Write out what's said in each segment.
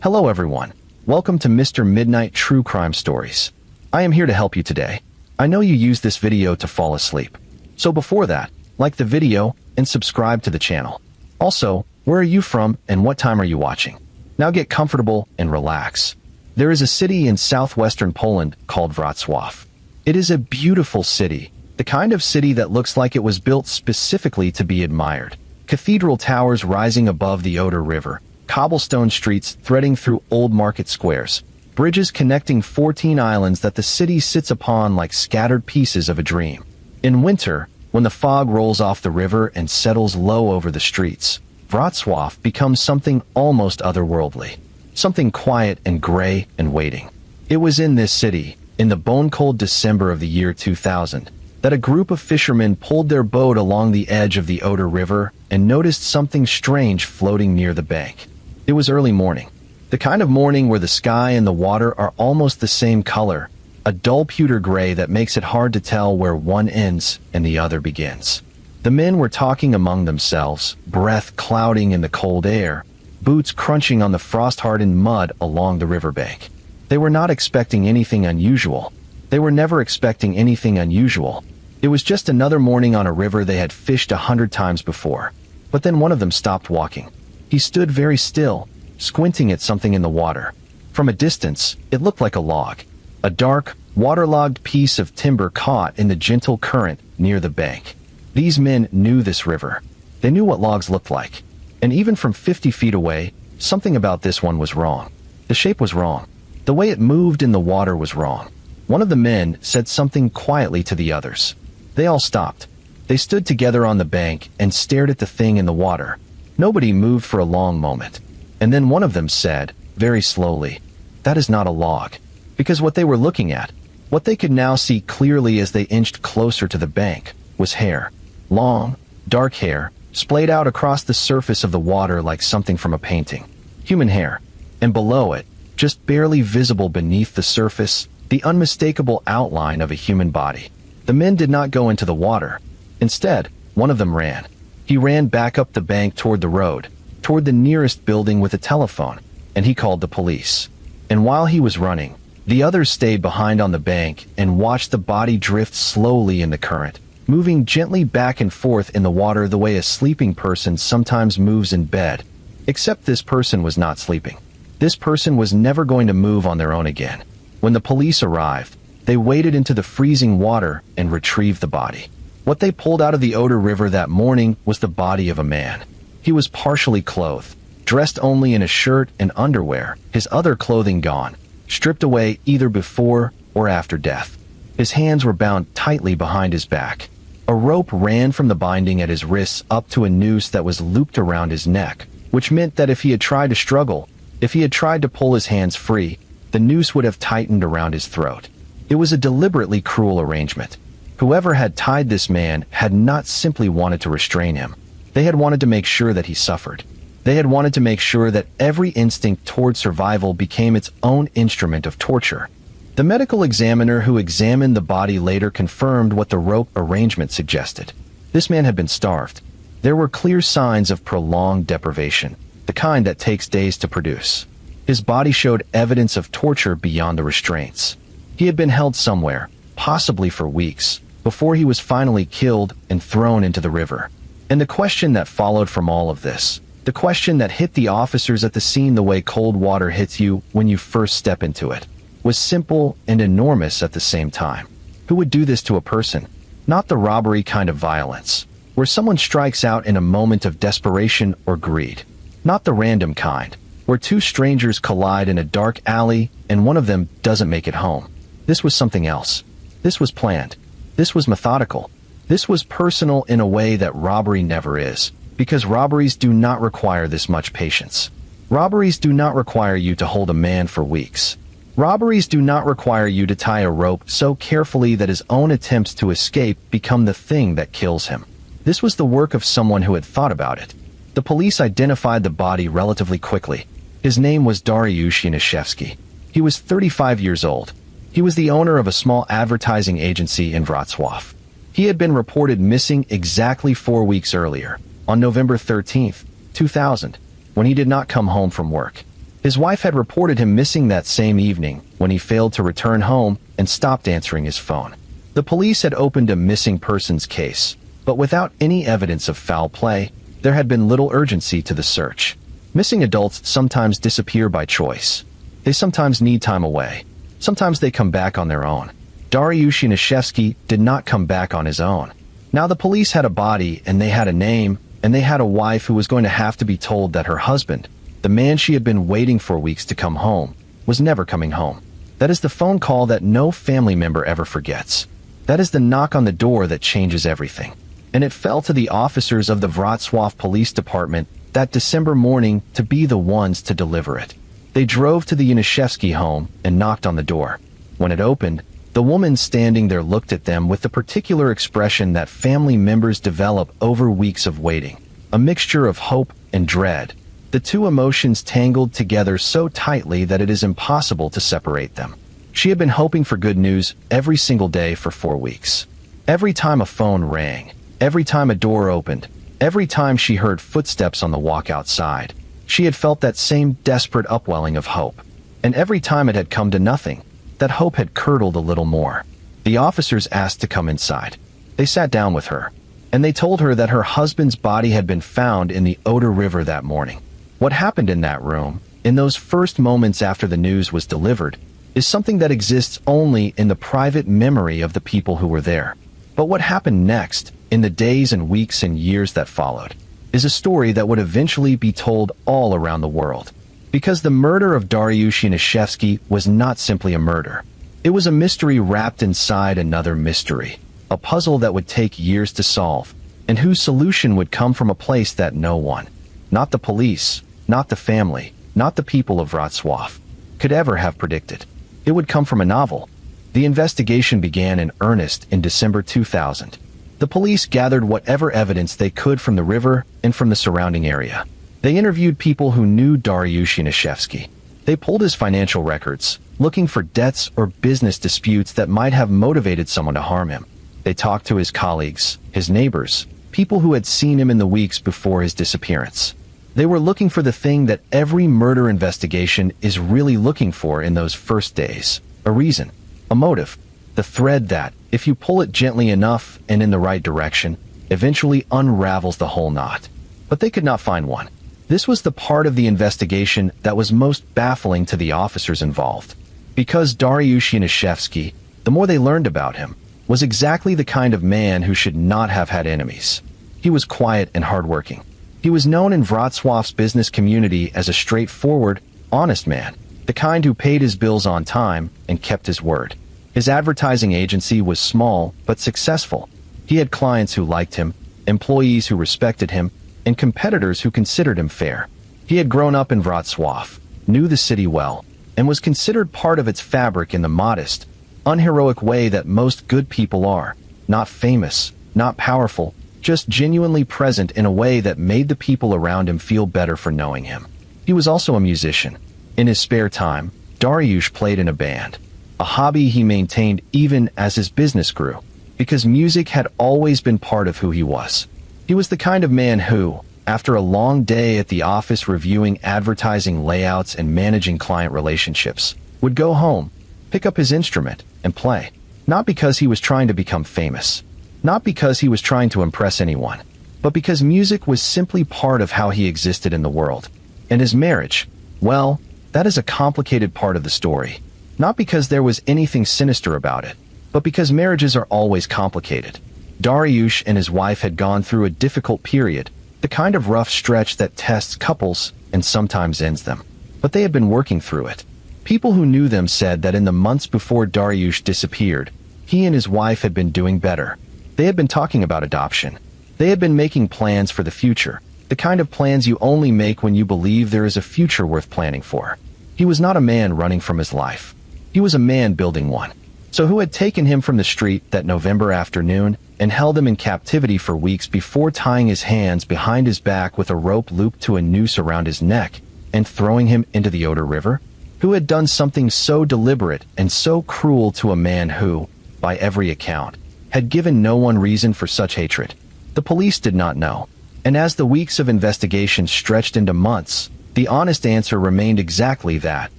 Hello everyone. Welcome to Mr. Midnight True Crime Stories. I am here to help you today. I know you use this video to fall asleep. So before that, like the video and subscribe to the channel. Also, where are you from and what time are you watching? Now get comfortable and relax. There is a city in southwestern Poland called Wrocław. It is a beautiful city, the kind of city that looks like it was built specifically to be admired. Cathedral towers rising above the Oder River, cobblestone streets threading through old market squares, bridges connecting 14 islands that the city sits upon like scattered pieces of a dream. In winter, when the fog rolls off the river and settles low over the streets, Wrocław becomes something almost otherworldly, something quiet and gray and waiting. It was in this city, in the bone-cold December of the year 2000, that a group of fishermen pulled their boat along the edge of the Oder River and noticed something strange floating near the bank. It was early morning, the kind of morning where the sky and the water are almost the same color, a dull pewter gray that makes it hard to tell where one ends and the other begins. The men were talking among themselves, breath clouding in the cold air, boots crunching on the frost-hardened mud along the riverbank. They were not expecting anything unusual. They were never expecting anything unusual. It was just another morning on a river they had fished 100 times before. But then one of them stopped walking. He stood very still, squinting at something in the water. From a distance, it looked like a log. A dark, waterlogged piece of timber caught in the gentle current near the bank. These men knew this river. They knew what logs looked like. And even from 50 feet away, something about this one was wrong. The shape was wrong. The way it moved in the water was wrong. One of the men said something quietly to the others. They all stopped. They stood together on the bank and stared at the thing in the water. Nobody moved for a long moment. And then one of them said, very slowly, "That is not a log." Because what they were looking at, what they could now see clearly as they inched closer to the bank, was hair. Long, dark hair, splayed out across the surface of the water like something from a painting. Human hair. And below it, just barely visible beneath the surface, the unmistakable outline of a human body. The men did not go into the water. Instead, one of them ran. He ran back up the bank toward the road, toward the nearest building with a telephone, and he called the police. And while he was running, the others stayed behind on the bank and watched the body drift slowly in the current, moving gently back and forth in the water the way a sleeping person sometimes moves in bed. Except this person was not sleeping. This person was never going to move on their own again. When the police arrived, they waded into the freezing water and retrieved the body. What they pulled out of the Oder River that morning was the body of a man. He was partially clothed, dressed only in a shirt and underwear, his other clothing gone, stripped away either before or after death. His hands were bound tightly behind his back. A rope ran from the binding at his wrists up to a noose that was looped around his neck, which meant that if he had tried to struggle, if he had tried to pull his hands free, the noose would have tightened around his throat. It was a deliberately cruel arrangement. Whoever had tied this man had not simply wanted to restrain him. They had wanted to make sure that he suffered. They had wanted to make sure that every instinct toward survival became its own instrument of torture. The medical examiner who examined the body later confirmed what the rope arrangement suggested. This man had been starved. There were clear signs of prolonged deprivation, the kind that takes days to produce. His body showed evidence of torture beyond the restraints. He had been held somewhere, possibly for weeks, before he was finally killed and thrown into the river. And the question that followed from all of this, the question that hit the officers at the scene the way cold water hits you when you first step into it, was simple and enormous at the same time. Who would do this to a person? Not the robbery kind of violence, where someone strikes out in a moment of desperation or greed. Not the random kind, where two strangers collide in a dark alley and one of them doesn't make it home. This was something else. This was planned. This was methodical. This was personal in a way that robbery never is, because robberies do not require this much patience. Robberies do not require you to hold a man for weeks. Robberies do not require you to tie a rope so carefully that his own attempts to escape become the thing that kills him. This was the work of someone who had thought about it. The police identified the body relatively quickly. His name was Dariusz Janaszewski. He was 35 years old. He was the owner of a small advertising agency in Wrocław. He had been reported missing exactly 4 weeks earlier, on November 13th, 2000, when he did not come home from work. His wife had reported him missing that same evening when he failed to return home and stopped answering his phone. The police had opened a missing persons case, but without any evidence of foul play, there had been little urgency to the search. Missing adults sometimes disappear by choice. They sometimes need time away. Sometimes they come back on their own. Dariush Yanishevsky did not come back on his own. Now the police had a body, and they had a name, and they had a wife who was going to have to be told that her husband, the man she had been waiting for weeks to come home, was never coming home. That is the phone call that no family member ever forgets. That is the knock on the door that changes everything. And it fell to the officers of the Wrocław Police Department that December morning to be the ones to deliver it. They drove to the Yanishevsky home and knocked on the door. When it opened, the woman standing there looked at them with the particular expression that family members develop over weeks of waiting, a mixture of hope and dread. The two emotions tangled together so tightly that it is impossible to separate them. She had been hoping for good news every single day for 4 weeks. Every time a phone rang, every time a door opened, every time she heard footsteps on the walk outside, she had felt that same desperate upwelling of hope. And every time it had come to nothing, that hope had curdled a little more. The officers asked to come inside. They sat down with her, and they told her that her husband's body had been found in the Oder River that morning. What happened in that room, in those first moments after the news was delivered, is something that exists only in the private memory of the people who were there. But what happened next, in the days and weeks and years that followed, is a story that would eventually be told all around the world. Because the murder of Dariush Yanishevsky was not simply a murder. It was a mystery wrapped inside another mystery, a puzzle that would take years to solve, and whose solution would come from a place that no one, not the police, not the family, not the people of Wrocław, could ever have predicted. It would come from a novel. The investigation began in earnest in December 2000. The police gathered whatever evidence they could from the river and from the surrounding area. They interviewed people who knew Dariush Yanishevsky. They pulled his financial records, looking for debts or business disputes that might have motivated someone to harm him. They talked to his colleagues, his neighbors, people who had seen him in the weeks before his disappearance. They were looking for the thing that every murder investigation is really looking for in those first days: a reason, a motive, the thread that, if you pull it gently enough and in the right direction, eventually unravels the whole knot. But they could not find one. This was the part of the investigation that was most baffling to the officers involved. Because Dariush Yanishevsky, the more they learned about him, was exactly the kind of man who should not have had enemies. He was quiet and hardworking. He was known in Wrocław's business community as a straightforward, honest man, the kind who paid his bills on time and kept his word. His advertising agency was small but successful. He had clients who liked him, employees who respected him, and competitors who considered him fair. He had grown up in Wrocław, knew the city well, and was considered part of its fabric in the modest, unheroic way that most good people are, not famous, not powerful, just genuinely present in a way that made the people around him feel better for knowing him. He was also a musician. In his spare time, Dariush played in a band, a hobby he maintained even as his business grew, because music had always been part of who he was. He was the kind of man who, after a long day at the office reviewing advertising layouts and managing client relationships, would go home, pick up his instrument, and play. Not because he was trying to become famous, not because he was trying to impress anyone, but because music was simply part of how he existed in the world. And his marriage, well, that is a complicated part of the story. Not because there was anything sinister about it, but because marriages are always complicated. Dariush and his wife had gone through a difficult period, the kind of rough stretch that tests couples and sometimes ends them. But they had been working through it. People who knew them said that in the months before Dariush disappeared, he and his wife had been doing better. They had been talking about adoption. They had been making plans for the future, the kind of plans you only make when you believe there is a future worth planning for. He was not a man running from his life. He was a man building one. So who had taken him from the street that November afternoon and held him in captivity for weeks before tying his hands behind his back with a rope looped to a noose around his neck and throwing him into the Oder River? Who had done something so deliberate and so cruel to a man who, by every account, had given no one reason for such hatred? The police did not know. And as the weeks of investigation stretched into months, The honest answer remained exactly that.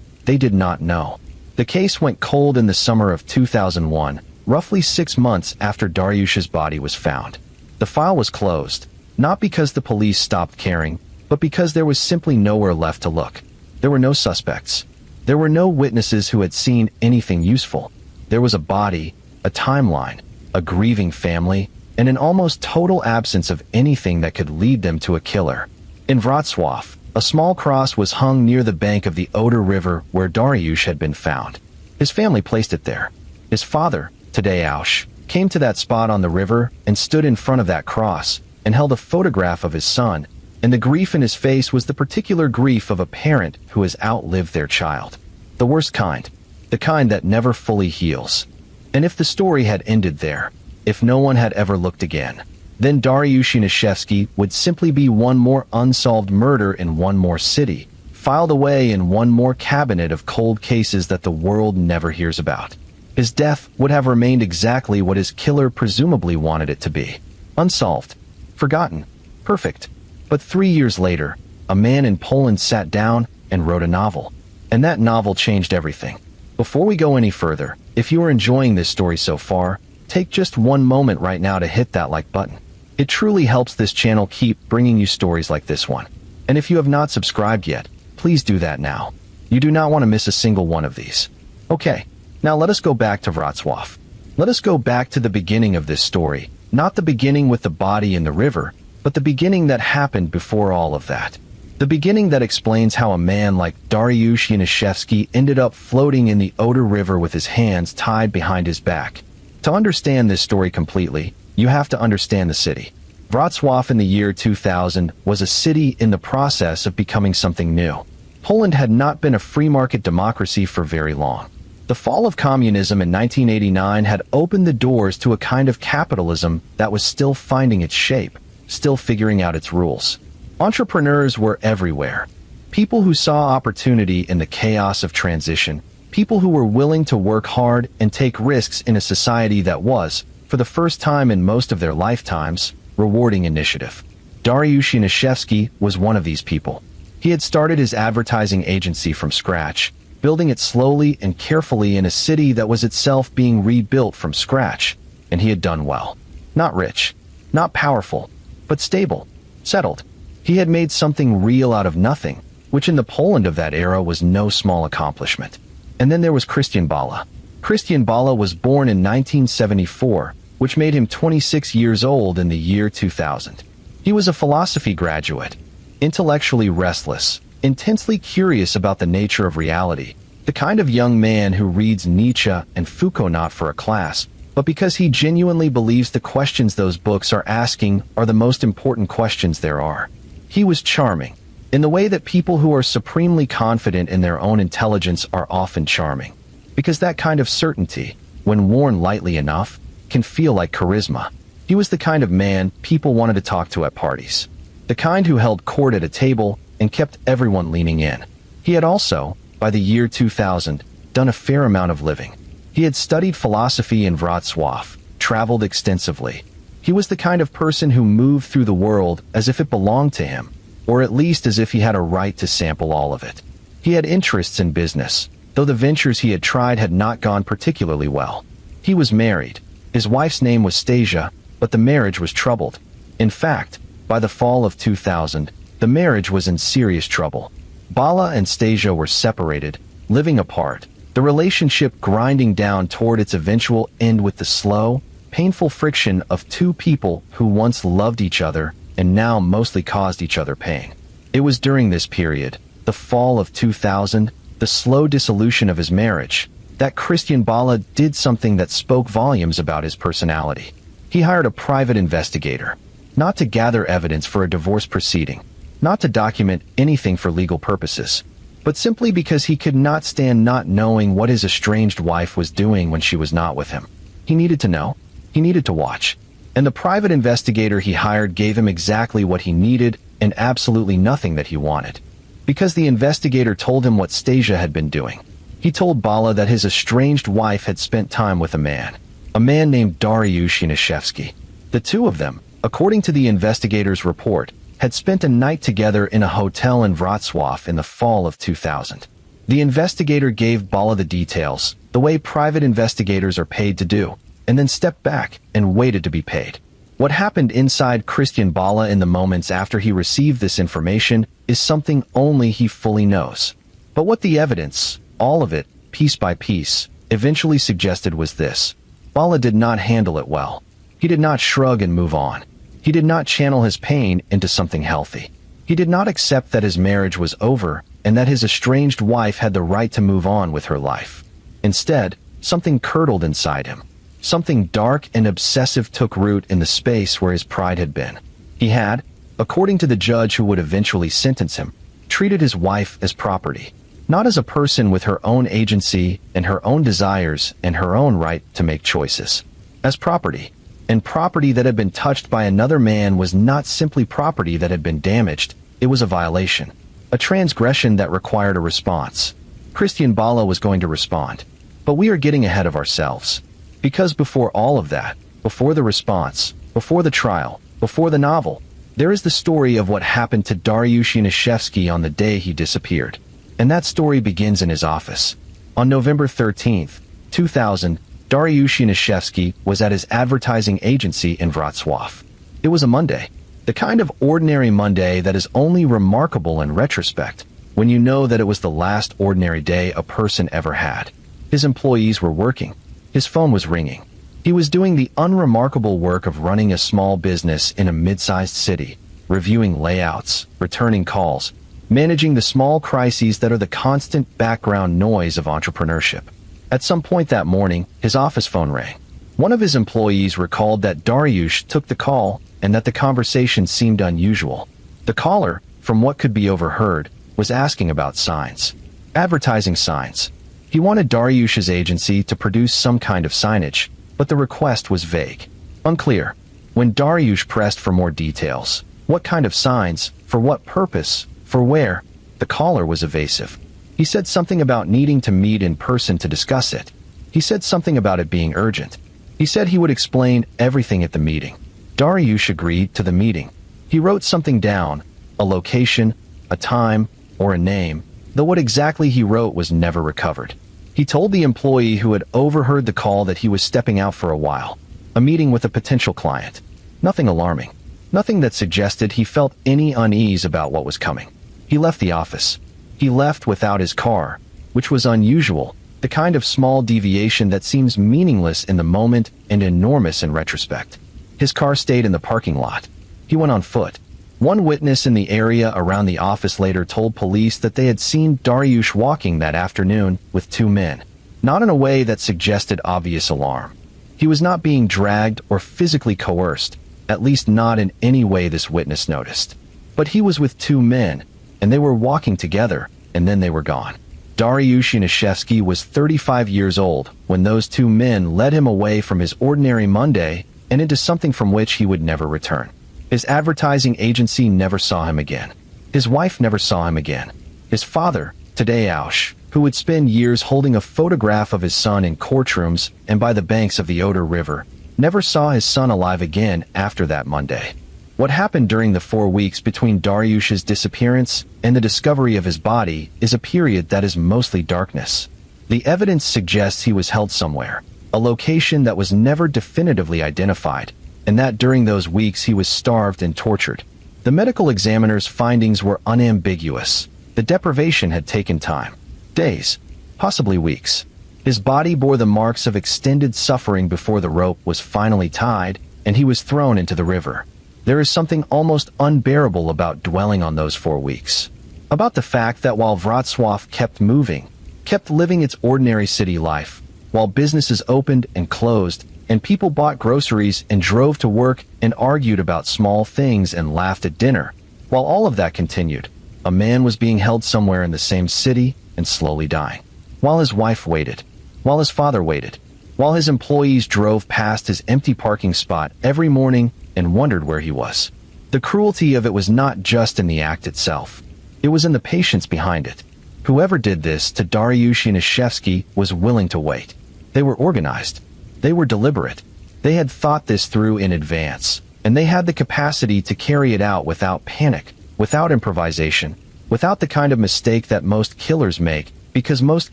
They did not know. The case went cold in the summer of 2001, roughly 6 months after Dariush's body was found. The file was closed, not because the police stopped caring, but because there was simply nowhere left to look. There were no suspects. There were no witnesses who had seen anything useful. There was a body, a timeline, a grieving family, and an almost total absence of anything that could lead them to a killer. In Wrocław, a small cross was hung near the bank of the Oder River where Dariusz had been found. His family placed it there. His father, Tadeusz, came to that spot on the river and stood in front of that cross and held a photograph of his son, and the grief in his face was the particular grief of a parent who has outlived their child. The worst kind. The kind that never fully heals. And if the story had ended there, if no one had ever looked again, then Dariusz Janaszewski would simply be one more unsolved murder in one more city, filed away in one more cabinet of cold cases that the world never hears about. His death would have remained exactly what his killer presumably wanted it to be. Unsolved. Forgotten. Perfect. But 3 years later, a man in Poland sat down and wrote a novel. And that novel changed everything. Before we go any further, if you are enjoying this story so far, take just one moment right now to hit that like button. It truly helps this channel keep bringing you stories like this one. And if you have not subscribed yet, please do that now. You do not want to miss a single one of these. Okay, now let us go back to Wrocław. Let us go back to the beginning of this story, not the beginning with the body in the river, but the beginning that happened before all of that. The beginning that explains how a man like Dariusz Janaszewski ended up floating in the Oder River with his hands tied behind his back. To understand this story completely, you have to understand the city. Wrocław in the year 2000 was a city in the process of becoming something new. Poland had not been a free market democracy for very long. The fall of communism in 1989 had opened the doors to a kind of capitalism that was still finding its shape, still figuring out its rules. Entrepreneurs were everywhere. People who saw opportunity in the chaos of transition, people who were willing to work hard and take risks in a society that was, for the first time in most of their lifetimes, rewarding initiative. Dariusz Janaszewski was one of these people. He had started his advertising agency from scratch, building it slowly and carefully in a city that was itself being rebuilt from scratch, and he had done well. Not rich, not powerful, but stable, settled. He had made something real out of nothing, which in the Poland of that era was no small accomplishment. And then there was Christian Bala. Christian Bala was born in 1974, which made him 26 years old in the year 2000. He was a philosophy graduate, intellectually restless, intensely curious about the nature of reality, the kind of young man who reads Nietzsche and Foucault not for a class, but because he genuinely believes the questions those books are asking are the most important questions there are. He was charming, in the way that people who are supremely confident in their own intelligence are often charming. Because that kind of certainty, when worn lightly enough, can feel like charisma. He was the kind of man people wanted to talk to at parties. The kind who held court at a table and kept everyone leaning in. He had also, by the year 2000, done a fair amount of living. He had studied philosophy in Wrocław, traveled extensively. He was the kind of person who moved through the world as if it belonged to him, or at least as if he had a right to sample all of it. He had interests in business, though the ventures he had tried had not gone particularly well. He was married. His wife's name was Stasia, but the marriage was troubled. In fact, by the fall of 2000, the marriage was in serious trouble. Bala and Stasia were separated, living apart, the relationship grinding down toward its eventual end with the slow, painful friction of two people who once loved each other and now mostly caused each other pain. It was during this period, the fall of 2000, the slow dissolution of his marriage, that Christian Bala did something that spoke volumes about his personality. He hired a private investigator, not to gather evidence for a divorce proceeding, not to document anything for legal purposes, but simply because he could not stand not knowing what his estranged wife was doing when she was not with him. He needed to know. He needed to watch. And the private investigator he hired gave him exactly what he needed and absolutely nothing that he wanted. Because the investigator told him what Stasia had been doing. He told Bala that his estranged wife had spent time with a man named Dariusz Janaszewski. The two of them, according to the investigator's report, had spent a night together in a hotel in Wrocław in the fall of 2000. The investigator gave Bala the details, the way private investigators are paid to do, and then stepped back and waited to be paid. What happened inside Christian Bala in the moments after he received this information is something only he fully knows. But what the evidence, all of it, piece by piece, eventually suggested was this: Bala did not handle it well. He did not shrug and move on. He did not channel his pain into something healthy. He did not accept that his marriage was over and that his estranged wife had the right to move on with her life. Instead, something curdled inside him. Something dark and obsessive took root in the space where his pride had been. He had, according to the judge who would eventually sentence him, treated his wife as property, not as a person with her own agency and her own desires and her own right to make choices. As property. And property that had been touched by another man was not simply property that had been damaged, it was a violation. A transgression that required a response. Christian Bala was going to respond. But we are getting ahead of ourselves. Because before all of that, before the response, before the trial, before the novel, there is the story of what happened to Dariusz Yanishevsky on the day he disappeared. And that story begins in his office. On November 13th, 2000, Dariusz Yanishevsky was at his advertising agency in Wrocław. It was a Monday. The kind of ordinary Monday that is only remarkable in retrospect, when you know that it was the last ordinary day a person ever had. His employees were working. His phone was ringing. He was doing the unremarkable work of running a small business in a mid-sized city, reviewing layouts, returning calls, managing the small crises that are the constant background noise of entrepreneurship. At some point that morning, his office phone rang. One of his employees recalled that Dariusz took the call and that the conversation seemed unusual. The caller, from what could be overheard, was asking about signs. Advertising signs. He wanted Dariusz's agency to produce some kind of signage, but the request was vague. Unclear. When Dariusz pressed for more details, what kind of signs, for what purpose, for where, the caller was evasive. He said something about needing to meet in person to discuss it. He said something about it being urgent. He said he would explain everything at the meeting. Dariusz agreed to the meeting. He wrote something down, a location, a time, or a name, though what exactly he wrote was never recovered. He told the employee who had overheard the call that he was stepping out for a while, a meeting with a potential client. Nothing alarming. Nothing that suggested he felt any unease about what was coming. He left the office. He left without his car, which was unusual, the kind of small deviation that seems meaningless in the moment and enormous in retrospect. His car stayed in the parking lot. He went on foot. One witness in the area around the office later told police that they had seen Dariusz walking that afternoon with two men, not in a way that suggested obvious alarm. He was not being dragged or physically coerced, at least not in any way this witness noticed. But he was with two men, and they were walking together, and then they were gone. Dariusz Yanishevsky was 35 years old when those two men led him away from his ordinary Monday and into something from which he would never return. His advertising agency never saw him again. His wife never saw him again. His father, Tadeusz, who would spend years holding a photograph of his son in courtrooms and by the banks of the Oder River, never saw his son alive again after that Monday. What happened during the 4 weeks between Dariusz's disappearance and the discovery of his body is a period that is mostly darkness. The evidence suggests he was held somewhere, a location that was never definitively identified, and that during those weeks he was starved and tortured. The medical examiner's findings were unambiguous. The deprivation had taken time. Days, possibly weeks. His body bore the marks of extended suffering before the rope was finally tied and he was thrown into the river. There is something almost unbearable about dwelling on those 4 weeks. About the fact that while Wrocław kept moving, kept living its ordinary city life, while businesses opened and closed, and people bought groceries and drove to work and argued about small things and laughed at dinner, while all of that continued, a man was being held somewhere in the same city and slowly dying. While his wife waited, while his father waited, while his employees drove past his empty parking spot every morning and wondered where he was. The cruelty of it was not just in the act itself. It was in the patience behind it. Whoever did this to Dariusz Yanishevsky was willing to wait. They were organized. They were deliberate. They had thought this through in advance, and they had the capacity to carry it out without panic, without improvisation, without the kind of mistake that most killers make, because most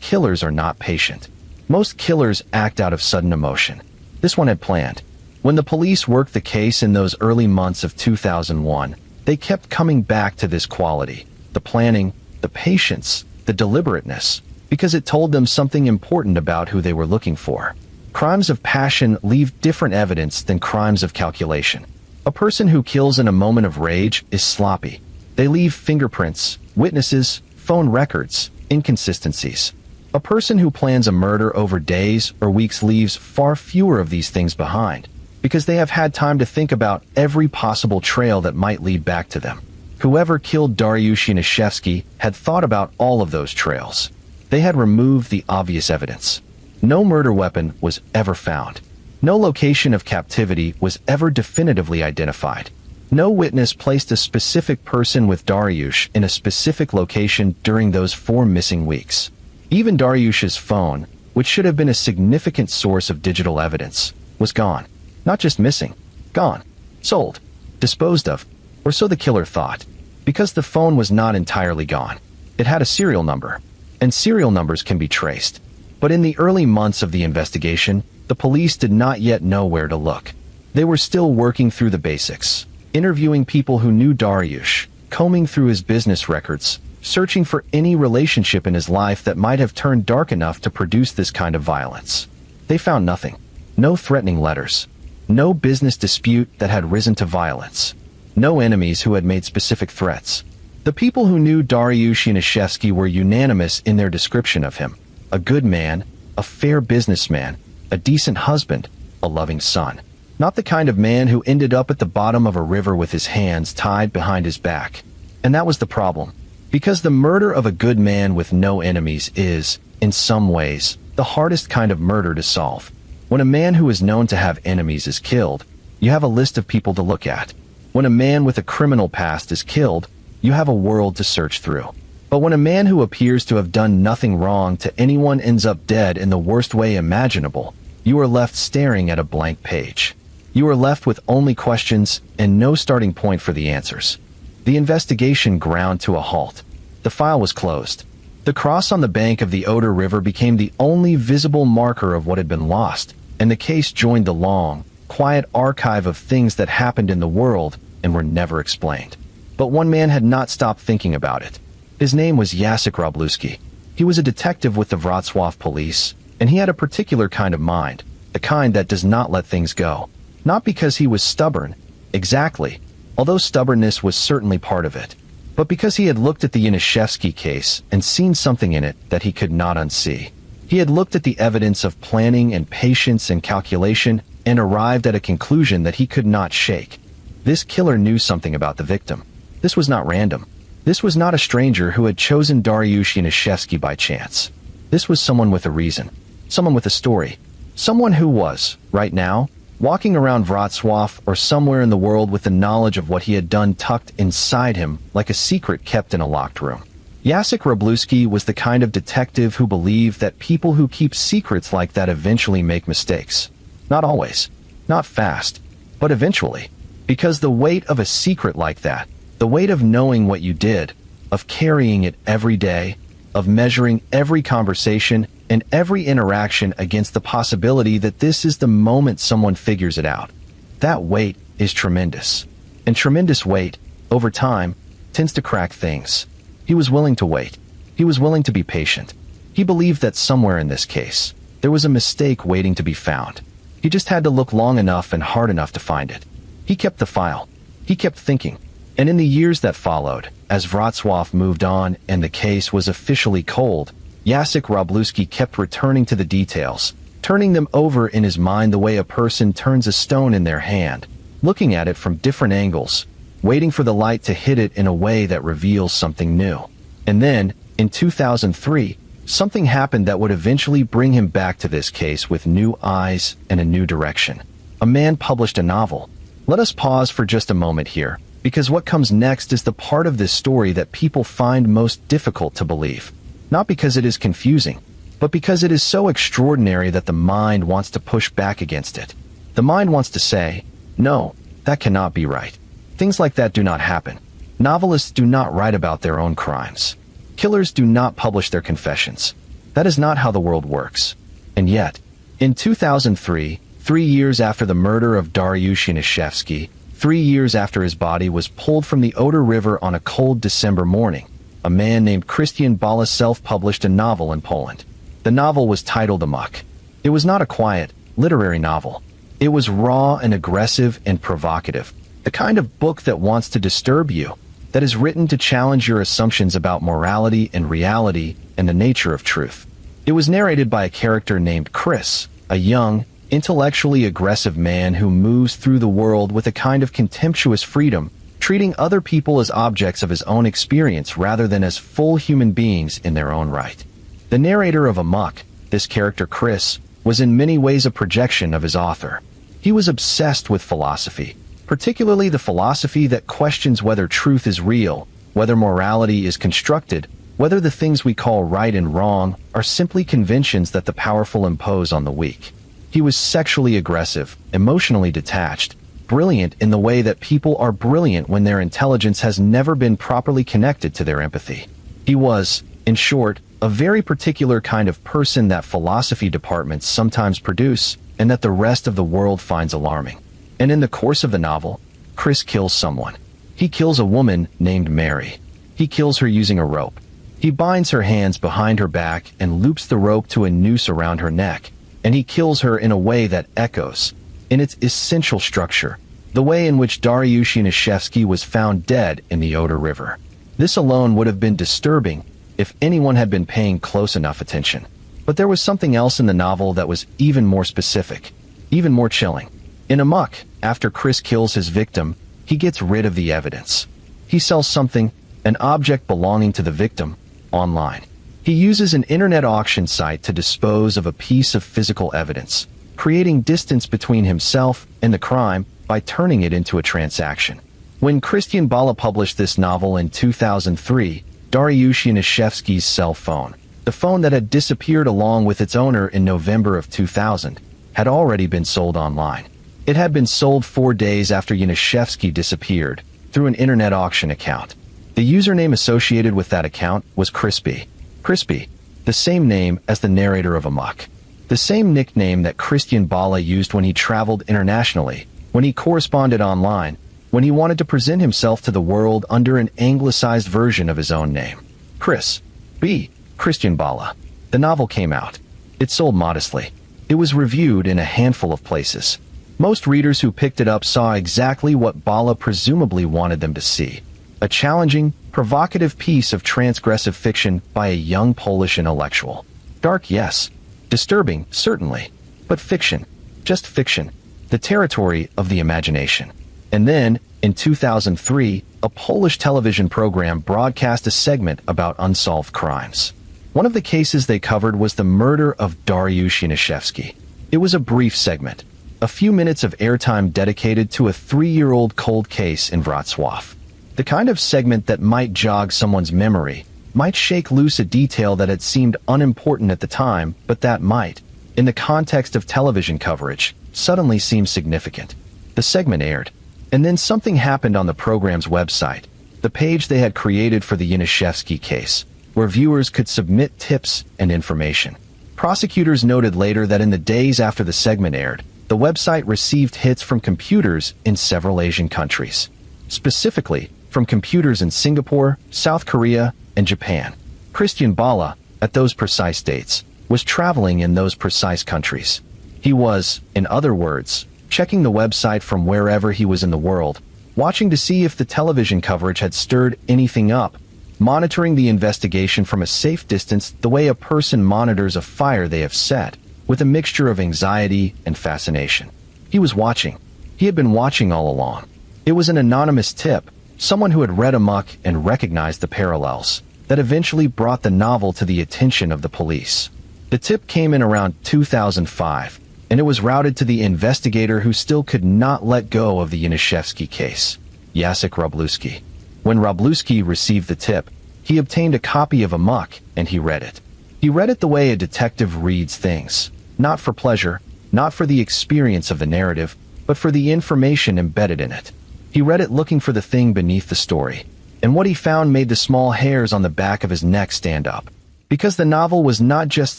killers are not patient. Most killers act out of sudden emotion. This one had planned. When the police worked the case in those early months of 2001, they kept coming back to this quality, the planning, the patience, the deliberateness, because it told them something important about who they were looking for. Crimes of passion leave different evidence than crimes of calculation. A person who kills in a moment of rage is sloppy. They leave fingerprints, witnesses, phone records, inconsistencies. A person who plans a murder over days or weeks leaves far fewer of these things behind, because they have had time to think about every possible trail that might lead back to them. Whoever killed Dariush Yanishevsky had thought about all of those trails. They had removed the obvious evidence. No murder weapon was ever found. No location of captivity was ever definitively identified. No witness placed a specific person with Dariush in a specific location during those 4 missing weeks. Even Dariush's phone, which should have been a significant source of digital evidence, was gone. Not just missing, gone, sold, disposed of, or so the killer thought, because the phone was not entirely gone. It had a serial number, and serial numbers can be traced. But in the early months of the investigation, the police did not yet know where to look. They were still working through the basics, interviewing people who knew Dariush, combing through his business records, searching for any relationship in his life that might have turned dark enough to produce this kind of violence. They found nothing. No threatening letters. No business dispute that had risen to violence. No enemies who had made specific threats. The people who knew Dariush Yanishevsky were unanimous in their description of him. A good man, a fair businessman, a decent husband, a loving son. Not the kind of man who ended up at the bottom of a river with his hands tied behind his back. And that was the problem. Because the murder of a good man with no enemies is, in some ways, the hardest kind of murder to solve. When a man who is known to have enemies is killed, you have a list of people to look at. When a man with a criminal past is killed, you have a world to search through. But when a man who appears to have done nothing wrong to anyone ends up dead in the worst way imaginable, you are left staring at a blank page. You are left with only questions and no starting point for the answers. The investigation ground to a halt. The file was closed. The cross on the bank of the Oder River became the only visible marker of what had been lost, and the case joined the long, quiet archive of things that happened in the world and were never explained. But one man had not stopped thinking about it. His name was Jacek Wróblewski. He was a detective with the Wrocław police, and he had a particular kind of mind, the kind that does not let things go. Not because he was stubborn, exactly, although stubbornness was certainly part of it, but because he had looked at the Yanishevsky case and seen something in it that he could not unsee. He had looked at the evidence of planning and patience and calculation and arrived at a conclusion that he could not shake. This killer knew something about the victim. This was not random. This was not a stranger who had chosen Dariush Yanishevsky by chance. This was someone with a reason, someone with a story, someone who was, right now, walking around Wrocław or somewhere in the world with the knowledge of what he had done tucked inside him like a secret kept in a locked room. Jacek Wróblewski was the kind of detective who believed that people who keep secrets like that eventually make mistakes. Not always, not fast, but eventually. Because the weight of a secret like that, the weight of knowing what you did, of carrying it every day, of measuring every conversation and every interaction against the possibility that this is the moment someone figures it out. That weight is tremendous. And tremendous weight, over time, tends to crack things. He was willing to wait. He was willing to be patient. He believed that somewhere in this case, there was a mistake waiting to be found. He just had to look long enough and hard enough to find it. He kept the file. He kept thinking. And in the years that followed, as Wrocław moved on and the case was officially cold, Jacek Wróblewski kept returning to the details, turning them over in his mind the way a person turns a stone in their hand, looking at it from different angles, waiting for the light to hit it in a way that reveals something new. And then, in 2003, something happened that would eventually bring him back to this case with new eyes and a new direction. A man published a novel. Let us pause for just a moment here, because what comes next is the part of this story that people find most difficult to believe. Not because it is confusing, but because it is so extraordinary that the mind wants to push back against it. The mind wants to say, no, That cannot be right. Things like that do not happen. Novelists do not write about their own crimes. Killers do not publish their confessions. That is not how the world works. And yet, in 2003, 3 years after the murder of Dariusz Janishevsky, 3 years after his body was pulled from the Oder River on a cold December morning, a man named Christian Bala self-published a novel in Poland. The novel was titled Amok. It was not a quiet, literary novel. It was raw and aggressive and provocative, the kind of book that wants to disturb you, that is written to challenge your assumptions about morality and reality and the nature of truth. It was narrated by a character named Chris, a young, intellectually aggressive man who moves through the world with a kind of contemptuous freedom, treating other people as objects of his own experience rather than as full human beings in their own right. The narrator of Amok, this character Chris, was in many ways a projection of his author. He was obsessed with philosophy, particularly the philosophy that questions whether truth is real, whether morality is constructed, whether the things we call right and wrong are simply conventions that the powerful impose on the weak. He was sexually aggressive, emotionally detached, brilliant in the way that people are brilliant when their intelligence has never been properly connected to their empathy. He was, in short, a very particular kind of person that philosophy departments sometimes produce and that the rest of the world finds alarming. And in the course of the novel, Chris kills someone. He kills a woman named Mary. He kills her using a rope. He binds her hands behind her back and loops the rope to a noose around her neck, and he kills her in a way that echoes, in its essential structure, the way in which Dariusz Janishevsky was found dead in the Oder River. This alone would have been disturbing if anyone had been paying close enough attention. But there was something else in the novel that was even more specific, even more chilling. In Amok, after Chris kills his victim, he gets rid of the evidence. He sells something, an object belonging to the victim, online. He uses an internet auction site to dispose of a piece of physical evidence, creating distance between himself and the crime by turning it into a transaction. When Christian Bala published this novel in 2003, Dariusz Janishevsky's cell phone, the phone that had disappeared along with its owner in November of 2000, had already been sold online. It had been sold 4 days after Janishevsky disappeared, through an internet auction account. The username associated with that account was Crispy. Crispy, the same name as the narrator of Amok. The same nickname that Christian Bala used when he traveled internationally, when he corresponded online, when he wanted to present himself to the world under an anglicized version of his own name. Chris B. Christian Bala. The novel came out. It sold modestly. It was reviewed in a handful of places. Most readers who picked it up saw exactly what Bala presumably wanted them to see. A challenging, provocative piece of transgressive fiction by a young Polish intellectual. Dark, yes. Disturbing, certainly. But fiction. Just fiction. The territory of the imagination. And then, in 2003, a Polish television program broadcast a segment about unsolved crimes. One of the cases they covered was the murder of Dariusz Janishevsky. It was a brief segment. A few minutes of airtime dedicated to a 3-year-old cold case in Wrocław. The kind of segment that might jog someone's memory, might shake loose a detail that had seemed unimportant at the time, but that might, in the context of television coverage, suddenly seem significant. The segment aired, and then something happened on the program's website, the page they had created for the Janishevsky case, where viewers could submit tips and information. Prosecutors noted later that in the days after the segment aired, the website received hits from computers in several Asian countries. Specifically, from computers in Singapore, South Korea, and Japan. Christian Bala, at those precise dates, was traveling in those precise countries. He was, in other words, checking the website from wherever he was in the world, watching to see if the television coverage had stirred anything up, monitoring the investigation from a safe distance the way a person monitors a fire they have set, with a mixture of anxiety and fascination. He was watching. He had been watching all along. It was an anonymous tip, someone who had read Amok and recognized the parallels, that eventually brought the novel to the attention of the police. The tip came in around 2005, and it was routed to the investigator who still could not let go of the Janishevsky case, Jacek Wroblewski. When Wroblewski received the tip, he obtained a copy of Amok and he read it. He read it the way a detective reads things, not for pleasure, not for the experience of the narrative, but for the information embedded in it. He read it looking for the thing beneath the story, and what he found made the small hairs on the back of his neck stand up. Because the novel was not just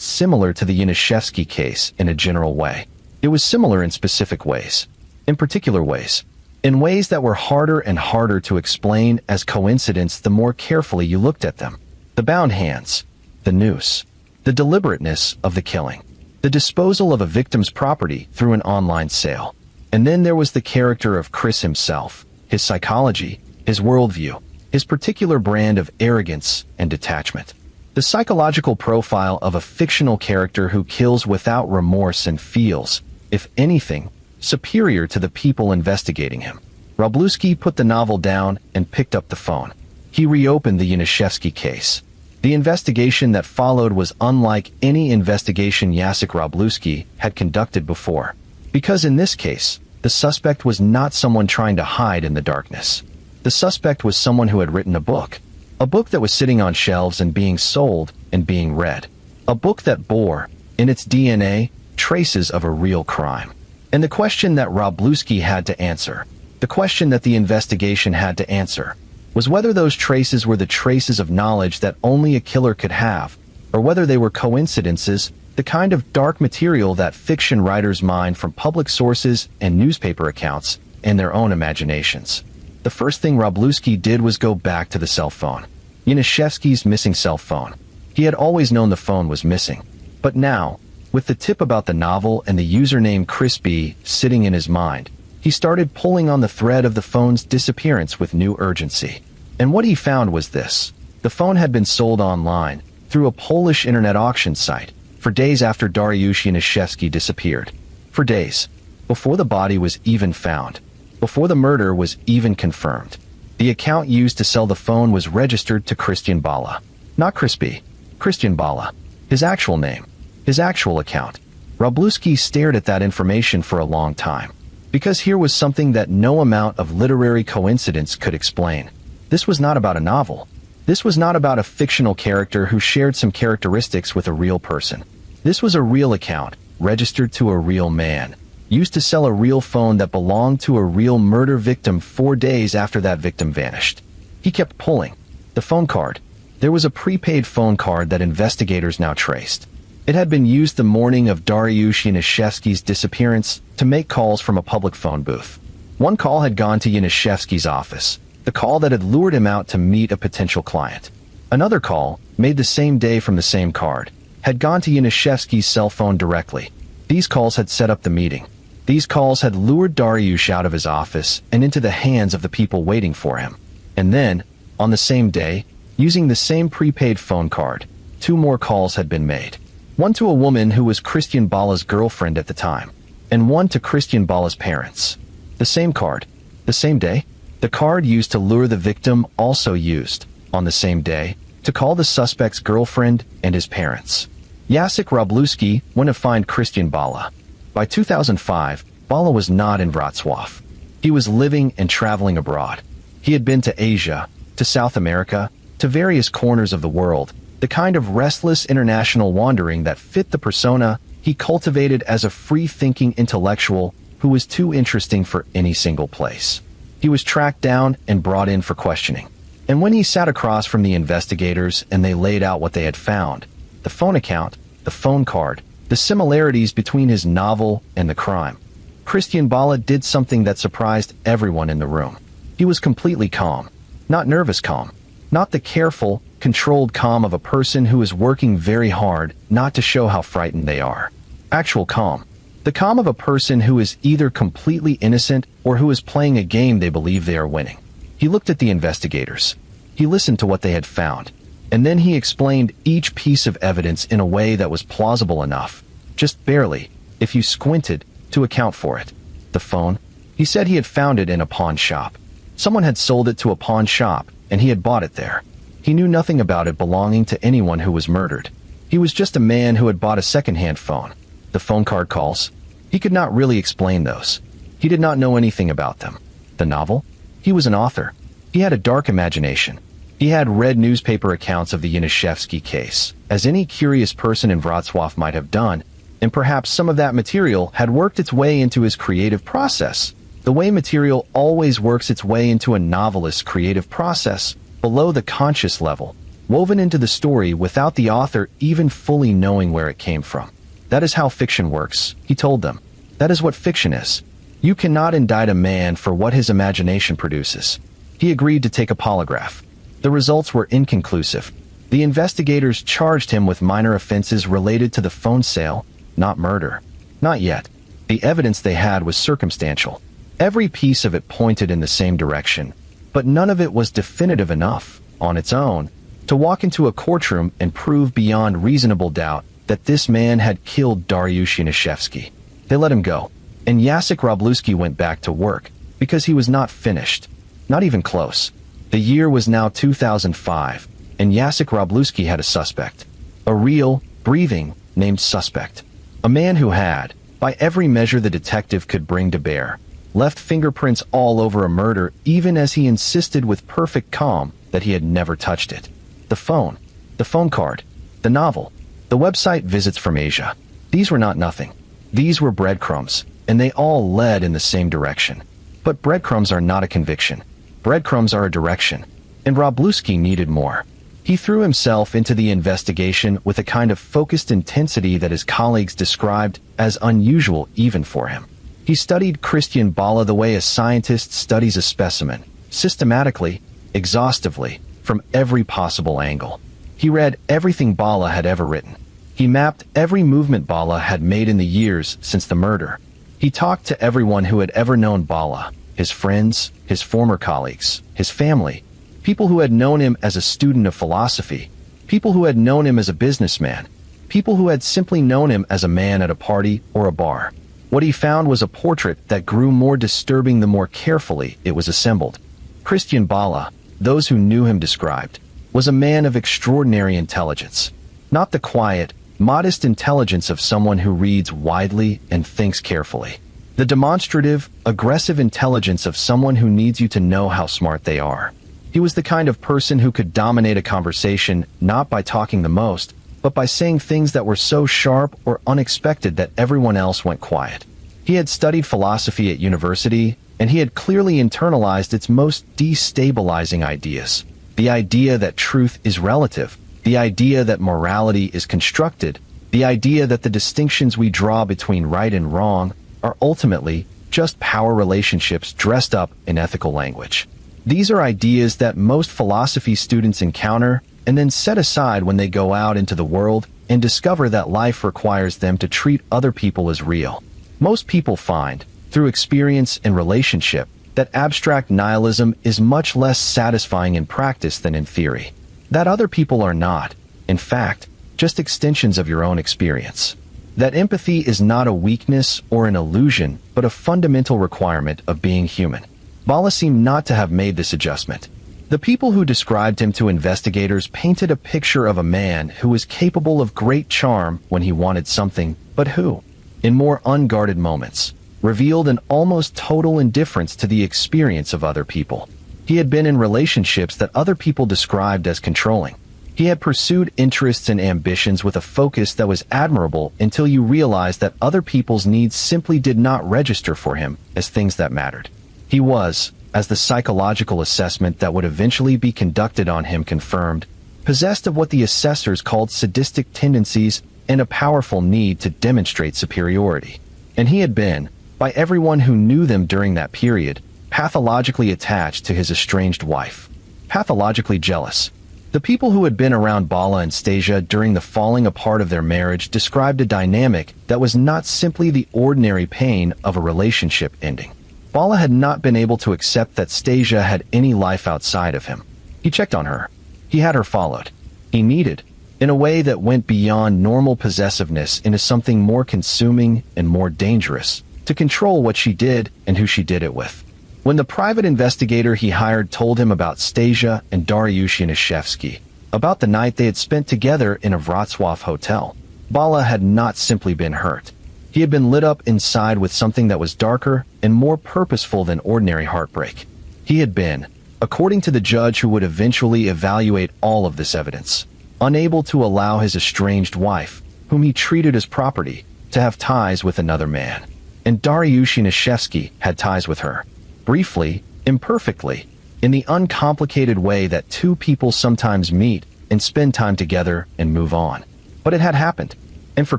similar to the Yanishevsky case in a general way. It was similar in specific ways. In particular ways. In ways that were harder and harder to explain as coincidence the more carefully you looked at them. The bound hands. The noose. The deliberateness of the killing. The disposal of a victim's property through an online sale. And then there was the character of Chris himself, his psychology, his worldview, his particular brand of arrogance and detachment. The psychological profile of a fictional character who kills without remorse and feels, if anything, superior to the people investigating him. Wroblewski put the novel down and picked up the phone. He reopened the Yanishevsky case. The investigation that followed was unlike any investigation Jacek Wroblewski had conducted before. Because in this case, the suspect was not someone trying to hide in the darkness. The suspect was someone who had written a book. A book that was sitting on shelves and being sold and being read. A book that bore, in its DNA, traces of a real crime. And the question that Wroblewski had to answer, the question that the investigation had to answer, was whether those traces were the traces of knowledge that only a killer could have, or whether they were coincidences, the kind of dark material that fiction writers mine from public sources and newspaper accounts and their own imaginations. The first thing Wroblewski did was go back to the cell phone. Yanishevsky's missing cell phone. He had always known the phone was missing. But now, with the tip about the novel and the username Chris B sitting in his mind, he started pulling on the thread of the phone's disappearance with new urgency. And what he found was this. The phone had been sold online, through a Polish internet auction site, for days after Dariusz Yanishevsky disappeared. For days. Before the body was even found. Before the murder was even confirmed. The account used to sell the phone was registered to Christian Bala. Not Chris B. Christian Bala. His actual name. His actual account. Wroblewski stared at that information for a long time. Because here was something that no amount of literary coincidence could explain. This was not about a novel. This was not about a fictional character who shared some characteristics with a real person. This was a real account, registered to a real man. Used to sell a real phone that belonged to a real murder victim 4 days after that victim vanished. He kept pulling. The phone card. There was a prepaid phone card that investigators now traced. It had been used the morning of Dariusz Yanishevsky's disappearance to make calls from a public phone booth. One call had gone to Yanishevsky's office, the call that had lured him out to meet a potential client. Another call, made the same day from the same card, had gone to Yanishevsky's cell phone directly. These calls had set up the meeting. These calls had lured Dariusz out of his office and into the hands of the people waiting for him. And then, on the same day, using the same prepaid phone card, 2 more calls had been made. One to a woman who was Christian Bala's girlfriend at the time, and one to Christian Bala's parents. The same card. The same day. The card used to lure the victim also used, on the same day, to call the suspect's girlfriend and his parents. Jacek Wroblewski went to find Christian Bala. By 2005, Bala was not in Wrocław. He was living and traveling abroad. He had been to Asia, to South America, to various corners of the world, the kind of restless international wandering that fit the persona he cultivated as a free-thinking intellectual who was too interesting for any single place. He was tracked down and brought in for questioning. And when he sat across from the investigators and they laid out what they had found, the phone account, the phone card, the similarities between his novel and the crime, Christian Bala did something that surprised everyone in the room. He was completely calm. Not nervous calm. Not the careful, controlled calm of a person who is working very hard not to show how frightened they are. Actual calm. The calm of a person who is either completely innocent or who is playing a game they believe they are winning. He looked at the investigators. He listened to what they had found. And then he explained each piece of evidence in a way that was plausible enough, just barely, if you squinted, to account for it. The phone. He said he had found it in a pawn shop. Someone had sold it to a pawn shop, and he had bought it there. He knew nothing about it belonging to anyone who was murdered. He was just a man who had bought a second-hand phone. The phone card calls. He could not really explain those. He did not know anything about them. The novel? He was an author. He had a dark imagination. He had read newspaper accounts of the Yanishevsky case, as any curious person in Wrocław might have done, and perhaps some of that material had worked its way into his creative process, the way material always works its way into a novelist's creative process, below the conscious level, woven into the story without the author even fully knowing where it came from. That is how fiction works, he told them. That is what fiction is. You cannot indict a man for what his imagination produces. He agreed to take a polygraph. The results were inconclusive. The investigators charged him with minor offenses related to the phone sale, not murder. Not yet. The evidence they had was circumstantial. Every piece of it pointed in the same direction, but none of it was definitive enough, on its own, to walk into a courtroom and prove beyond reasonable doubt that this man had killed Dariush Yanishevsky. They let him go, and Jacek Wroblewski went back to work, because he was not finished. Not even close. The year was now 2005, and Jacek Wroblewski had a suspect. A real, breathing, named suspect. A man who had, by every measure the detective could bring to bear, left fingerprints all over a murder even as he insisted with perfect calm that he had never touched it. The phone card, the novel, the website visits from Asia. These were not nothing. These were breadcrumbs, and they all led in the same direction. But breadcrumbs are not a conviction. Breadcrumbs are a direction, and Wroblewski needed more. He threw himself into the investigation with a kind of focused intensity that his colleagues described as unusual even for him. He studied Christian Bala the way a scientist studies a specimen, systematically, exhaustively, from every possible angle. He read everything Bala had ever written. He mapped every movement Bala had made in the years since the murder. He talked to everyone who had ever known Bala, his friends, his former colleagues, his family, people who had known him as a student of philosophy, people who had known him as a businessman, people who had simply known him as a man at a party or a bar. What he found was a portrait that grew more disturbing the more carefully it was assembled. Christian Bala, those who knew him described, was a man of extraordinary intelligence. Not the quiet, modest intelligence of someone who reads widely and thinks carefully. The demonstrative, aggressive intelligence of someone who needs you to know how smart they are. He was the kind of person who could dominate a conversation not by talking the most, but by saying things that were so sharp or unexpected that everyone else went quiet. He had studied philosophy at university, and he had clearly internalized its most destabilizing ideas. The idea that truth is relative, the idea that morality is constructed, the idea that the distinctions we draw between right and wrong are ultimately just power relationships dressed up in ethical language. These are ideas that most philosophy students encounter and then set aside when they go out into the world and discover that life requires them to treat other people as real. Most people find, through experience and relationship, that abstract nihilism is much less satisfying in practice than in theory. That other people are not, in fact, just extensions of your own experience. That empathy is not a weakness or an illusion, but a fundamental requirement of being human. Bala seemed not to have made this adjustment. The people who described him to investigators painted a picture of a man who was capable of great charm when he wanted something, but who, in more unguarded moments, revealed an almost total indifference to the experience of other people. He had been in relationships that other people described as controlling. He had pursued interests and ambitions with a focus that was admirable until you realized that other people's needs simply did not register for him as things that mattered. He was, as the psychological assessment that would eventually be conducted on him confirmed, possessed of what the assessors called sadistic tendencies and a powerful need to demonstrate superiority. And he had been, by everyone who knew them during that period, pathologically attached to his estranged wife. Pathologically jealous. The people who had been around Bala and Stasia during the falling apart of their marriage described a dynamic that was not simply the ordinary pain of a relationship ending. Bala had not been able to accept that Stasia had any life outside of him. He checked on her. He had her followed. He needed, in a way that went beyond normal possessiveness into something more consuming and more dangerous, to control what she did and who she did it with. When the private investigator he hired told him about Stasia and Dariush Yanishevsky, about the night they had spent together in a Wrocław hotel, Bala had not simply been hurt. He had been lit up inside with something that was darker and more purposeful than ordinary heartbreak. He had been, according to the judge who would eventually evaluate all of this evidence, unable to allow his estranged wife, whom he treated as property, to have ties with another man. And Dariush had ties with her. Briefly, imperfectly, in the uncomplicated way that two people sometimes meet and spend time together and move on. But it had happened. And for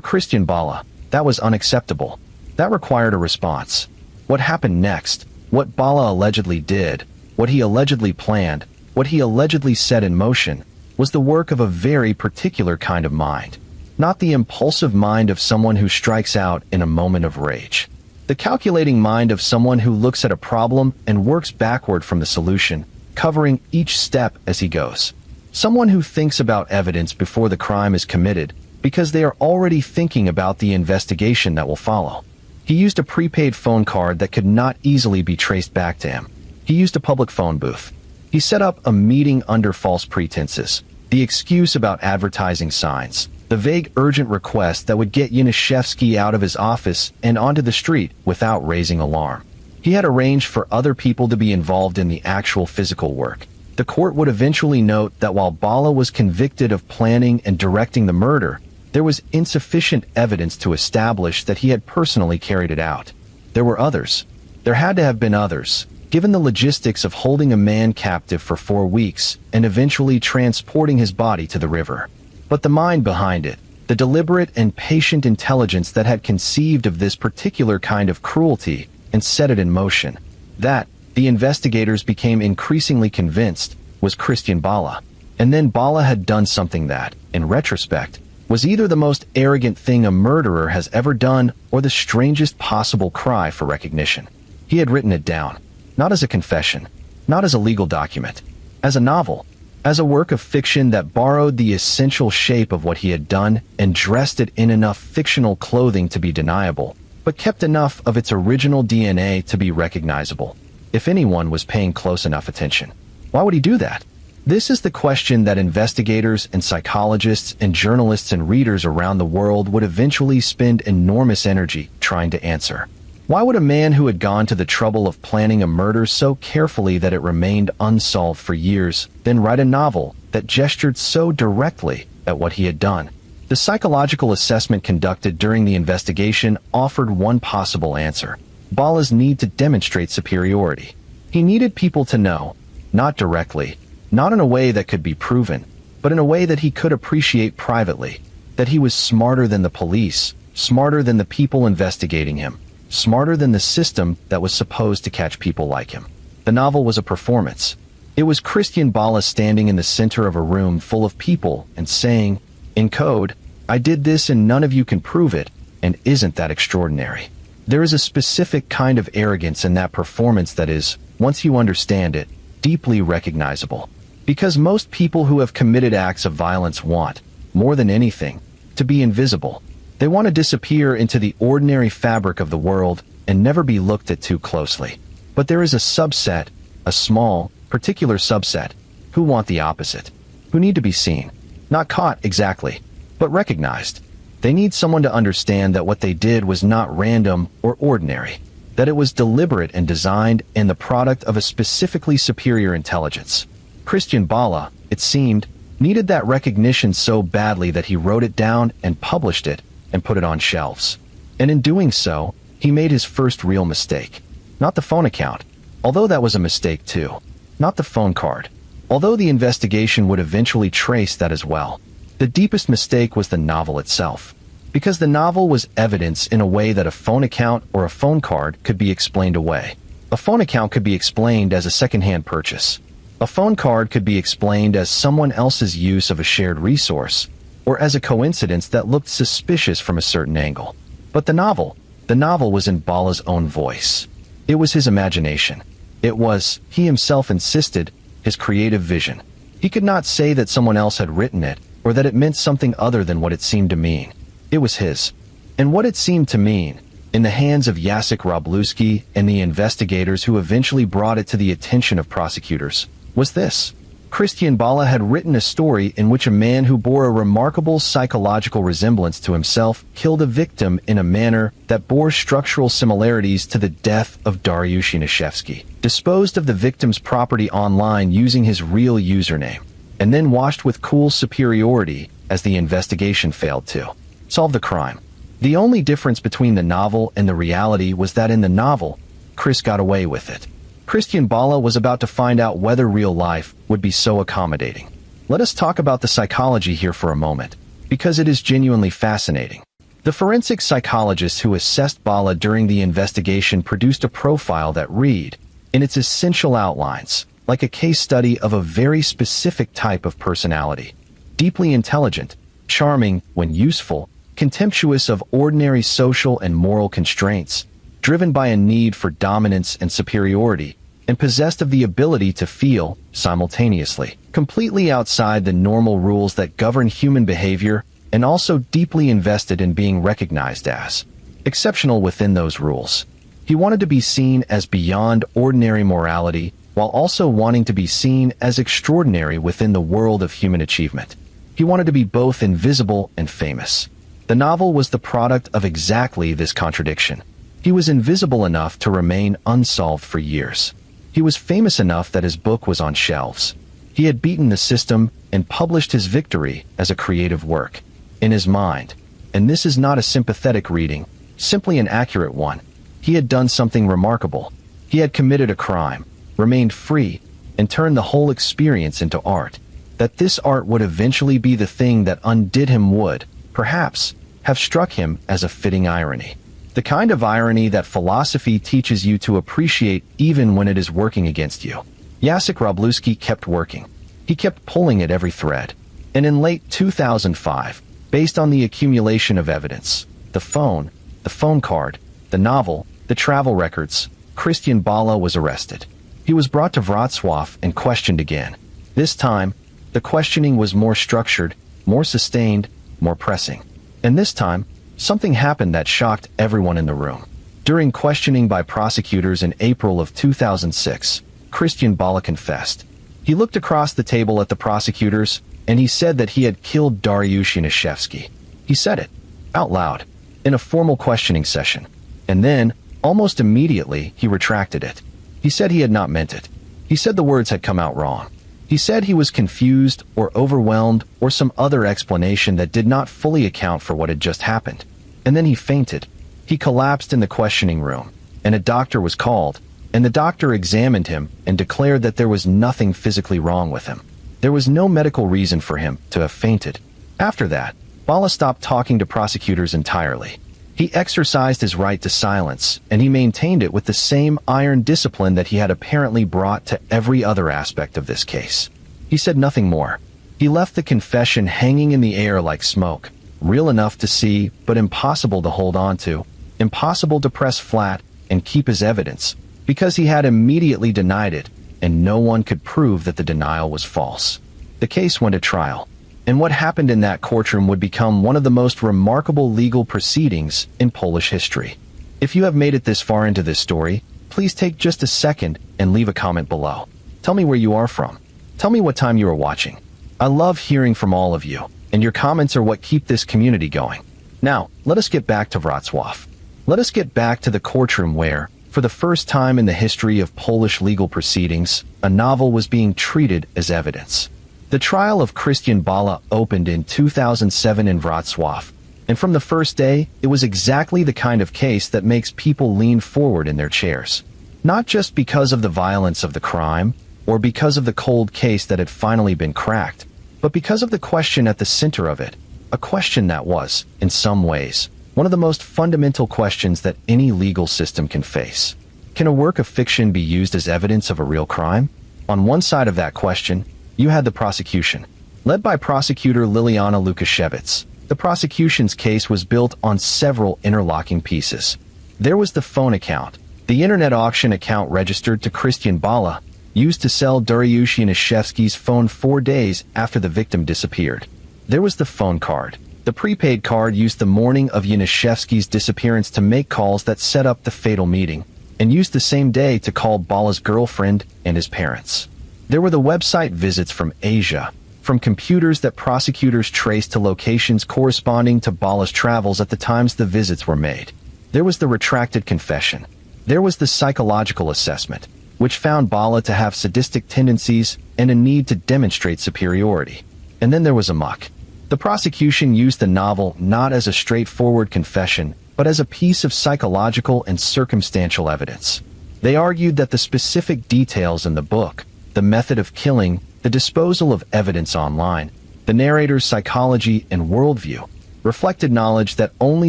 Christian Bala, that was unacceptable. That required a response. What happened next, what Bala allegedly did, what he allegedly planned, what he allegedly set in motion, was the work of a very particular kind of mind. Not the impulsive mind of someone who strikes out in a moment of rage. The calculating mind of someone who looks at a problem and works backward from the solution, covering each step as he goes. Someone who thinks about evidence before the crime is committed because they are already thinking about the investigation that will follow. He used a prepaid phone card that could not easily be traced back to him. He used a public phone booth. He set up a meeting under false pretenses, the excuse about advertising signs, the vague urgent request that would get Yanishevsky out of his office and onto the street without raising alarm. He had arranged for other people to be involved in the actual physical work. The court would eventually note that while Bala was convicted of planning and directing the murder, there was insufficient evidence to establish that he had personally carried it out. There were others. There had to have been others, given the logistics of holding a man captive for 4 weeks and eventually transporting his body to the river. But the mind behind it, the deliberate and patient intelligence that had conceived of this particular kind of cruelty and set it in motion, that, the investigators became increasingly convinced, was Christian Bala. And then Bala had done something that, in retrospect, was either the most arrogant thing a murderer has ever done or the strangest possible cry for recognition. He had written it down, not as a confession, not as a legal document, as a novel, as a work of fiction that borrowed the essential shape of what he had done and dressed it in enough fictional clothing to be deniable, but kept enough of its original DNA to be recognizable, if anyone was paying close enough attention. Why would he do that? This is the question that investigators and psychologists and journalists and readers around the world would eventually spend enormous energy trying to answer. Why would a man who had gone to the trouble of planning a murder so carefully that it remained unsolved for years then write a novel that gestured so directly at what he had done? The psychological assessment conducted during the investigation offered one possible answer: Bala's need to demonstrate superiority. He needed people to know, not directly, not in a way that could be proven, but in a way that he could appreciate privately, that he was smarter than the police, smarter than the people investigating him, smarter than the system that was supposed to catch people like him. The novel was a performance. It was Christian Bala standing in the center of a room full of people and saying, in code, "I did this and none of you can prove it, and isn't that extraordinary?" There is a specific kind of arrogance in that performance that is, once you understand it, deeply recognizable. Because most people who have committed acts of violence want, more than anything, to be invisible. They want to disappear into the ordinary fabric of the world and never be looked at too closely. But there is a subset, a small, particular subset, who want the opposite, who need to be seen. Not caught exactly, but recognized. They need someone to understand that what they did was not random or ordinary, that it was deliberate and designed and the product of a specifically superior intelligence. Christian Bala, it seemed, needed that recognition so badly that he wrote it down and published it and put it on shelves. And in doing so, he made his first real mistake. Not the phone account, although that was a mistake too. Not the phone card, although the investigation would eventually trace that as well. The deepest mistake was the novel itself. Because the novel was evidence in a way that a phone account or a phone card could be explained away. A phone account could be explained as a second-hand purchase. A phone card could be explained as someone else's use of a shared resource, or as a coincidence that looked suspicious from a certain angle. But the novel was in Bala's own voice. It was his imagination. It was, he himself insisted, his creative vision. He could not say that someone else had written it, or that it meant something other than what it seemed to mean. It was his. And what it seemed to mean, in the hands of Jacek Wroblewski and the investigators who eventually brought it to the attention of prosecutors, was this. Christian Bala had written a story in which a man who bore a remarkable psychological resemblance to himself killed a victim in a manner that bore structural similarities to the death of Dariush Yanishevsky, disposed of the victim's property online using his real username, and then washed with cool superiority as the investigation failed to solve the crime. The only difference between the novel and the reality was that in the novel, Chris got away with it. Christian Bala was about to find out whether real life would be so accommodating. Let us talk about the psychology here for a moment, because it is genuinely fascinating. The forensic psychologist who assessed Bala during the investigation produced a profile that read, in its essential outlines, like a case study of a very specific type of personality. Deeply intelligent, charming when useful, contemptuous of ordinary social and moral constraints, driven by a need for dominance and superiority, and possessed of the ability to feel, simultaneously, completely outside the normal rules that govern human behavior, and also deeply invested in being recognized as exceptional within those rules. He wanted to be seen as beyond ordinary morality, while also wanting to be seen as extraordinary within the world of human achievement. He wanted to be both invisible and famous. The novel was the product of exactly this contradiction. He was invisible enough to remain unsolved for years. He was famous enough that his book was on shelves. He had beaten the system and published his victory as a creative work. In his mind, and this is not a sympathetic reading, simply an accurate one, he had done something remarkable. He had committed a crime, remained free, and turned the whole experience into art. That this art would eventually be the thing that undid him would, perhaps, have struck him as a fitting irony. The kind of irony that philosophy teaches you to appreciate even when it is working against you. Jacek Robluski kept working. He kept pulling at every thread. And in late 2005, based on the accumulation of evidence, the phone card, the novel, the travel records, Christian Bala was arrested. He was brought to Wrocław and questioned again. This time, the questioning was more structured, more sustained, more pressing. And this time, something happened that shocked everyone in the room. During questioning by prosecutors in April of 2006, Christian Bala confessed. He looked across the table at the prosecutors, and he said that he had killed Dariusz Janaszewski. He said it, out loud, in a formal questioning session. And then, almost immediately, he retracted it. He said he had not meant it. He said the words had come out wrong. He said he was confused or overwhelmed or some other explanation that did not fully account for what had just happened. And then he fainted. He collapsed in the questioning room, and a doctor was called, and the doctor examined him and declared that there was nothing physically wrong with him. There was no medical reason for him to have fainted. After that, Bala stopped talking to prosecutors entirely. He exercised his right to silence, and he maintained it with the same iron discipline that he had apparently brought to every other aspect of this case. He said nothing more. He left the confession hanging in the air like smoke, real enough to see, but impossible to hold on to, impossible to press flat and keep as evidence, because he had immediately denied it, and no one could prove that the denial was false. The case went to trial. And what happened in that courtroom would become one of the most remarkable legal proceedings in Polish history. If you have made it this far into this story, please take just a second and leave a comment below. Tell me where you are from. Tell me what time you are watching. I love hearing from all of you, and your comments are what keep this community going. Now, let us get back to Wrocław. Let us get back to the courtroom where, for the first time in the history of Polish legal proceedings, a novel was being treated as evidence. The trial of Christian Bala opened in 2007 in Wrocław, and from the first day, it was exactly the kind of case that makes people lean forward in their chairs. Not just because of the violence of the crime, or because of the cold case that had finally been cracked, but because of the question at the center of it, a question that was, in some ways, one of the most fundamental questions that any legal system can face. Can a work of fiction be used as evidence of a real crime? On one side of that question, you had the prosecution, led by prosecutor Liliana Lukasiewicz. The prosecution's case was built on several interlocking pieces. There was the phone account, the internet auction account registered to Christian Bala, used to sell Dariusz Janaszewski's phone 4 days after the victim disappeared. There was the phone card, the prepaid card used the morning of Janaszewski's disappearance to make calls that set up the fatal meeting, and used the same day to call Bala's girlfriend and his parents. There were the website visits from Asia, from computers that prosecutors traced to locations corresponding to Bala's travels at the times the visits were made. There was the retracted confession. There was the psychological assessment, which found Bala to have sadistic tendencies and a need to demonstrate superiority. And then there was Amok. The prosecution used the novel not as a straightforward confession, but as a piece of psychological and circumstantial evidence. They argued that the specific details in the book, the method of killing, the disposal of evidence online, the narrator's psychology and worldview, reflected knowledge that only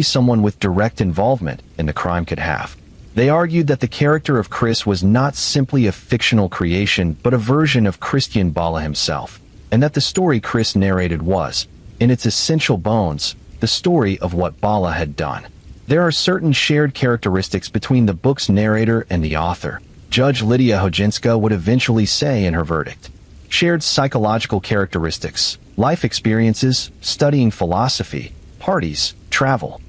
someone with direct involvement in the crime could have. They argued that the character of Chris was not simply a fictional creation, but a version of Christian Bala himself, and that the story Chris narrated was, in its essential bones, the story of what Bala had done. There are certain shared characteristics between the book's narrator and the author, Judge Lydia Hojinska would eventually say in her verdict. Shared psychological characteristics, life experiences, studying philosophy, parties, travel.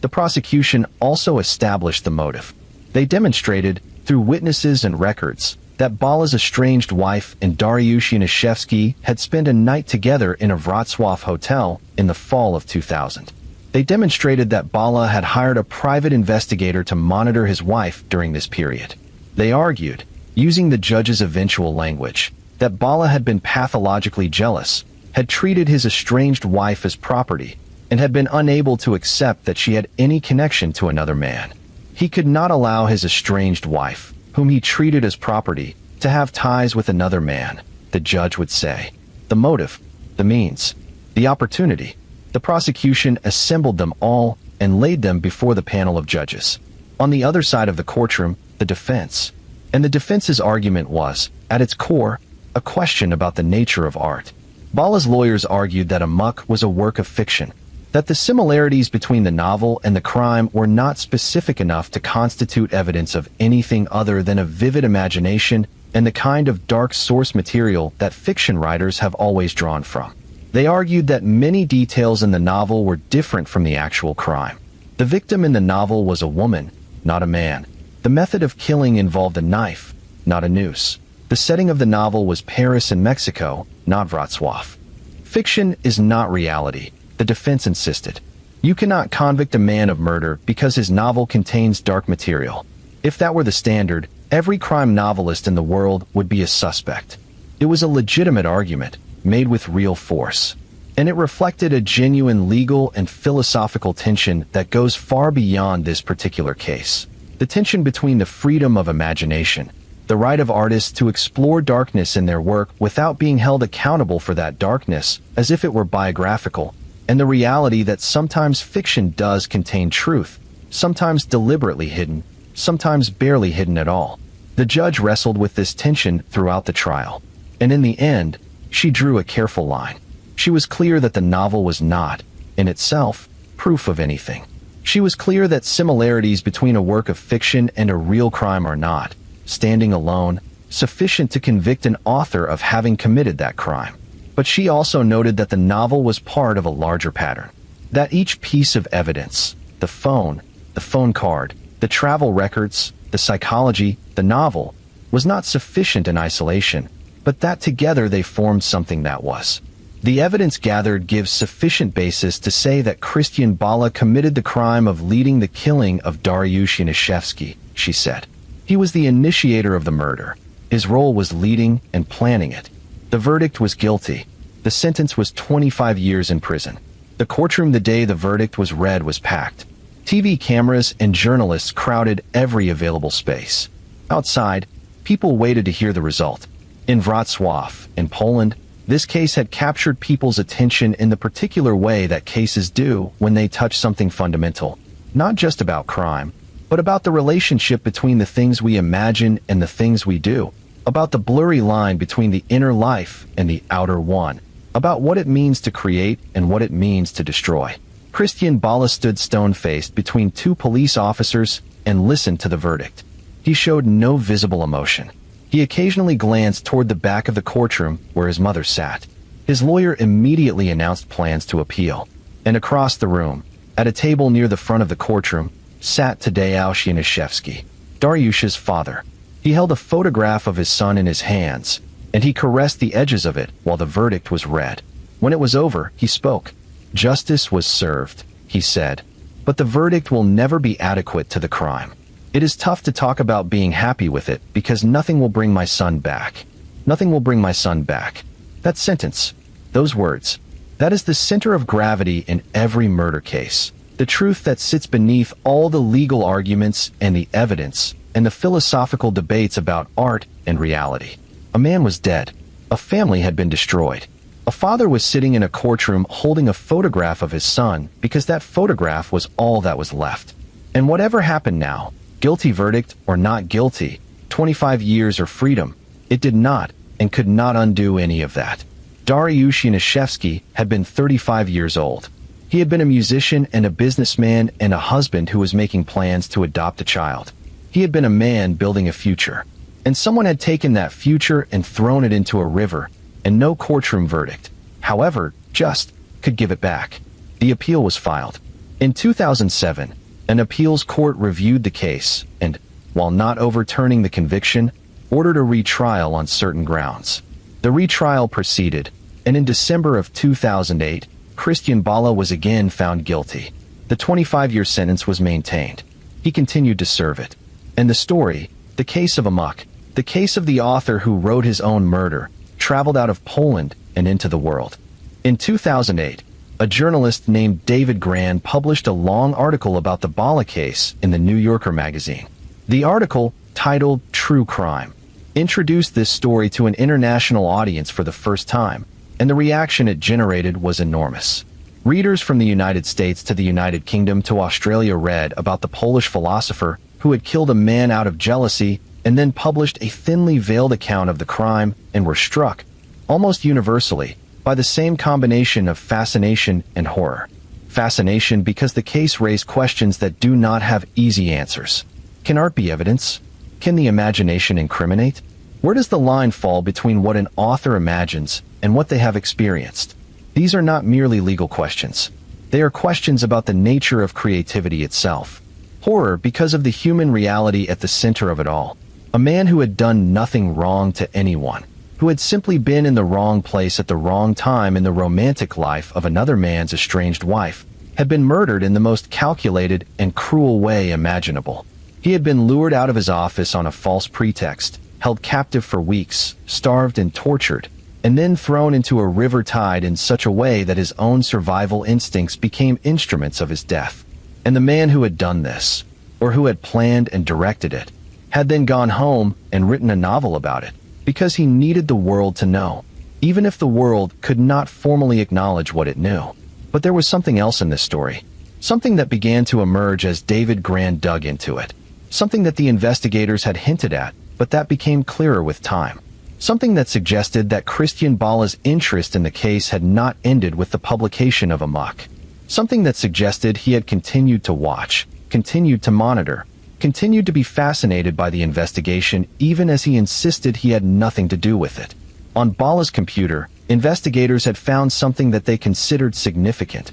The prosecution also established the motive. They demonstrated, through witnesses and records, that Bala's estranged wife and Dariush Yanishevsky had spent a night together in a Wrocław hotel in the fall of 2000. They demonstrated that Bala had hired a private investigator to monitor his wife during this period. They argued, using the judge's eventual language, that Bala had been pathologically jealous, had treated his estranged wife as property, and had been unable to accept that she had any connection to another man. He could not allow his estranged wife, whom he treated as property, to have ties with another man, the judge would say. The motive, the means, the opportunity. The prosecution assembled them all and laid them before the panel of judges. On the other side of the courtroom, the defense. And the defense's argument was, at its core, a question about the nature of art. Bala's lawyers argued that Amok was a work of fiction, that the similarities between the novel and the crime were not specific enough to constitute evidence of anything other than a vivid imagination and the kind of dark source material that fiction writers have always drawn from. They argued that many details in the novel were different from the actual crime. The victim in the novel was a woman, not a man. The method of killing involved a knife, not a noose. The setting of the novel was Paris in Mexico, not Wrocław. Fiction is not reality, the defense insisted. You cannot convict a man of murder because his novel contains dark material. If that were the standard, every crime novelist in the world would be a suspect. It was a legitimate argument, made with real force. And it reflected a genuine legal and philosophical tension that goes far beyond this particular case. The tension between the freedom of imagination, the right of artists to explore darkness in their work without being held accountable for that darkness as if it were biographical, and the reality that sometimes fiction does contain truth, sometimes deliberately hidden, sometimes barely hidden at all. The judge wrestled with this tension throughout the trial. And in the end, she drew a careful line. She was clear that the novel was not, in itself, proof of anything. She was clear that similarities between a work of fiction and a real crime are not, standing alone, sufficient to convict an author of having committed that crime. But she also noted that the novel was part of a larger pattern. That each piece of evidence, the phone card, the travel records, the psychology, the novel, was not sufficient in isolation, but that together they formed something that was. The evidence gathered gives sufficient basis to say that Christian Bala committed the crime of leading the killing of Dariush Yanishevsky, she said. He was the initiator of the murder. His role was leading and planning it. The verdict was guilty. The sentence was 25 years in prison. The courtroom the day the verdict was read was packed. TV cameras and journalists crowded every available space. Outside, people waited to hear the result. In Wrocław, in Poland, this case had captured people's attention in the particular way that cases do when they touch something fundamental, not just about crime, but about the relationship between the things we imagine and the things we do, about the blurry line between the inner life and the outer one, about what it means to create and what it means to destroy. Christian Bala stood stone-faced between two police officers and listened to the verdict. He showed no visible emotion. He occasionally glanced toward the back of the courtroom where his mother sat. His lawyer immediately announced plans to appeal. And across the room, at a table near the front of the courtroom, sat Tadeusz Yanishevsky, Dariush's father. He held a photograph of his son in his hands, and he caressed the edges of it while the verdict was read. When it was over, he spoke. "Justice was served," he said, "but the verdict will never be adequate to the crime. It is tough to talk about being happy with it because nothing will bring my son back. Nothing will bring my son back." That sentence, those words, That is the center of gravity in every murder case. The truth that sits beneath all the legal arguments and the evidence and the philosophical debates about art and reality. A man was dead. A family had been destroyed. A father was sitting in a courtroom holding a photograph of his son because that photograph was all that was left. And whatever happened now, guilty verdict or not guilty, 25 years or freedom, it did not and could not undo any of that. Dariusz Yanishevsky had been 35 years old. He had been a musician and a businessman and a husband who was making plans to adopt a child. He had been a man building a future. And someone had taken that future and thrown it into a river, and no courtroom verdict, however just, could give it back. The appeal was filed. In 2007, an appeals court reviewed the case and, while not overturning the conviction, ordered a retrial on certain grounds. The retrial proceeded, and in December of 2008, Christian Bala was again found guilty. The 25-year sentence was maintained. He continued to serve it. And the story, the case of Amok, the case of the author who wrote his own murder, traveled out of Poland and into the world. In 2008, a journalist named David Grand published a long article about the Bala case in the New Yorker magazine. The article, titled True Crime, introduced this story to an international audience for the first time, and the reaction it generated was enormous. Readers from the United States to the United Kingdom to Australia read about the Polish philosopher who had killed a man out of jealousy and then published a thinly veiled account of the crime and were struck, almost universally, by the same combination of fascination and horror. Fascination because the case raised questions that do not have easy answers. Can art be evidence? Can the imagination incriminate? Where does the line fall between what an author imagines and what they have experienced? These are not merely legal questions. They are questions about the nature of creativity itself. Horror because of the human reality at the center of it all. A man who had done nothing wrong to anyone, who had simply been in the wrong place at the wrong time in the romantic life of another man's estranged wife, had been murdered in the most calculated and cruel way imaginable. He had been lured out of his office on a false pretext, held captive for weeks, starved and tortured, and then thrown into a river tide in such a way that his own survival instincts became instruments of his death. And the man who had done this, or who had planned and directed it, had then gone home and written a novel about it, because he needed the world to know, even if the world could not formally acknowledge what it knew. But there was something else in this story, something that began to emerge as David Grand dug into it, something that the investigators had hinted at, but that became clearer with time. Something that suggested that Christian Bala's interest in the case had not ended with the publication of Amok. Something that suggested he had continued to watch, continued to monitor, continued to be fascinated by the investigation even as he insisted he had nothing to do with it. On Bala's computer, investigators had found something that they considered significant.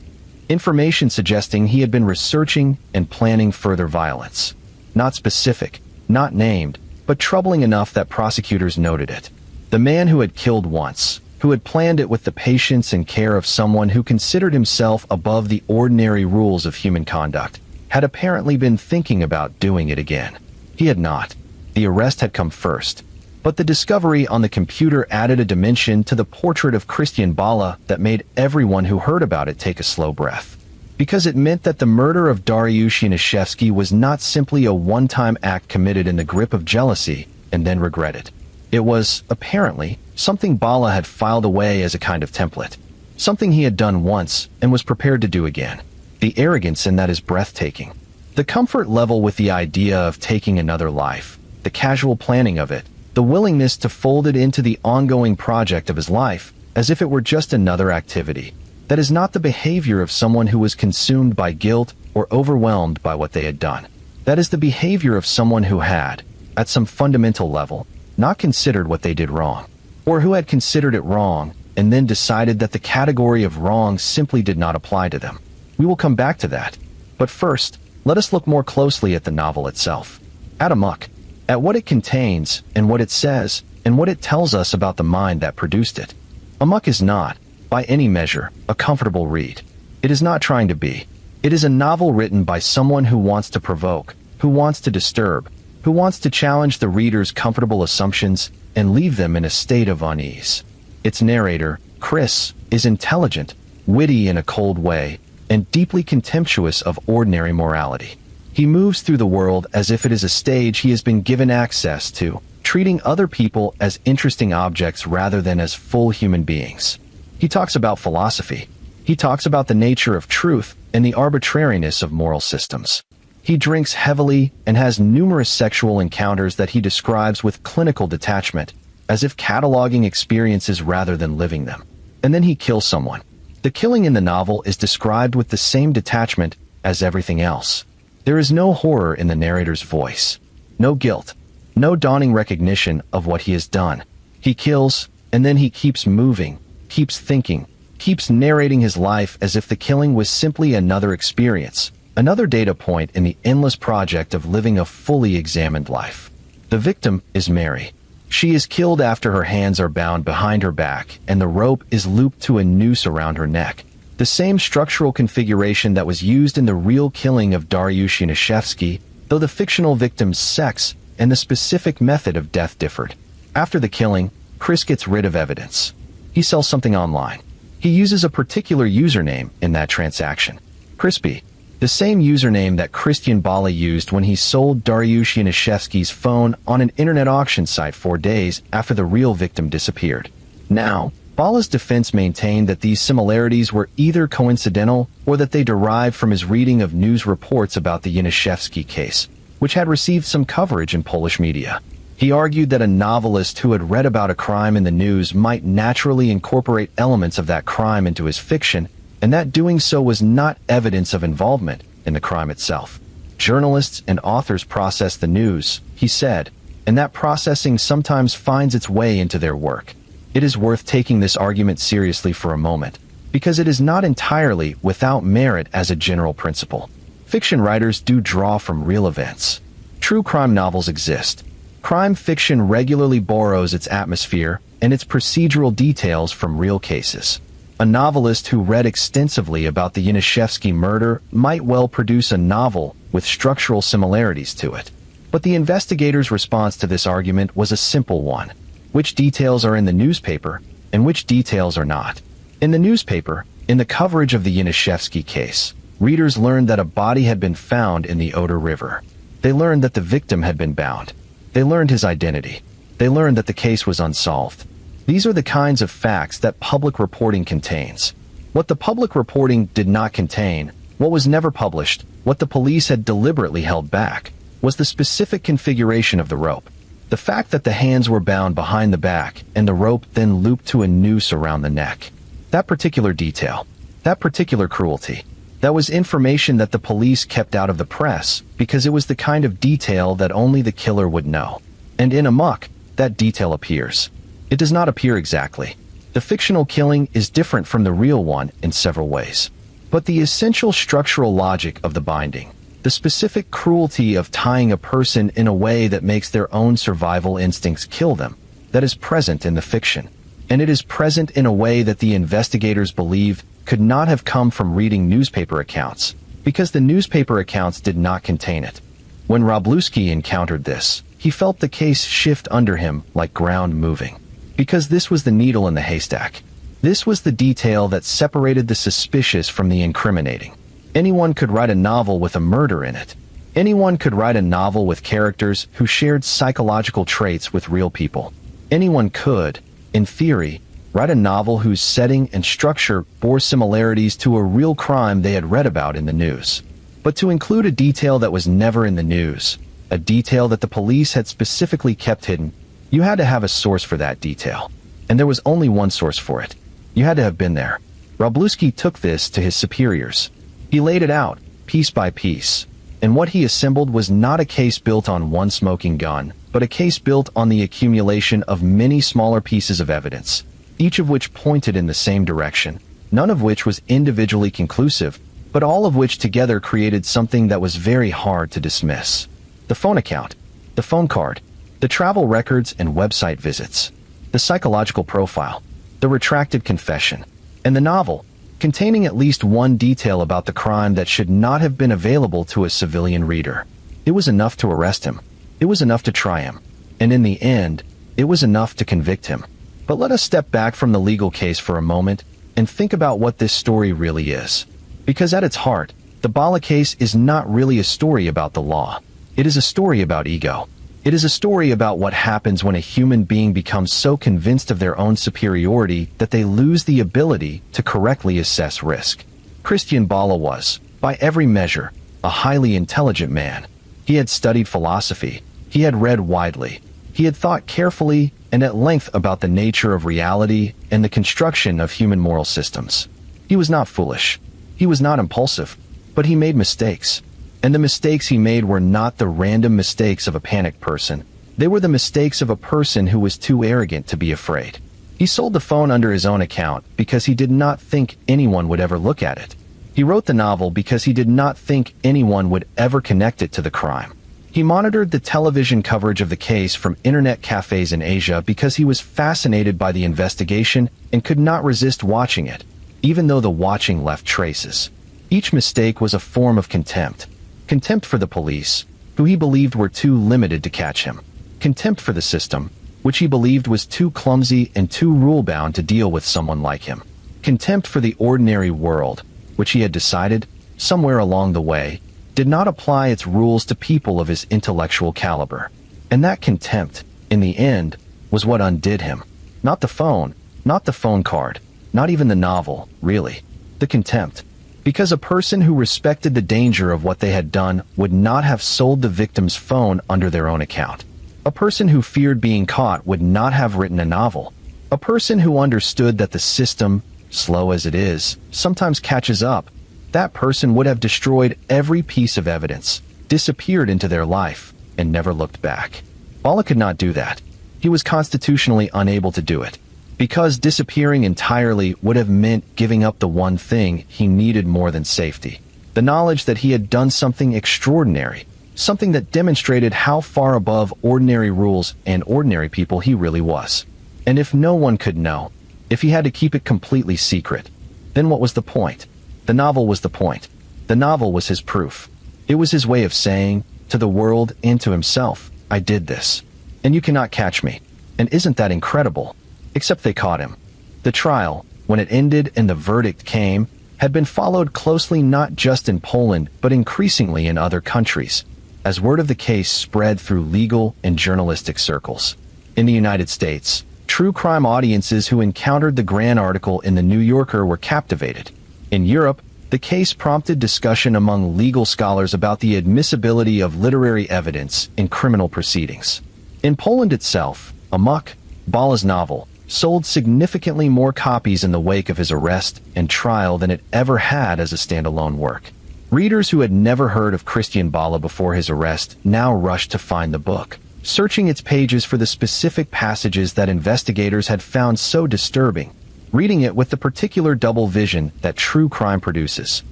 Information suggesting he had been researching and planning further violence. Not specific, not named, but troubling enough that prosecutors noted it. The man who had killed once, who had planned it with the patience and care of someone who considered himself above the ordinary rules of human conduct, had apparently been thinking about doing it again. He had not. The arrest had come first. But the discovery on the computer added a dimension to the portrait of Christian Bala that made everyone who heard about it take a slow breath. Because it meant that the murder of Dariusz Yanishevsky was not simply a one-time act committed in the grip of jealousy and then regretted. It was, apparently, something Bala had filed away as a kind of template. Something he had done once and was prepared to do again. The arrogance in that is breathtaking. The comfort level with the idea of taking another life, the casual planning of it, the willingness to fold it into the ongoing project of his life as if it were just another activity. That is not the behavior of someone who was consumed by guilt or overwhelmed by what they had done. That is the behavior of someone who had, at some fundamental level, not considered what they did wrong, or who had considered it wrong and then decided that the category of wrong simply did not apply to them. We will come back to that. But first, let us look more closely at the novel itself. At Amok, at what it contains and what it says and what it tells us about the mind that produced it. Amok is not, by any measure, a comfortable read. It is not trying to be. It is a novel written by someone who wants to provoke, who wants to disturb, who wants to challenge the reader's comfortable assumptions and leave them in a state of unease. Its narrator, Chris, is intelligent, witty in a cold way, and deeply contemptuous of ordinary morality. He moves through the world as if it is a stage he has been given access to, treating other people as interesting objects rather than as full human beings. He talks about philosophy. He talks about the nature of truth and the arbitrariness of moral systems. He drinks heavily and has numerous sexual encounters that he describes with clinical detachment, as if cataloging experiences rather than living them. And then he kills someone. The killing in the novel is described with the same detachment as everything else. There is no horror in the narrator's voice, no guilt, no dawning recognition of what he has done. He kills, and then he keeps moving, keeps thinking, keeps narrating his life as if the killing was simply another experience, another data point in the endless project of living a fully examined life. The victim is Mary. She is killed after her hands are bound behind her back and the rope is looped to a noose around her neck. The same structural configuration that was used in the real killing of Dariush Yanishevsky, though the fictional victim's sex and the specific method of death differed. After the killing, Chris gets rid of evidence. He sells something online. He uses a particular username in that transaction, Crispy, the same username that Christian Bala used when he sold Dariush Yanishevsky's phone on an internet auction site 4 days after the real victim disappeared. Now, Bala's defense maintained that these similarities were either coincidental or that they derived from his reading of news reports about the Yanishevsky case, which had received some coverage in Polish media. He argued that a novelist who had read about a crime in the news might naturally incorporate elements of that crime into his fiction, and that doing so was not evidence of involvement in the crime itself. Journalists and authors process the news, he said, and that processing sometimes finds its way into their work. It is worth taking this argument seriously for a moment, because it is not entirely without merit as a general principle. Fiction writers do draw from real events. True crime novels exist. Crime fiction regularly borrows its atmosphere and its procedural details from real cases. A novelist who read extensively about the Yanishevsky murder might well produce a novel with structural similarities to it. But the investigator's response to this argument was a simple one. Which details are in the newspaper and which details are not? In the newspaper, in the coverage of the Yanishevsky case, readers learned that a body had been found in the Oder River. They learned that the victim had been bound. They learned his identity. They learned that the case was unsolved. These are the kinds of facts that public reporting contains. What the public reporting did not contain, what was never published, what the police had deliberately held back, was the specific configuration of the rope. The fact that the hands were bound behind the back and the rope then looped to a noose around the neck. That particular detail, that particular cruelty, that was information that the police kept out of the press because it was the kind of detail that only the killer would know. And in Amok, that detail appears. It does not appear exactly. The fictional killing is different from the real one in several ways. But the essential structural logic of the binding, the specific cruelty of tying a person in a way that makes their own survival instincts kill them, that is present in the fiction. And it is present in a way that the investigators believe could not have come from reading newspaper accounts, because the newspaper accounts did not contain it. When Wroblewski encountered this, he felt the case shift under him like ground moving. Because this was the needle in the haystack. This was the detail that separated the suspicious from the incriminating. Anyone could write a novel with a murder in it. Anyone could write a novel with characters who shared psychological traits with real people. Anyone could, in theory, write a novel whose setting and structure bore similarities to a real crime they had read about in the news. But to include a detail that was never in the news, a detail that the police had specifically kept hidden, you had to have a source for that detail. And there was only one source for it. You had to have been there. Wroblewski took this to his superiors. He laid it out, piece by piece. And what he assembled was not a case built on one smoking gun, but a case built on the accumulation of many smaller pieces of evidence, each of which pointed in the same direction, none of which was individually conclusive, but all of which together created something that was very hard to dismiss. The phone account, the phone card, the travel records and website visits, the psychological profile, the retracted confession, and the novel, containing at least one detail about the crime that should not have been available to a civilian reader. It was enough to arrest him. It was enough to try him. And in the end, it was enough to convict him. But let us step back from the legal case for a moment and think about what this story really is. Because at its heart, the Bala case is not really a story about the law. It is a story about ego. It is a story about what happens when a human being becomes so convinced of their own superiority that they lose the ability to correctly assess risk. Christian Bala was, by every measure, a highly intelligent man. He had studied philosophy. He had read widely. He had thought carefully and at length about the nature of reality and the construction of human moral systems. He was not foolish. He was not impulsive, but he made mistakes. And the mistakes he made were not the random mistakes of a panicked person. They were the mistakes of a person who was too arrogant to be afraid. He sold the phone under his own account because he did not think anyone would ever look at it. He wrote the novel because he did not think anyone would ever connect it to the crime. He monitored the television coverage of the case from internet cafes in Asia because he was fascinated by the investigation and could not resist watching it, even though the watching left traces. Each mistake was a form of contempt. Contempt for the police, who he believed were too limited to catch him. Contempt for the system, which he believed was too clumsy and too rule-bound to deal with someone like him. Contempt for the ordinary world, which he had decided, somewhere along the way, did not apply its rules to people of his intellectual caliber. And that contempt, in the end, was what undid him. Not the phone card, not even the novel, really. The contempt. Because a person who respected the danger of what they had done would not have sold the victim's phone under their own account. A person who feared being caught would not have written a novel. A person who understood that the system, slow as it is, sometimes catches up. That person would have destroyed every piece of evidence, disappeared into their life, and never looked back. Bala could not do that. He was constitutionally unable to do it. Because disappearing entirely would have meant giving up the one thing he needed more than safety. The knowledge that he had done something extraordinary, something that demonstrated how far above ordinary rules and ordinary people he really was. And if no one could know, if he had to keep it completely secret, then what was the point? The novel was the point. The novel was his proof. It was his way of saying, to the world and to himself, I did this. And you cannot catch me. And isn't that incredible? Except they caught him. The trial, when it ended and the verdict came, had been followed closely not just in Poland but increasingly in other countries, as word of the case spread through legal and journalistic circles. In the United States, true crime audiences who encountered the Gran article in The New Yorker were captivated. In Europe, the case prompted discussion among legal scholars about the admissibility of literary evidence in criminal proceedings. In Poland itself, Amok, Bala's novel, sold significantly more copies in the wake of his arrest and trial than it ever had as a standalone work. Readers who had never heard of Christian Bala before his arrest now rushed to find the book, searching its pages for the specific passages that investigators had found so disturbing, reading it with the particular double vision that true crime produces,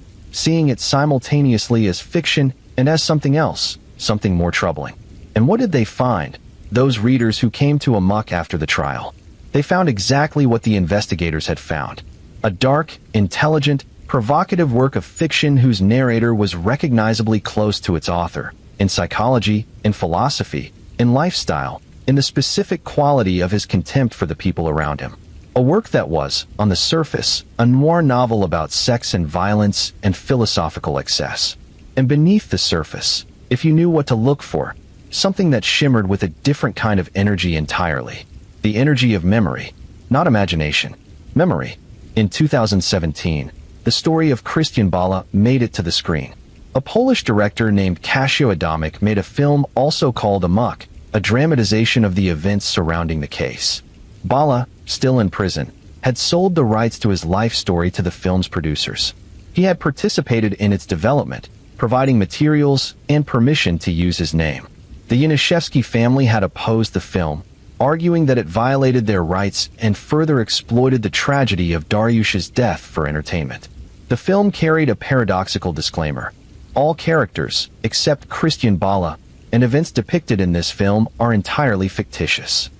seeing it simultaneously as fiction and as something else, something more troubling. And what did they find, those readers who came to Amok after the trial? They found exactly what the investigators had found. A dark, intelligent, provocative work of fiction whose narrator was recognizably close to its author, in psychology, in philosophy, in lifestyle, in the specific quality of his contempt for the people around him. A work that was, on the surface, a noir novel about sex and violence and philosophical excess. And beneath the surface, if you knew what to look for, something that shimmered with a different kind of energy entirely. The energy of memory, not imagination. Memory. In 2017, the story of Christian Bala made it to the screen. A Polish director named Casio Adamek made a film also called Amok, a dramatization of the events surrounding the case. Bala, still in prison, had sold the rights to his life story to the film's producers. He had participated in its development, providing materials and permission to use his name. The Yanishevsky family had opposed the film, arguing that it violated their rights and further exploited the tragedy of Dariush's death for entertainment. The film carried a paradoxical disclaimer. All characters, except Christian Bala, and events depicted in this film are entirely fictitious.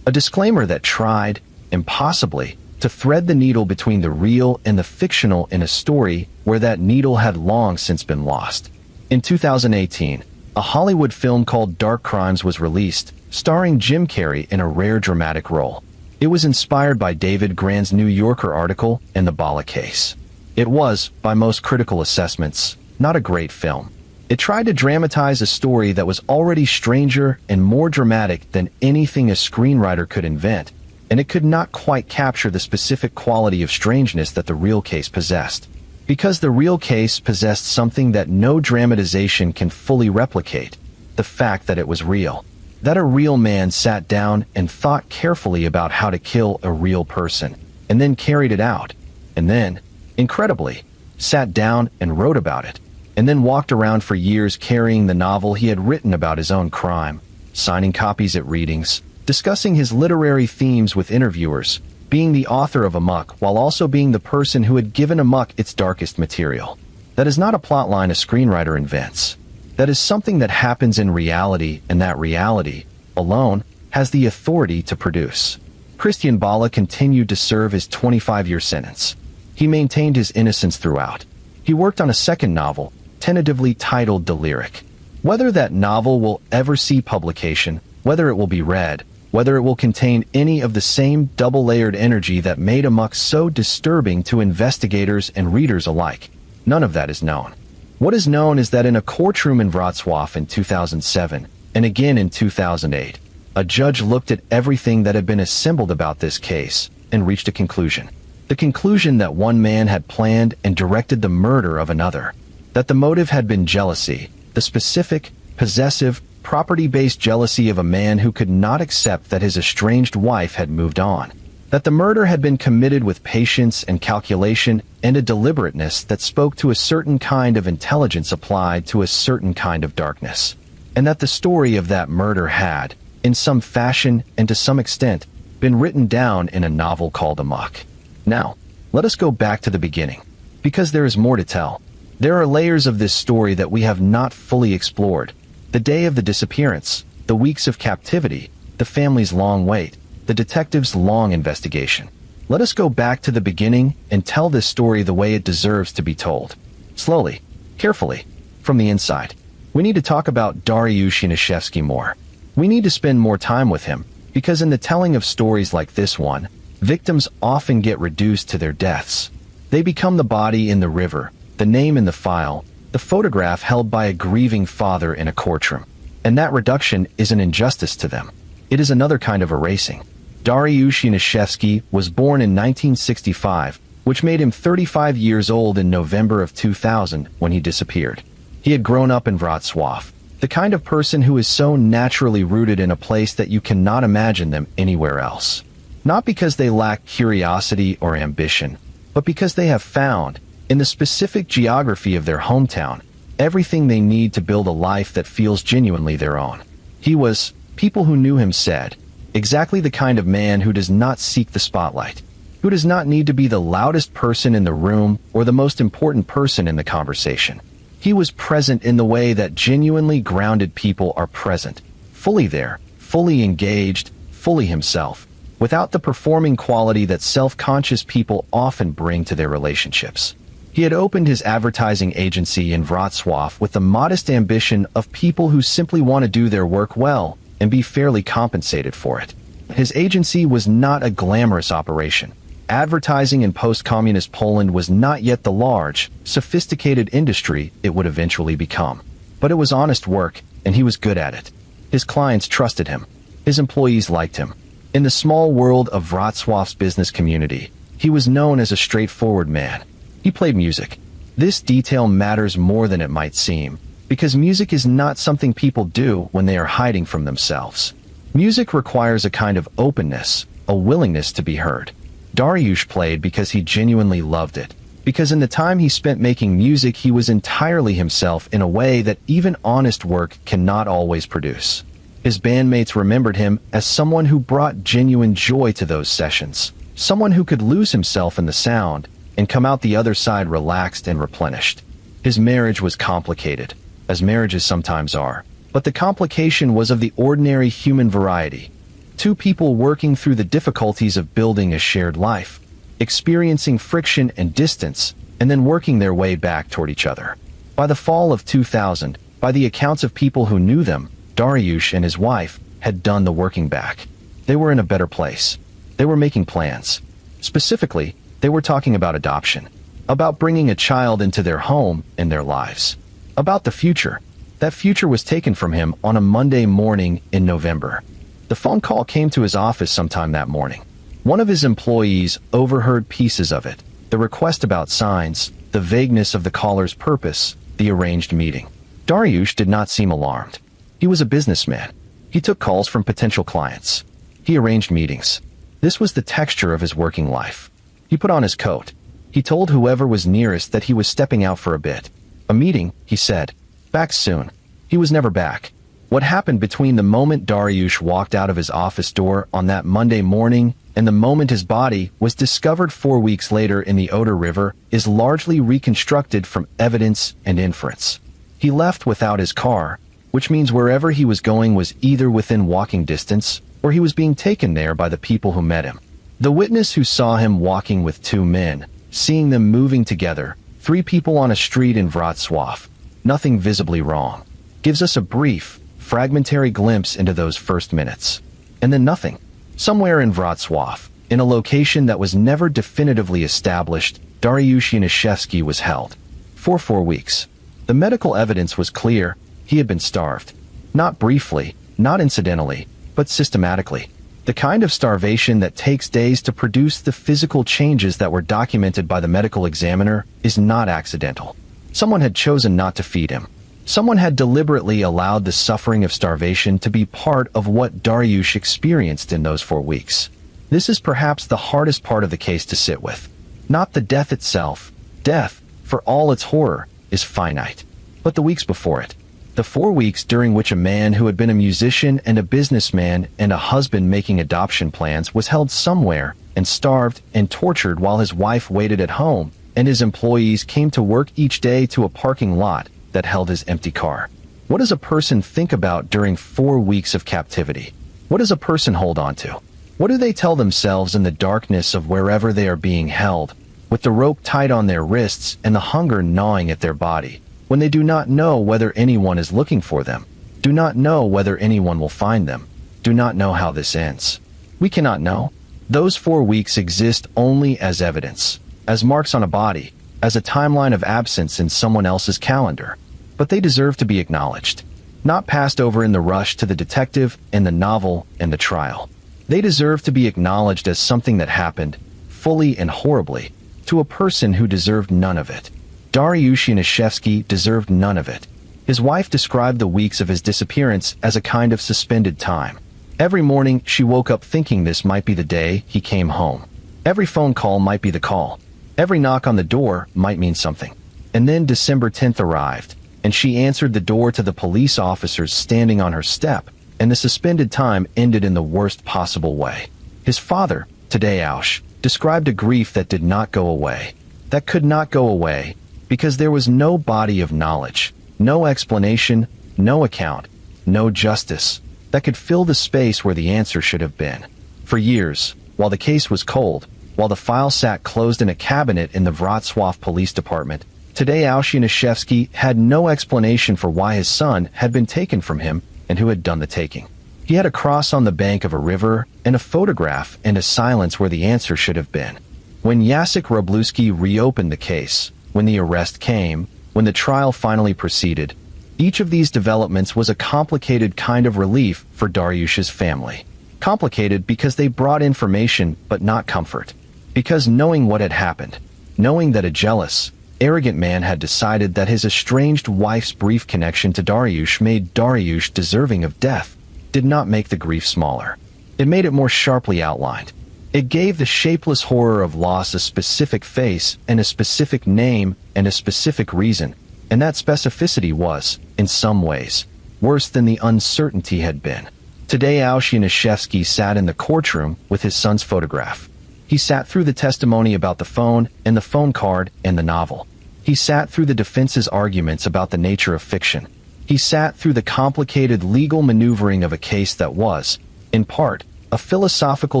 A disclaimer that tried, impossibly, to thread the needle between the real and the fictional in a story where that needle had long since been lost. In 2018, a Hollywood film called Dark Crimes was released, starring Jim Carrey in a rare dramatic role. It was inspired by David Grann's New Yorker article and the Bala case. It was, by most critical assessments, not a great film. It tried to dramatize a story that was already stranger and more dramatic than anything a screenwriter could invent, and it could not quite capture the specific quality of strangeness that the real case possessed. Because the real case possessed something that no dramatization can fully replicate, the fact that it was real. That a real man sat down and thought carefully about how to kill a real person, and then carried it out, and then, incredibly, sat down and wrote about it, and then walked around for years carrying the novel he had written about his own crime, signing copies at readings, discussing his literary themes with interviewers, being the author of Amok while also being the person who had given Amok its darkest material. That is not a plotline a screenwriter invents. That is something that happens in reality, and that reality, alone, has the authority to produce. Christian Bala continued to serve his 25-year sentence. He maintained his innocence throughout. He worked on a second novel, tentatively titled The Lyric. Whether that novel will ever see publication, whether it will be read, whether it will contain any of the same double-layered energy that made Amok so disturbing to investigators and readers alike, none of that is known. What is known is that in a courtroom in Wrocław in 2007, and again in 2008, a judge looked at everything that had been assembled about this case and reached a conclusion. The conclusion that one man had planned and directed the murder of another. That the motive had been jealousy, the specific, possessive, property-based jealousy of a man who could not accept that his estranged wife had moved on. That the murder had been committed with patience and calculation and a deliberateness that spoke to a certain kind of intelligence applied to a certain kind of darkness. And that the story of that murder had, in some fashion and to some extent, been written down in a novel called Amok. Now, let us go back to the beginning, because there is more to tell. There are layers of this story that we have not fully explored. The day of the disappearance, the weeks of captivity, the family's long wait, the detective's long investigation. Let us go back to the beginning and tell this story the way it deserves to be told. Slowly, carefully, from the inside. We need to talk about Dariusz Yanishevsky more. We need to spend more time with him, because in the telling of stories like this one, victims often get reduced to their deaths. They become the body in the river, the name in the file, the photograph held by a grieving father in a courtroom. And that reduction is an injustice to them. It is another kind of erasing. Dariusz Yanishevsky was born in 1965, which made him 35 years old in November of 2000 when he disappeared. He had grown up in Wrocław, the kind of person who is so naturally rooted in a place that you cannot imagine them anywhere else. Not because they lack curiosity or ambition, but because they have found, in the specific geography of their hometown, everything they need to build a life that feels genuinely their own. He was, people who knew him said, exactly the kind of man who does not seek the spotlight, who does not need to be the loudest person in the room or the most important person in the conversation. He was present in the way that genuinely grounded people are present, fully there, fully engaged, fully himself, without the performing quality that self-conscious people often bring to their relationships. He had opened his advertising agency in Wrocław with the modest ambition of people who simply want to do their work well and be fairly compensated for it. His agency was not a glamorous operation. Advertising in post-communist Poland was not yet the large, sophisticated industry it would eventually become. But it was honest work, and he was good at it. His clients trusted him. His employees liked him. In the small world of Wrocław's business community, he was known as a straightforward man. He played music. This detail matters more than it might seem, because music is not something people do when they are hiding from themselves. Music requires a kind of openness, a willingness to be heard. Dariusz played because he genuinely loved it, because in the time he spent making music he was entirely himself in a way that even honest work cannot always produce. His bandmates remembered him as someone who brought genuine joy to those sessions, someone who could lose himself in the sound and come out the other side relaxed and replenished. His marriage was complicated, as marriages sometimes are, but the complication was of the ordinary human variety. Two people working through the difficulties of building a shared life, experiencing friction and distance, and then working their way back toward each other. By the fall of 2000, by the accounts of people who knew them, Dariusz and his wife had done the working back. They were in a better place. They were making plans. Specifically, they were talking about adoption, about bringing a child into their home and their lives, about the future. That future was taken from him on a Monday morning in November. The phone call came to his office sometime that morning. One of his employees overheard pieces of it, the request about signs, the vagueness of the caller's purpose, the arranged meeting. Dariush did not seem alarmed. He was a businessman. He took calls from potential clients. He arranged meetings. This was the texture of his working life. He put on his coat. He told whoever was nearest that he was stepping out for a bit. A meeting, he said. Back soon. He was never back. What happened between the moment Dariush walked out of his office door on that Monday morning and the moment his body was discovered 4 weeks later in the Oder River is largely reconstructed from evidence and inference. He left without his car, which means wherever he was going was either within walking distance or he was being taken there by the people who met him. The witness who saw him walking with 2 men, seeing them moving together, 3 people on a street in Wrocław, nothing visibly wrong, gives us a brief, fragmentary glimpse into those first minutes. And then nothing. Somewhere in Wrocław, in a location that was never definitively established, Dariusz Janaszewski was held. For 4 weeks. The medical evidence was clear. He had been starved. Not briefly, not incidentally, but systematically. The kind of starvation that takes days to produce the physical changes that were documented by the medical examiner is not accidental. Someone had chosen not to feed him. Someone had deliberately allowed the suffering of starvation to be part of what Dariusz experienced in those 4 weeks. This is perhaps the hardest part of the case to sit with. Not the death itself. Death, for all its horror, is finite. But the weeks before it. The 4 weeks during which a man who had been a musician and a businessman and a husband making adoption plans was held somewhere and starved and tortured while his wife waited at home and his employees came to work each day to a parking lot that held his empty car. What does a person think about during 4 weeks of captivity? What does a person hold on to? What do they tell themselves in the darkness of wherever they are being held, with the rope tied on their wrists and the hunger gnawing at their body, when they do not know whether anyone is looking for them, do not know whether anyone will find them, do not know how this ends? We cannot know. Those 4 weeks exist only as evidence, as marks on a body, as a timeline of absence in someone else's calendar. But they deserve to be acknowledged, not passed over in the rush to the detective and the novel and the trial. They deserve to be acknowledged as something that happened, fully and horribly, to a person who deserved none of it. Dariusz Janaszewski deserved none of it. His wife described the weeks of his disappearance as a kind of suspended time. Every morning she woke up thinking this might be the day he came home. Every phone call might be the call. Every knock on the door might mean something. And then December 10th arrived, and she answered the door to the police officers standing on her step, and the suspended time ended in the worst possible way. His father, Tadeusz, described a grief that did not go away, that could not go away, because there was no body of knowledge, no explanation, no account, no justice, that could fill the space where the answer should have been. For years, while the case was cold, while the file sat closed in a cabinet in the Wrocław Police Department, Tadeusz Janaszewski had no explanation for why his son had been taken from him and who had done the taking. He had a cross on the bank of a river and a photograph and a silence where the answer should have been. When Jacek Wróblewski reopened the case, when the arrest came, when the trial finally proceeded, each of these developments was a complicated kind of relief for Dariusz's family. Complicated because they brought information but not comfort. Because knowing what had happened, knowing that a jealous, arrogant man had decided that his estranged wife's brief connection to Dariusz made Dariusz deserving of death, did not make the grief smaller. It made it more sharply outlined. It gave the shapeless horror of loss a specific face and a specific name and a specific reason, and that specificity was, in some ways, worse than the uncertainty had been. Tadeusz Janaszewski sat in the courtroom with his son's photograph. He sat through the testimony about the phone and the phone card and the novel. He sat through the defense's arguments about the nature of fiction. He sat through the complicated legal maneuvering of a case that was, in part, a philosophical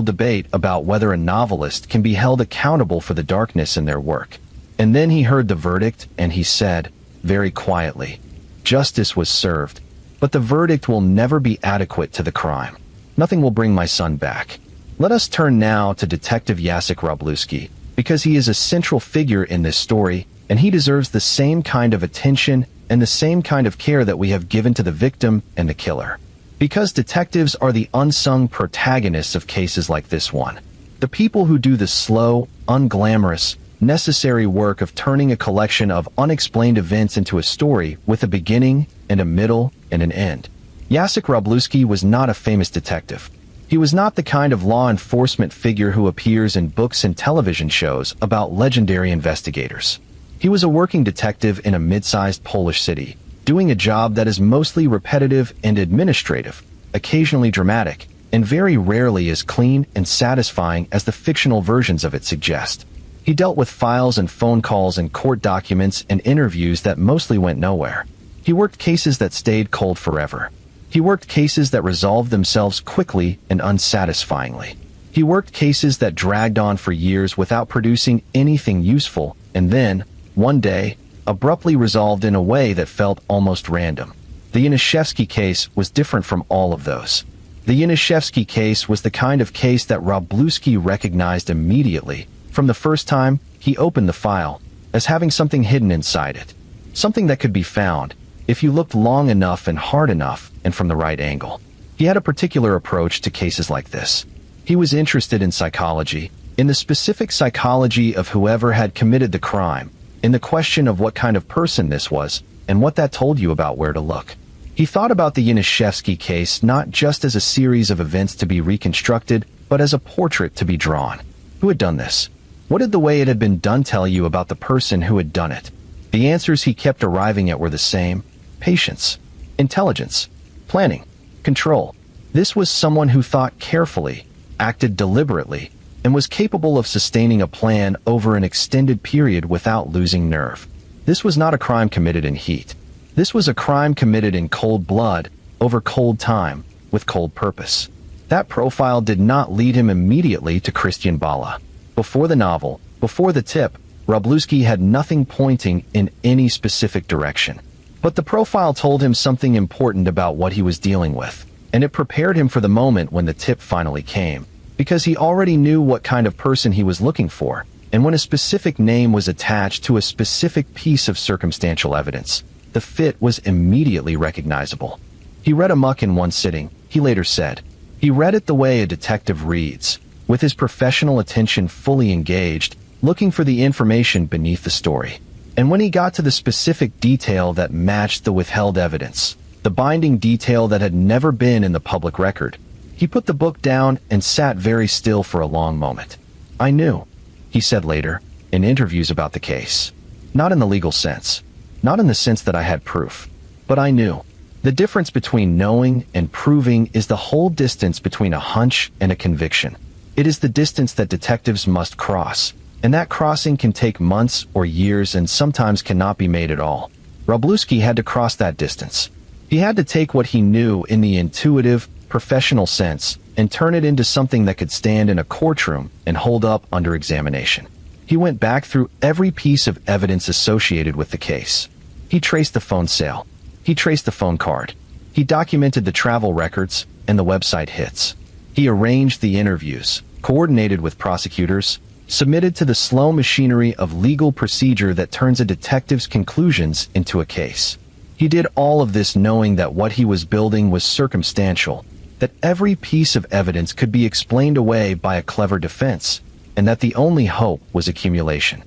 debate about whether a novelist can be held accountable for the darkness in their work. And then he heard the verdict and he said, very quietly, "Justice was served, but the verdict will never be adequate to the crime. Nothing will bring my son back. Let us turn now to Detective Jacek Wroblewski, because he is a central figure in this story, and he deserves the same kind of attention and the same kind of care that we have given to the victim and the killer. Because detectives are the unsung protagonists of cases like this one. The people who do the slow, unglamorous, necessary work of turning a collection of unexplained events into a story with a beginning and a middle and an end. Jacek Wroblewski was not a famous detective. He was not the kind of law enforcement figure who appears in books and television shows about legendary investigators. He was a working detective in a mid-sized Polish city, doing a job that is mostly repetitive and administrative, occasionally dramatic, and very rarely as clean and satisfying as the fictional versions of it suggest. He dealt with files and phone calls and court documents and interviews that mostly went nowhere. He worked cases that stayed cold forever. He worked cases that resolved themselves quickly and unsatisfyingly. He worked cases that dragged on for years without producing anything useful, and then, one day, abruptly resolved in a way that felt almost random. The Yanishevsky case was different from all of those. The Yanishevsky case was the kind of case that Wroblewski recognized immediately, from the first time he opened the file, as having something hidden inside it. Something that could be found, if you looked long enough and hard enough and from the right angle. He had a particular approach to cases like this. He was interested in psychology, in the specific psychology of whoever had committed the crime, in the question of what kind of person this was, and what that told you about where to look. He thought about the Yanishevsky case not just as a series of events to be reconstructed, but as a portrait to be drawn. Who had done this? What did the way it had been done tell you about the person who had done it? The answers he kept arriving at were the same: patience, intelligence, planning, control. This was someone who thought carefully, acted deliberately, and was capable of sustaining a plan over an extended period without losing nerve. This was not a crime committed in heat. This was a crime committed in cold blood, over cold time, with cold purpose. That profile did not lead him immediately to Christian Bala. Before the novel, before the tip, Wroblewski had nothing pointing in any specific direction. But the profile told him something important about what he was dealing with, and it prepared him for the moment when the tip finally came, because he already knew what kind of person he was looking for, and when a specific name was attached to a specific piece of circumstantial evidence, the fit was immediately recognizable. He read amok in one sitting, he later said. He read it the way a detective reads, with his professional attention fully engaged, looking for the information beneath the story. And when he got to the specific detail that matched the withheld evidence, the binding detail that had never been in the public record, he put the book down and sat very still for a long moment. I knew, he said later, in interviews about the case. Not in the legal sense. Not in the sense that I had proof. But I knew. The difference between knowing and proving is the whole distance between a hunch and a conviction. It is the distance that detectives must cross, and that crossing can take months or years and sometimes cannot be made at all. Wroblewski had to cross that distance. He had to take what he knew in the intuitive, professional sense and turn it into something that could stand in a courtroom and hold up under examination. He went back through every piece of evidence associated with the case. He traced the phone sale. He traced the phone card. He documented the travel records and the website hits. He arranged the interviews, coordinated with prosecutors, submitted to the slow machinery of legal procedure that turns a detective's conclusions into a case. He did all of this knowing that what he was building was circumstantial, that every piece of evidence could be explained away by a clever defense, and that the only hope was accumulation.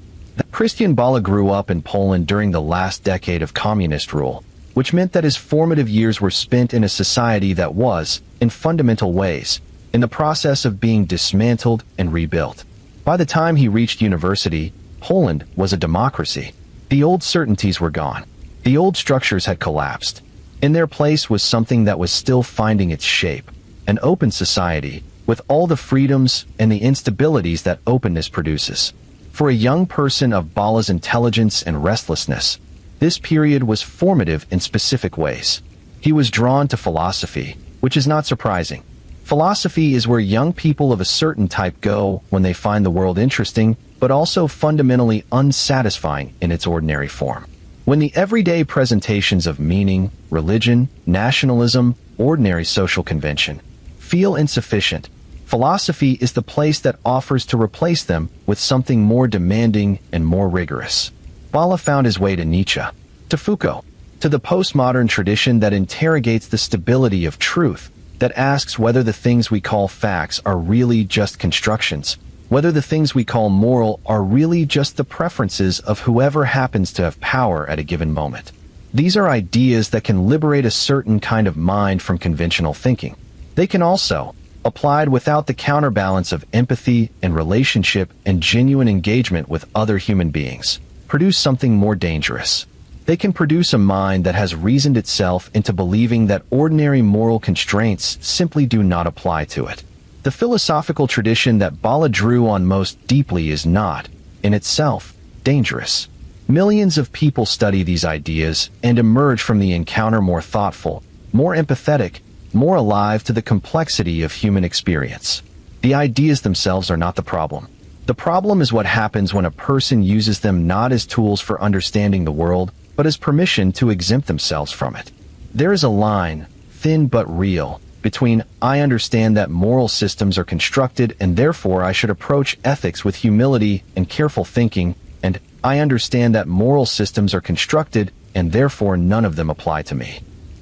Christian Bala grew up in Poland during the last decade of communist rule, which meant that his formative years were spent in a society that was, in fundamental ways, in the process of being dismantled and rebuilt. By the time he reached university, Poland was a democracy. The old certainties were gone. The old structures had collapsed. In their place was something that was still finding its shape, an open society, with all the freedoms and the instabilities that openness produces. For a young person of Bala's intelligence and restlessness, this period was formative in specific ways. He was drawn to philosophy, which is not surprising. Philosophy is where young people of a certain type go when they find the world interesting, but also fundamentally unsatisfying in its ordinary form. When the everyday presentations of meaning, religion, nationalism, ordinary social convention feel insufficient, Philosophy is the place that offers to replace them with something more demanding and more rigorous. Bala found his way to Nietzsche, to Foucault, to the postmodern tradition that interrogates the stability of truth, that asks whether the things we call facts are really just constructions, whether the things we call moral are really just the preferences of whoever happens to have power at a given moment. These are ideas that can liberate a certain kind of mind from conventional thinking. They can also, applied without the counterbalance of empathy and relationship and genuine engagement with other human beings, produce something more dangerous. They can produce a mind that has reasoned itself into believing that ordinary moral constraints simply do not apply to it. The philosophical tradition that Bala drew on most deeply is not, in itself, dangerous. Millions of people study these ideas and emerge from the encounter more thoughtful, more empathetic, more alive to the complexity of human experience. The ideas themselves are not the problem. The problem is what happens when a person uses them not as tools for understanding the world, but as permission to exempt themselves from it. There is a line, thin but real, between I understand that moral systems are constructed and therefore I should approach ethics with humility and careful thinking, and I understand that moral systems are constructed and therefore none of them apply to me.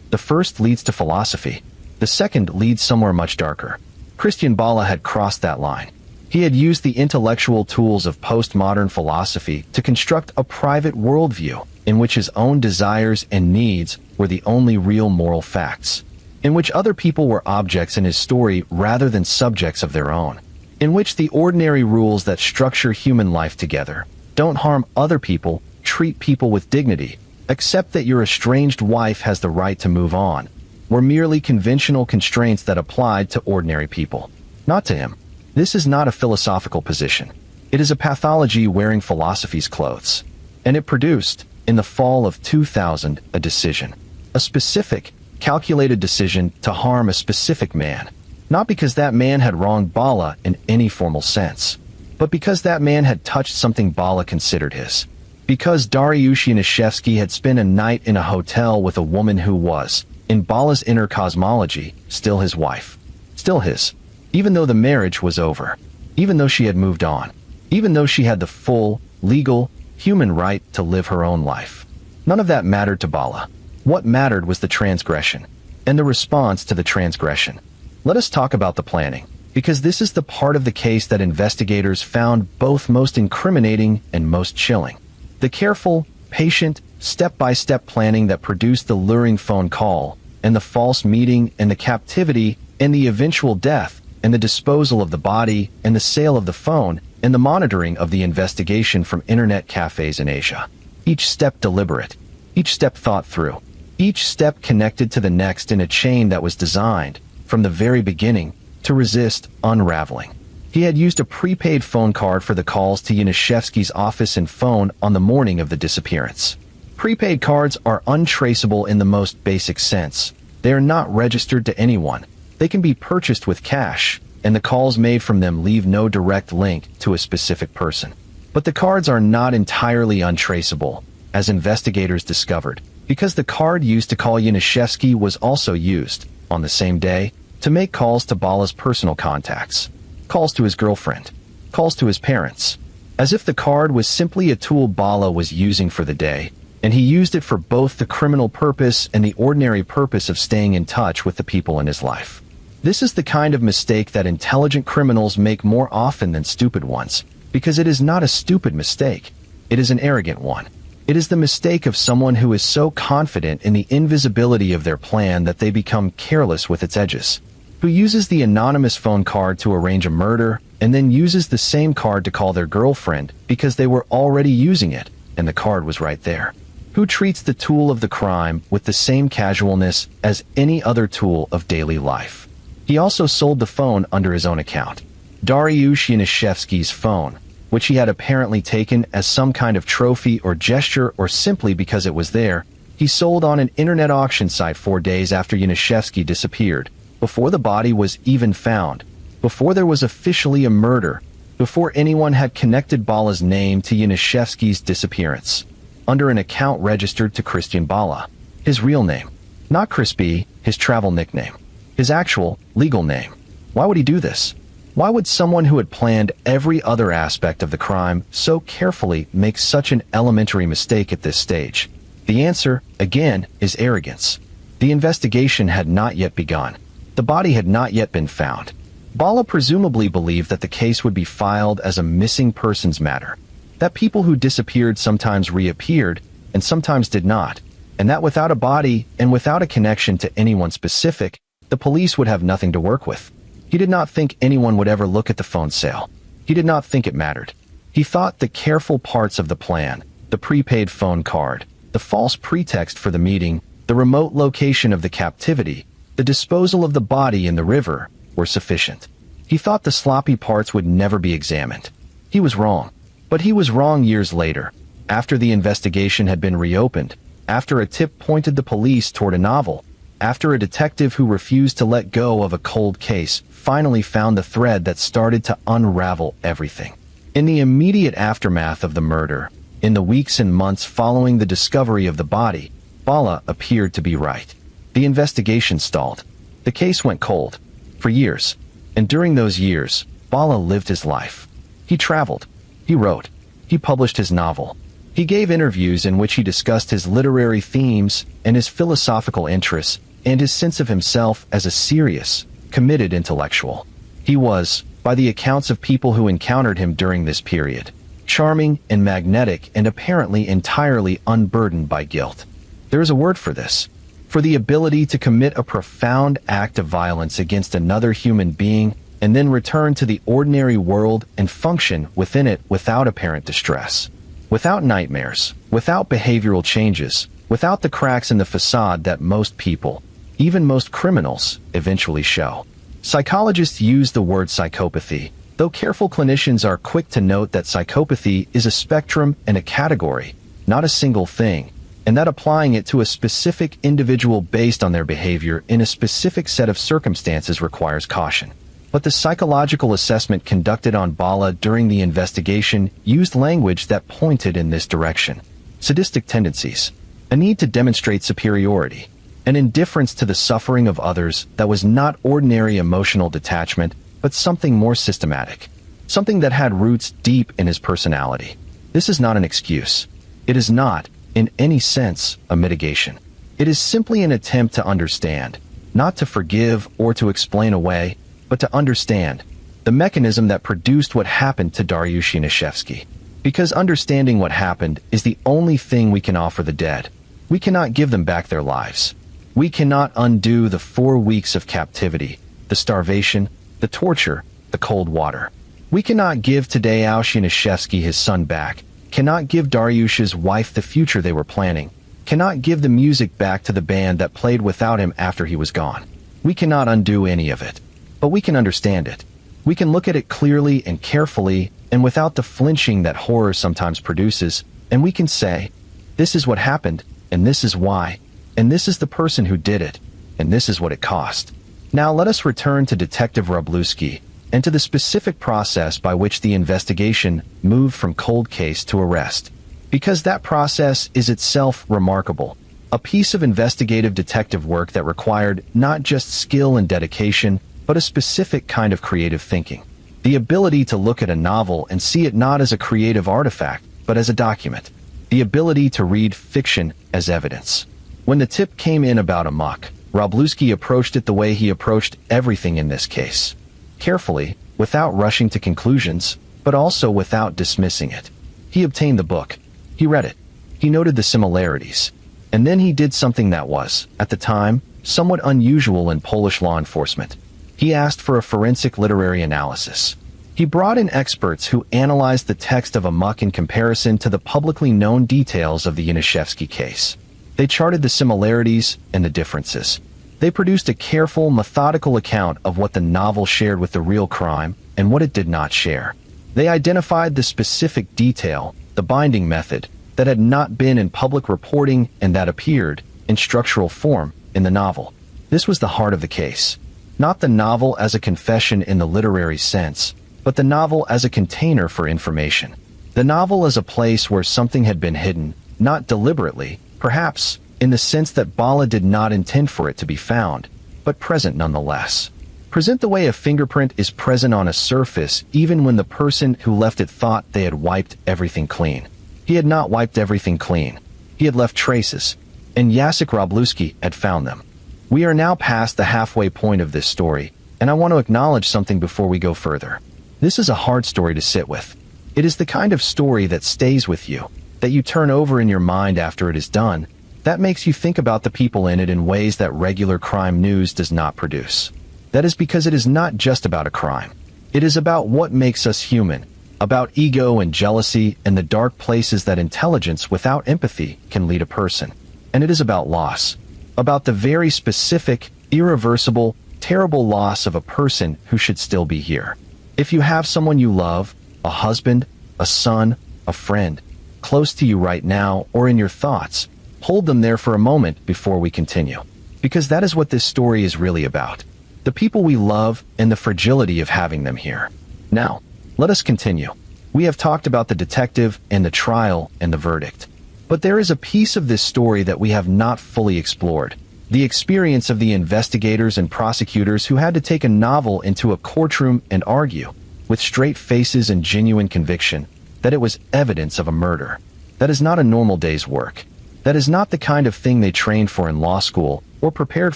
The first leads to philosophy. The second leads somewhere much darker. Christian Bala had crossed that line. He had used the intellectual tools of postmodern philosophy to construct a private worldview in which his own desires and needs were the only real moral facts, in which other people were objects in his story rather than subjects of their own, in which the ordinary rules that structure human life together, don't harm other people, treat people with dignity, accept that your estranged wife has the right to move on, were merely conventional constraints that applied to ordinary people, not to him. This is not a philosophical position. It is a pathology wearing philosophy's clothes. And it produced, in the fall of 2000, a decision. A specific, calculated decision to harm a specific man. Not because that man had wronged Bala in any formal sense, but because that man had touched something Bala considered his. Because Dariush Yanishevsky had spent a night in a hotel with a woman who was, in Bala's inner cosmology, still his wife. Still his. Even though the marriage was over. Even though she had moved on. Even though she had the full, legal, human right to live her own life. None of that mattered to Bala. What mattered was the transgression. And the response to the transgression. Let us talk about the planning. Because this is the part of the case that investigators found both most incriminating and most chilling. The careful, patient, step-by-step planning that produced the luring phone call, and the false meeting, and the captivity, and the eventual death, and the disposal of the body, and the sale of the phone, and the monitoring of the investigation from internet cafes in Asia. Each step deliberate. Each step thought through. Each step connected to the next in a chain that was designed, from the very beginning, to resist unraveling. He had used a prepaid phone card for the calls to Yanishevsky's office and phone on the morning of the disappearance. Prepaid cards are untraceable in the most basic sense. They are not registered to anyone. They can be purchased with cash, and the calls made from them leave no direct link to a specific person. But the cards are not entirely untraceable, as investigators discovered, because the card used to call Yanishevsky was also used, on the same day, to make calls to Bala's personal contacts. Calls to his girlfriend. Calls to his parents. As if the card was simply a tool Bala was using for the day, and he used it for both the criminal purpose and the ordinary purpose of staying in touch with the people in his life. This is the kind of mistake that intelligent criminals make more often than stupid ones, because it is not a stupid mistake. It is an arrogant one. It is the mistake of someone who is so confident in the invisibility of their plan that they become careless with its edges. Who uses the anonymous phone card to arrange a murder, and then uses the same card to call their girlfriend because they were already using it, and the card was right there. Who treats the tool of the crime with the same casualness as any other tool of daily life. He also sold the phone under his own account. Dariush Yanishevsky's phone, which he had apparently taken as some kind of trophy or gesture or simply because it was there, he sold on an internet auction site 4 days after Yanishevsky disappeared, before the body was even found, before there was officially a murder, before anyone had connected Bala's name to Yanishevsky's disappearance, under an account registered to Christian Bala, his real name, not Crispy, his travel nickname, his actual, legal name. Why would he do this? Why would someone who had planned every other aspect of the crime so carefully make such an elementary mistake at this stage? The answer, again, is arrogance. The investigation had not yet begun. The body had not yet been found. Bala presumably believed that the case would be filed as a missing persons matter, that people who disappeared sometimes reappeared and sometimes did not, and that without a body and without a connection to anyone specific, the police would have nothing to work with. He did not think anyone would ever look at the phone sale. He did not think it mattered. He thought the careful parts of the plan, the prepaid phone card, the false pretext for the meeting, the remote location of the captivity, the disposal of the body in the river, were sufficient. He thought the sloppy parts would never be examined. He was wrong. But he was wrong years later, after the investigation had been reopened, after a tip pointed the police toward a novel, after a detective who refused to let go of a cold case finally found the thread that started to unravel everything. In the immediate aftermath of the murder, in the weeks and months following the discovery of the body, Bala appeared to be right. The investigation stalled. The case went cold. For years. And during those years, Bala lived his life. He traveled. He wrote. He published his novel. He gave interviews in which he discussed his literary themes and his philosophical interests and his sense of himself as a serious, committed intellectual. He was, by the accounts of people who encountered him during this period, charming and magnetic and apparently entirely unburdened by guilt. There is a word for this. For the ability to commit a profound act of violence against another human being and then return to the ordinary world and function within it without apparent distress, without nightmares, without behavioral changes, without the cracks in the facade that most people, even most criminals, eventually show. Psychologists use the word psychopathy, though careful clinicians are quick to note that psychopathy is a spectrum and a category, not a single thing, and that applying it to a specific individual based on their behavior in a specific set of circumstances requires caution. But the psychological assessment conducted on Bala during the investigation used language that pointed in this direction. Sadistic tendencies, a need to demonstrate superiority, an indifference to the suffering of others that was not ordinary emotional detachment, but something more systematic, something that had roots deep in his personality. This is not an excuse. It is not, in any sense, a mitigation. It is simply an attempt to understand, not to forgive or to explain away, but to understand the mechanism that produced what happened to Dariush Yanishevsky. Because understanding what happened is the only thing we can offer the dead. We cannot give them back their lives. We cannot undo the 4 weeks of captivity, the starvation, the torture, the cold water. We cannot give Tadeusz Yanishevsky his son back, cannot give Dariush's wife the future they were planning, cannot give the music back to the band that played without him after he was gone. We cannot undo any of it. But we can understand it. We can look at it clearly and carefully and without the flinching that horror sometimes produces, and we can say, this is what happened, and this is why, and this is the person who did it, and this is what it cost. Now let us return to Detective Wroblewski and to the specific process by which the investigation moved from cold case to arrest. Because that process is itself remarkable, a piece of investigative detective work that required not just skill and dedication, but a specific kind of creative thinking. The ability to look at a novel and see it not as a creative artifact, but as a document. The ability to read fiction as evidence. When the tip came in about Amok, Wroblewski approached it the way he approached everything in this case. Carefully, without rushing to conclusions, but also without dismissing it. He obtained the book. He read it. He noted the similarities. And then he did something that was, at the time, somewhat unusual in Polish law enforcement. He asked for a forensic literary analysis. He brought in experts who analyzed the text of Amok in comparison to the publicly known details of the Yanishevsky case. They charted the similarities and the differences. They produced a careful, methodical account of what the novel shared with the real crime and what it did not share. They identified the specific detail, the binding method, that had not been in public reporting and that appeared, in structural form, in the novel. This was the heart of the case. Not the novel as a confession in the literary sense, but the novel as a container for information. The novel as a place where something had been hidden, not deliberately, perhaps, in the sense that Bala did not intend for it to be found, but present nonetheless. Present the way a fingerprint is present on a surface even when the person who left it thought they had wiped everything clean. He had not wiped everything clean. He had left traces, and Jacek Wroblewski had found them. We are now past the halfway point of this story, and I want to acknowledge something before we go further. This is a hard story to sit with. It is the kind of story that stays with you, that you turn over in your mind after it is done, that makes you think about the people in it in ways that regular crime news does not produce. That is because it is not just about a crime. It is about what makes us human, about ego and jealousy and the dark places that intelligence without empathy can lead a person. And it is about loss, about the very specific, irreversible, terrible loss of a person who should still be here. If you have someone you love, a husband, a son, a friend, close to you right now or in your thoughts, hold them there for a moment before we continue. Because that is what this story is really about. The people we love and the fragility of having them here. Now, let us continue. We have talked about the detective and the trial and the verdict. But there is a piece of this story that we have not fully explored. The experience of the investigators and prosecutors who had to take a novel into a courtroom and argue, with straight faces and genuine conviction, that it was evidence of a murder. That is not a normal day's work. That is not the kind of thing they trained for in law school or prepared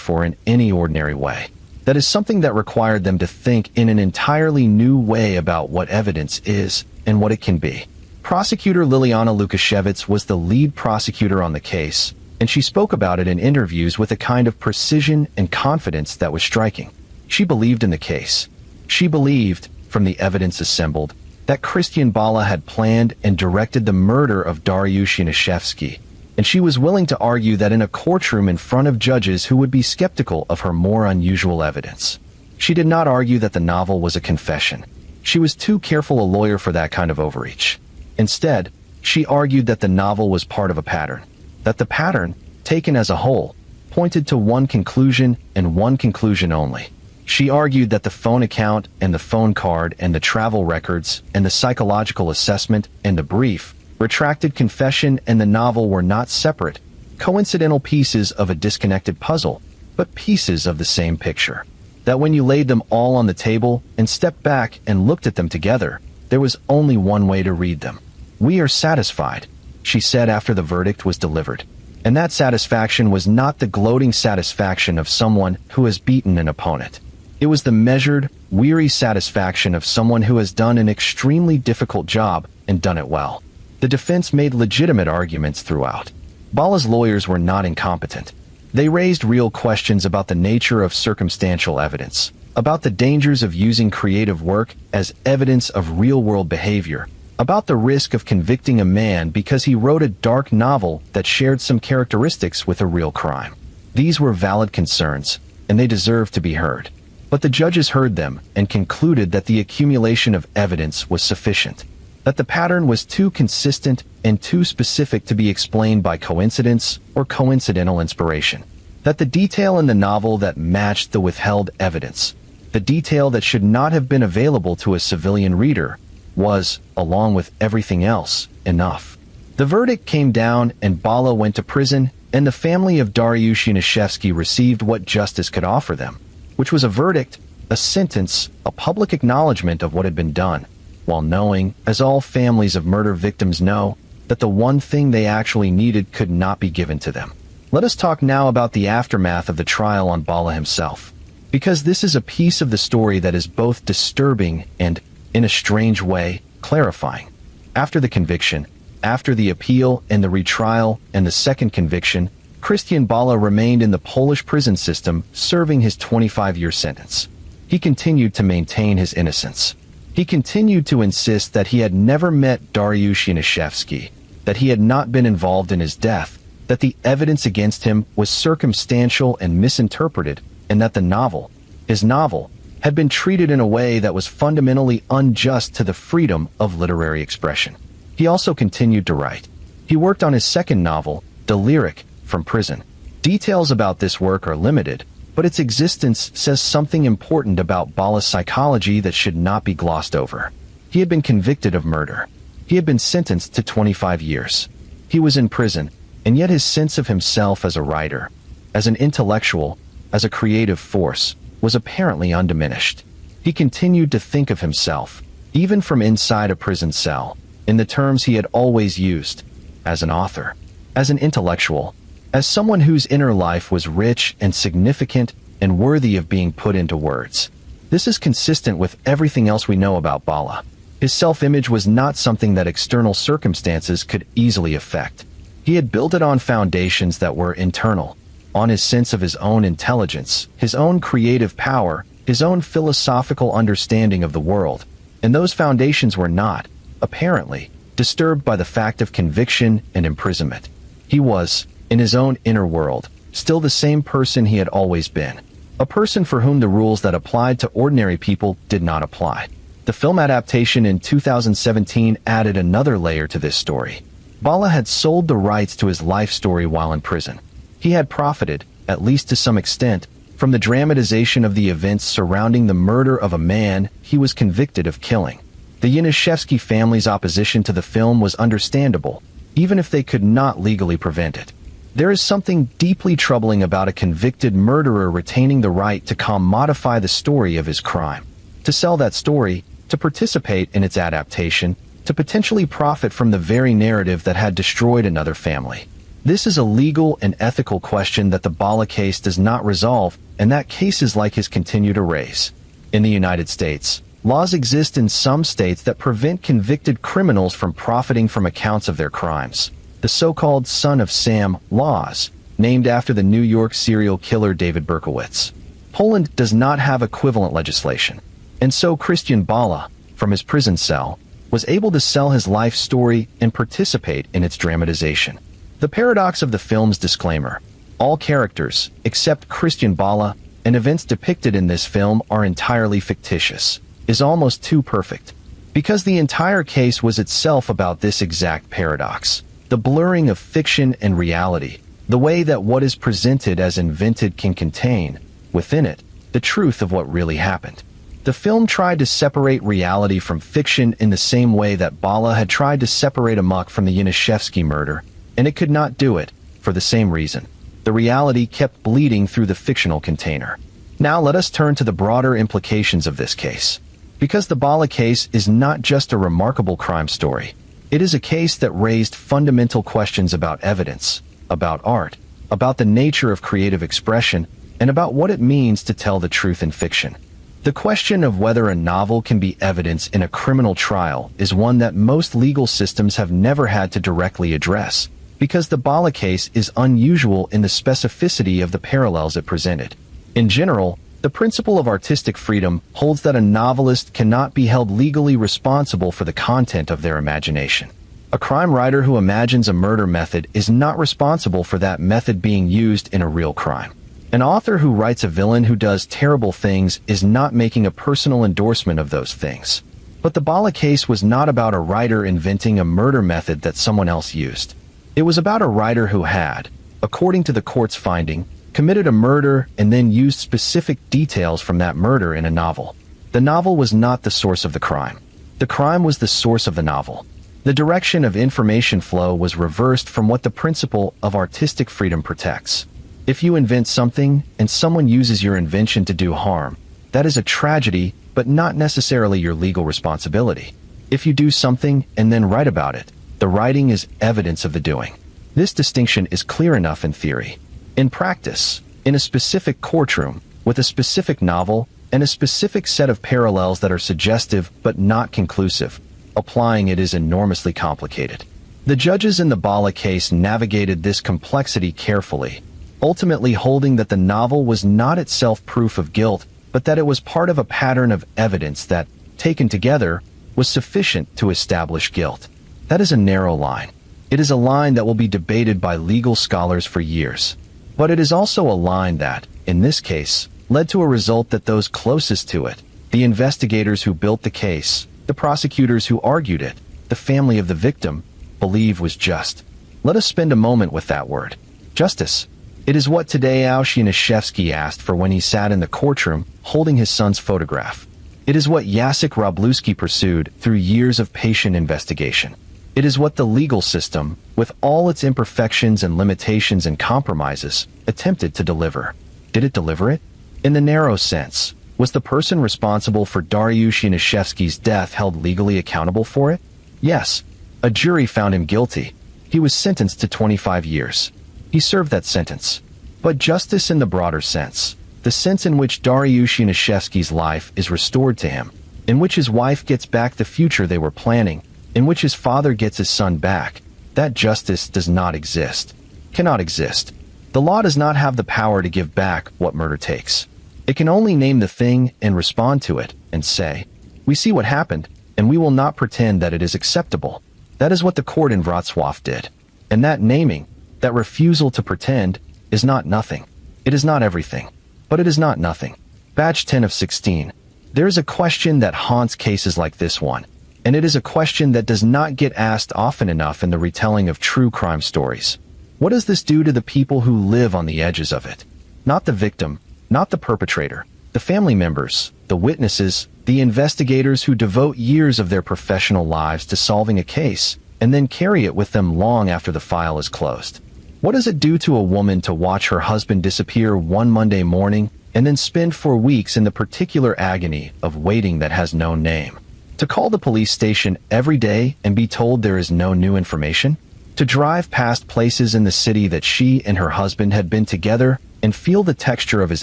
for in any ordinary way. That is something that required them to think in an entirely new way about what evidence is and what it can be. Prosecutor Liliana Lukashevitz was the lead prosecutor on the case, and she spoke about it in interviews with a kind of precision and confidence that was striking. She believed in the case. She believed, from the evidence assembled, that Christian Bala had planned and directed the murder of Dariusz Yanishevsky, and she was willing to argue that in a courtroom in front of judges who would be skeptical of her more unusual evidence. She did not argue that the novel was a confession. She was too careful a lawyer for that kind of overreach. Instead, she argued that the novel was part of a pattern, that the pattern, taken as a whole, pointed to one conclusion and one conclusion only. She argued that the phone account and the phone card and the travel records and the psychological assessment and the brief, retracted confession and the novel were not separate, coincidental pieces of a disconnected puzzle, but pieces of the same picture. That when you laid them all on the table and stepped back and looked at them together, there was only one way to read them. "We are satisfied," she said after the verdict was delivered. And that satisfaction was not the gloating satisfaction of someone who has beaten an opponent. It was the measured, weary satisfaction of someone who has done an extremely difficult job and done it well. The defense made legitimate arguments throughout. Bala's lawyers were not incompetent. They raised real questions about the nature of circumstantial evidence, about the dangers of using creative work as evidence of real-world behavior, about the risk of convicting a man because he wrote a dark novel that shared some characteristics with a real crime. These were valid concerns, and they deserved to be heard. But the judges heard them and concluded that the accumulation of evidence was sufficient, that the pattern was too consistent and too specific to be explained by coincidence or coincidental inspiration, that the detail in the novel that matched the withheld evidence, the detail that should not have been available to a civilian reader, was, along with everything else, enough. The verdict came down and Bala went to prison, and the family of Dariusz Yanishevsky received what justice could offer them, which was a verdict, a sentence, a public acknowledgement of what had been done, while knowing, as all families of murder victims know, that the one thing they actually needed could not be given to them. Let us talk now about the aftermath of the trial on Bala himself, because this is a piece of the story that is both disturbing and, in a strange way, clarifying. After the conviction, after the appeal and the retrial and the second conviction, Christian Bala remained in the Polish prison system serving his 25-year sentence. He continued to maintain his innocence. He continued to insist that he had never met Dariusz Yanishevsky, that he had not been involved in his death, that the evidence against him was circumstantial and misinterpreted, and that the novel, his novel, had been treated in a way that was fundamentally unjust to the freedom of literary expression. He also continued to write. He worked on his second novel, The Lyric, from prison. Details about this work are limited, but its existence says something important about Bala's psychology that should not be glossed over. He had been convicted of murder. He had been sentenced to 25 years. He was in prison, and yet his sense of himself as a writer, as an intellectual, as a creative force, was apparently undiminished. He continued to think of himself, even from inside a prison cell, in the terms he had always used: as an author, as an intellectual, as someone whose inner life was rich and significant and worthy of being put into words. This is consistent with everything else we know about Bala. His self-image was not something that external circumstances could easily affect. He had built it on foundations that were internal, on his sense of his own intelligence, his own creative power, his own philosophical understanding of the world, and those foundations were not, apparently, disturbed by the fact of conviction and imprisonment. He was, in his own inner world, still the same person he had always been, a person for whom the rules that applied to ordinary people did not apply. The film adaptation in 2017 added another layer to this story. Bala had sold the rights to his life story while in prison. He had profited, at least to some extent, from the dramatization of the events surrounding the murder of a man he was convicted of killing. The Yanishevsky family's opposition to the film was understandable, even if they could not legally prevent it. There is something deeply troubling about a convicted murderer retaining the right to commodify the story of his crime, to sell that story, to participate in its adaptation, to potentially profit from the very narrative that had destroyed another family. This is a legal and ethical question that the Bala case does not resolve, and that cases like his continue to raise. In the United States, laws exist in some states that prevent convicted criminals from profiting from accounts of their crimes. The so-called Son of Sam laws, named after the New York serial killer David Berkowitz. Poland does not have equivalent legislation, and so Christian Bala, from his prison cell, was able to sell his life story and participate in its dramatization. The paradox of the film's disclaimer: all characters, except Christian Bala, and events depicted in this film are entirely fictitious, is almost too perfect. Because the entire case was itself about this exact paradox. The blurring of fiction and reality, the way that what is presented as invented can contain, within it, the truth of what really happened. The film tried to separate reality from fiction in the same way that Bala had tried to separate Amok from the Yanishevsky murder, and it could not do it, for the same reason. The reality kept bleeding through the fictional container. Now let us turn to the broader implications of this case. Because the Bala case is not just a remarkable crime story. It is a case that raised fundamental questions about evidence, about art, about the nature of creative expression, and about what it means to tell the truth in fiction. The question of whether a novel can be evidence in a criminal trial is one that most legal systems have never had to directly address, because the Bala case is unusual in the specificity of the parallels it presented. In general, the principle of artistic freedom holds that a novelist cannot be held legally responsible for the content of their imagination. A crime writer who imagines a murder method is not responsible for that method being used in a real crime. An author who writes a villain who does terrible things is not making a personal endorsement of those things. But the Bala case was not about a writer inventing a murder method that someone else used. It was about a writer who had, according to the court's finding, committed a murder and then used specific details from that murder in a novel. The novel was not the source of the crime. The crime was the source of the novel. The direction of information flow was reversed from what the principle of artistic freedom protects. If you invent something and someone uses your invention to do harm, that is a tragedy, but not necessarily your legal responsibility. If you do something and then write about it, the writing is evidence of the doing. This distinction is clear enough in theory. In practice, in a specific courtroom, with a specific novel, and a specific set of parallels that are suggestive but not conclusive, applying it is enormously complicated. The judges in the Bala case navigated this complexity carefully, ultimately holding that the novel was not itself proof of guilt, but that it was part of a pattern of evidence that, taken together, was sufficient to establish guilt. That is a narrow line. It is a line that will be debated by legal scholars for years. But it is also a line that, in this case, led to a result that those closest to it, the investigators who built the case, the prosecutors who argued it, the family of the victim, believe was just. Let us spend a moment with that word. Justice. It is what Tadeusz Yanishevsky asked for when he sat in the courtroom holding his son's photograph. It is what Jacek Wroblewski pursued through years of patient investigation. It is what the legal system, with all its imperfections and limitations and compromises, attempted to deliver. Did it deliver it? In the narrow sense, was the person responsible for Dariush Yanishevsky's death held legally accountable for it? Yes. A jury found him guilty. He was sentenced to 25 years. He served that sentence. But justice in the broader sense, the sense in which Dariush Yanishevsky's life is restored to him, in which his wife gets back the future they were planning, in which his father gets his son back, that justice does not exist. Cannot exist. The law does not have the power to give back what murder takes. It can only name the thing and respond to it, and say, "We see what happened, and we will not pretend that it is acceptable." That is what the court in Wrocław did. And that naming, that refusal to pretend, is not nothing. It is not everything. But it is not nothing. Batch 10 of 16. There is a question that haunts cases like this one, and it is a question that does not get asked often enough in the retelling of true crime stories. What does this do to the people who live on the edges of it? Not the victim, not the perpetrator, the family members, the witnesses, the investigators who devote years of their professional lives to solving a case, and then carry it with them long after the file is closed. What does it do to a woman to watch her husband disappear one Monday morning and then spend for weeks in the particular agony of waiting that has no name? To call the police station every day and be told there is no new information? To drive past places in the city that she and her husband had been together and feel the texture of his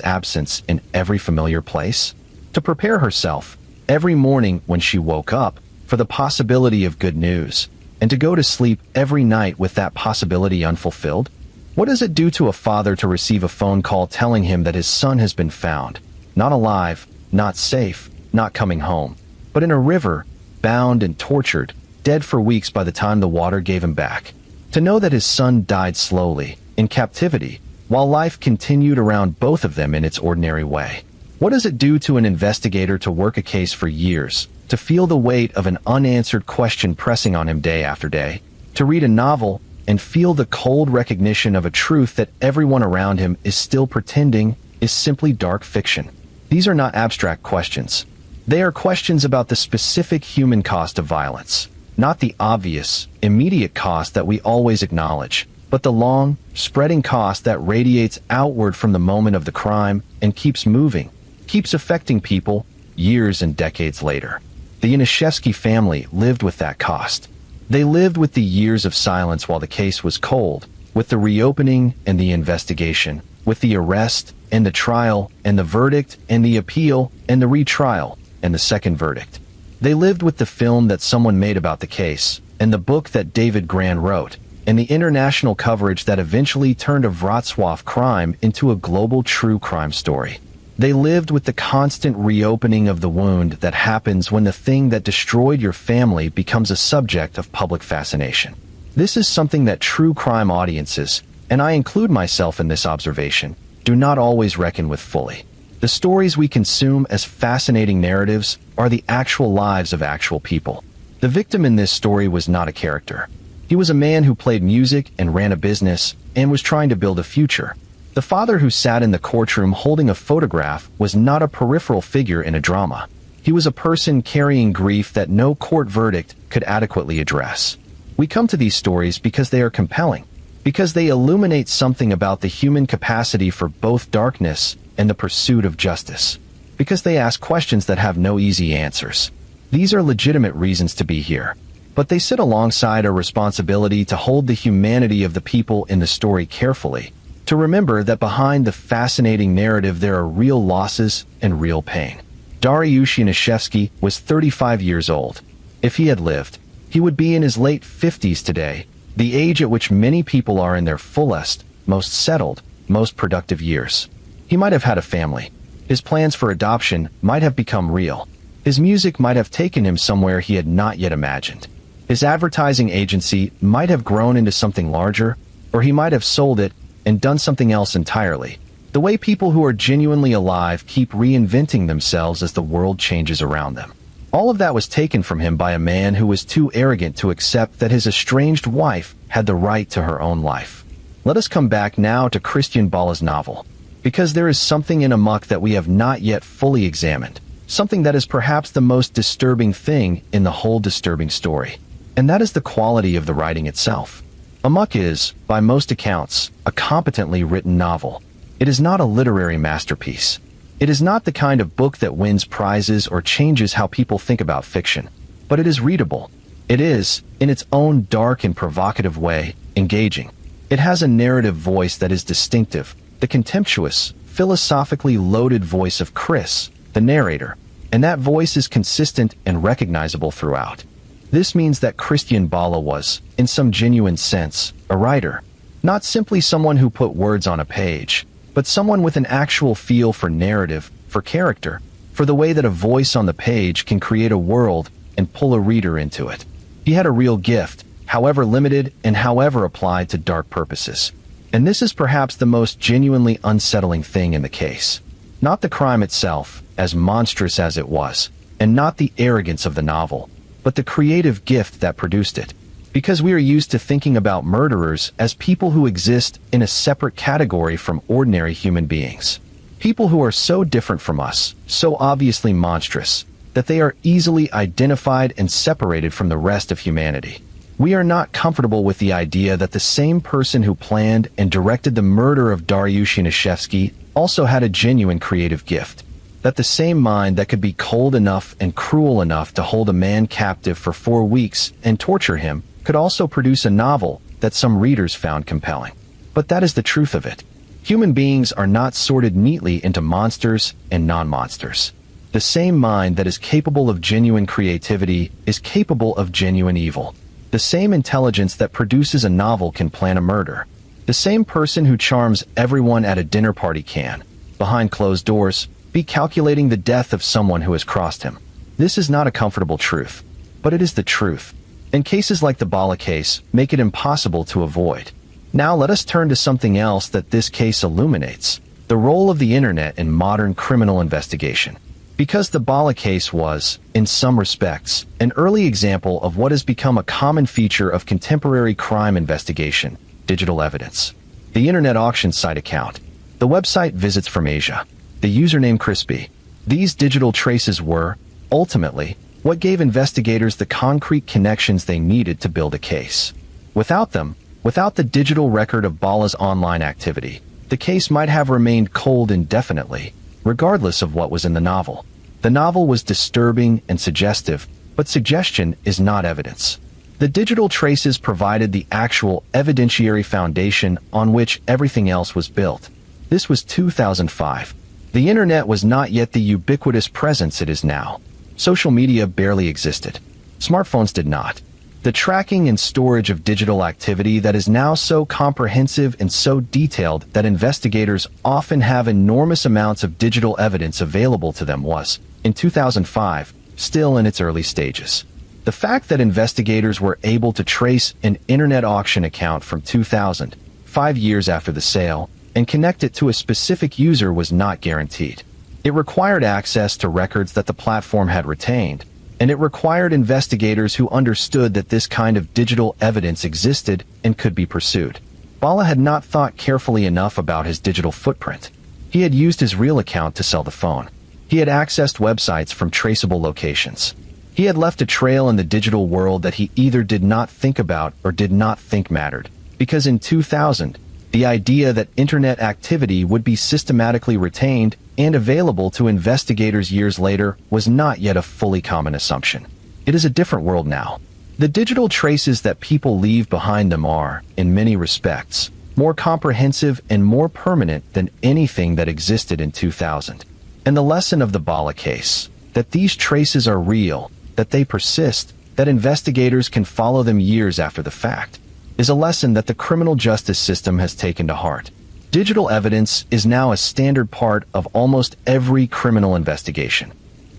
absence in every familiar place? To prepare herself every morning when she woke up for the possibility of good news, and to go to sleep every night with that possibility unfulfilled? What does it do to a father to receive a phone call telling him that his son has been found, not alive, not safe, not coming home, but in a river, bound and tortured, dead for weeks by the time the water gave him back? To know that his son died slowly, in captivity, while life continued around both of them in its ordinary way. What does it do to an investigator to work a case for years, to feel the weight of an unanswered question pressing on him day after day, to read a novel and feel the cold recognition of a truth that everyone around him is still pretending is simply dark fiction? These are not abstract questions. They are questions about the specific human cost of violence, not the obvious, immediate cost that we always acknowledge, but the long, spreading cost that radiates outward from the moment of the crime and keeps moving, keeps affecting people years and decades later. The Yanishevsky family lived with that cost. They lived with the years of silence while the case was cold, with the reopening and the investigation, with the arrest and the trial and the verdict and the appeal and the retrial and the second verdict. They lived with the film that someone made about the case, and the book that David Gran wrote, and the international coverage that eventually turned a Wrocław crime into a global true crime story. They lived with the constant reopening of the wound that happens when the thing that destroyed your family becomes a subject of public fascination. This is something that true crime audiences, and I include myself in this observation, do not always reckon with fully. The stories we consume as fascinating narratives are the actual lives of actual people. The victim in this story was not a character. He was a man who played music and ran a business and was trying to build a future. The father who sat in the courtroom holding a photograph was not a peripheral figure in a drama. He was a person carrying grief that no court verdict could adequately address. We come to these stories because they are compelling, because they illuminate something about the human capacity for both darkness and the pursuit of justice, because they ask questions that have no easy answers. These are legitimate reasons to be here, but they sit alongside a responsibility to hold the humanity of the people in the story carefully, to remember that behind the fascinating narrative there are real losses and real pain. Dariush Yanishevsky was 35 years old. If he had lived, he would be in his late 50s today, the age at which many people are in their fullest, most settled, most productive years. He might have had a family. His plans for adoption might have become real. His music might have taken him somewhere he had not yet imagined. His advertising agency might have grown into something larger, or he might have sold it and done something else entirely. The way people who are genuinely alive keep reinventing themselves as the world changes around them. All of that was taken from him by a man who was too arrogant to accept that his estranged wife had the right to her own life. Let us come back now to Christian Bala's novel, because there is something in Amok that we have not yet fully examined, something that is perhaps the most disturbing thing in the whole disturbing story, and that is the quality of the writing itself. Amok is, by most accounts, a competently written novel. It is not a literary masterpiece. It is not the kind of book that wins prizes or changes how people think about fiction, but it is readable. It is, in its own dark and provocative way, engaging. It has a narrative voice that is distinctive, the contemptuous, philosophically loaded voice of Chris, the narrator, and that voice is consistent and recognizable throughout. This means that Christian Bala was, in some genuine sense, a writer. Not simply someone who put words on a page, but someone with an actual feel for narrative, for character, for the way that a voice on the page can create a world and pull a reader into it. He had a real gift, however limited and however applied to dark purposes. And this is perhaps the most genuinely unsettling thing in the case. Not the crime itself, as monstrous as it was, and not the arrogance of the novel, but the creative gift that produced it. Because we are used to thinking about murderers as people who exist in a separate category from ordinary human beings. People who are so different from us, so obviously monstrous, that they are easily identified and separated from the rest of humanity. We are not comfortable with the idea that the same person who planned and directed the murder of Dariush Yanishevsky also had a genuine creative gift. That the same mind that could be cold enough and cruel enough to hold a man captive for 4 weeks and torture him could also produce a novel that some readers found compelling. But that is the truth of it. Human beings are not sorted neatly into monsters and non-monsters. The same mind that is capable of genuine creativity is capable of genuine evil. The same intelligence that produces a novel can plan a murder. The same person who charms everyone at a dinner party can, behind closed doors, be calculating the death of someone who has crossed him. This is not a comfortable truth, but it is the truth. And cases like the Bala case make it impossible to avoid. Now let us turn to something else that this case illuminates: the role of the internet in modern criminal investigation. Because the Bala case was, in some respects, an early example of what has become a common feature of contemporary crime investigation: digital evidence. The internet auction site account. The website visits from Asia. The username Crispy. These digital traces were, ultimately, what gave investigators the concrete connections they needed to build a case. Without them, without the digital record of Bala's online activity, the case might have remained cold indefinitely, regardless of what was in the novel. The novel was disturbing and suggestive, but suggestion is not evidence. The digital traces provided the actual evidentiary foundation on which everything else was built. This was 2005. The internet was not yet the ubiquitous presence it is now. Social media barely existed. Smartphones did not. The tracking and storage of digital activity that is now so comprehensive and so detailed that investigators often have enormous amounts of digital evidence available to them was, in 2005, still in its early stages. The fact that investigators were able to trace an internet auction account from 2000, 5 years after the sale, and connect it to a specific user was not guaranteed. It required access to records that the platform had retained, and it required investigators who understood that this kind of digital evidence existed and could be pursued. Bala had not thought carefully enough about his digital footprint. He had used his real account to sell the phone. He had accessed websites from traceable locations. He had left a trail in the digital world that he either did not think about or did not think mattered. Because in 2000, the idea that internet activity would be systematically retained and available to investigators years later was not yet a fully common assumption. It is a different world now. The digital traces that people leave behind them are, in many respects, more comprehensive and more permanent than anything that existed in 2000. And the lesson of the Bala case, that these traces are real, that they persist, that investigators can follow them years after the fact, is a lesson that the criminal justice system has taken to heart. Digital evidence is now a standard part of almost every criminal investigation.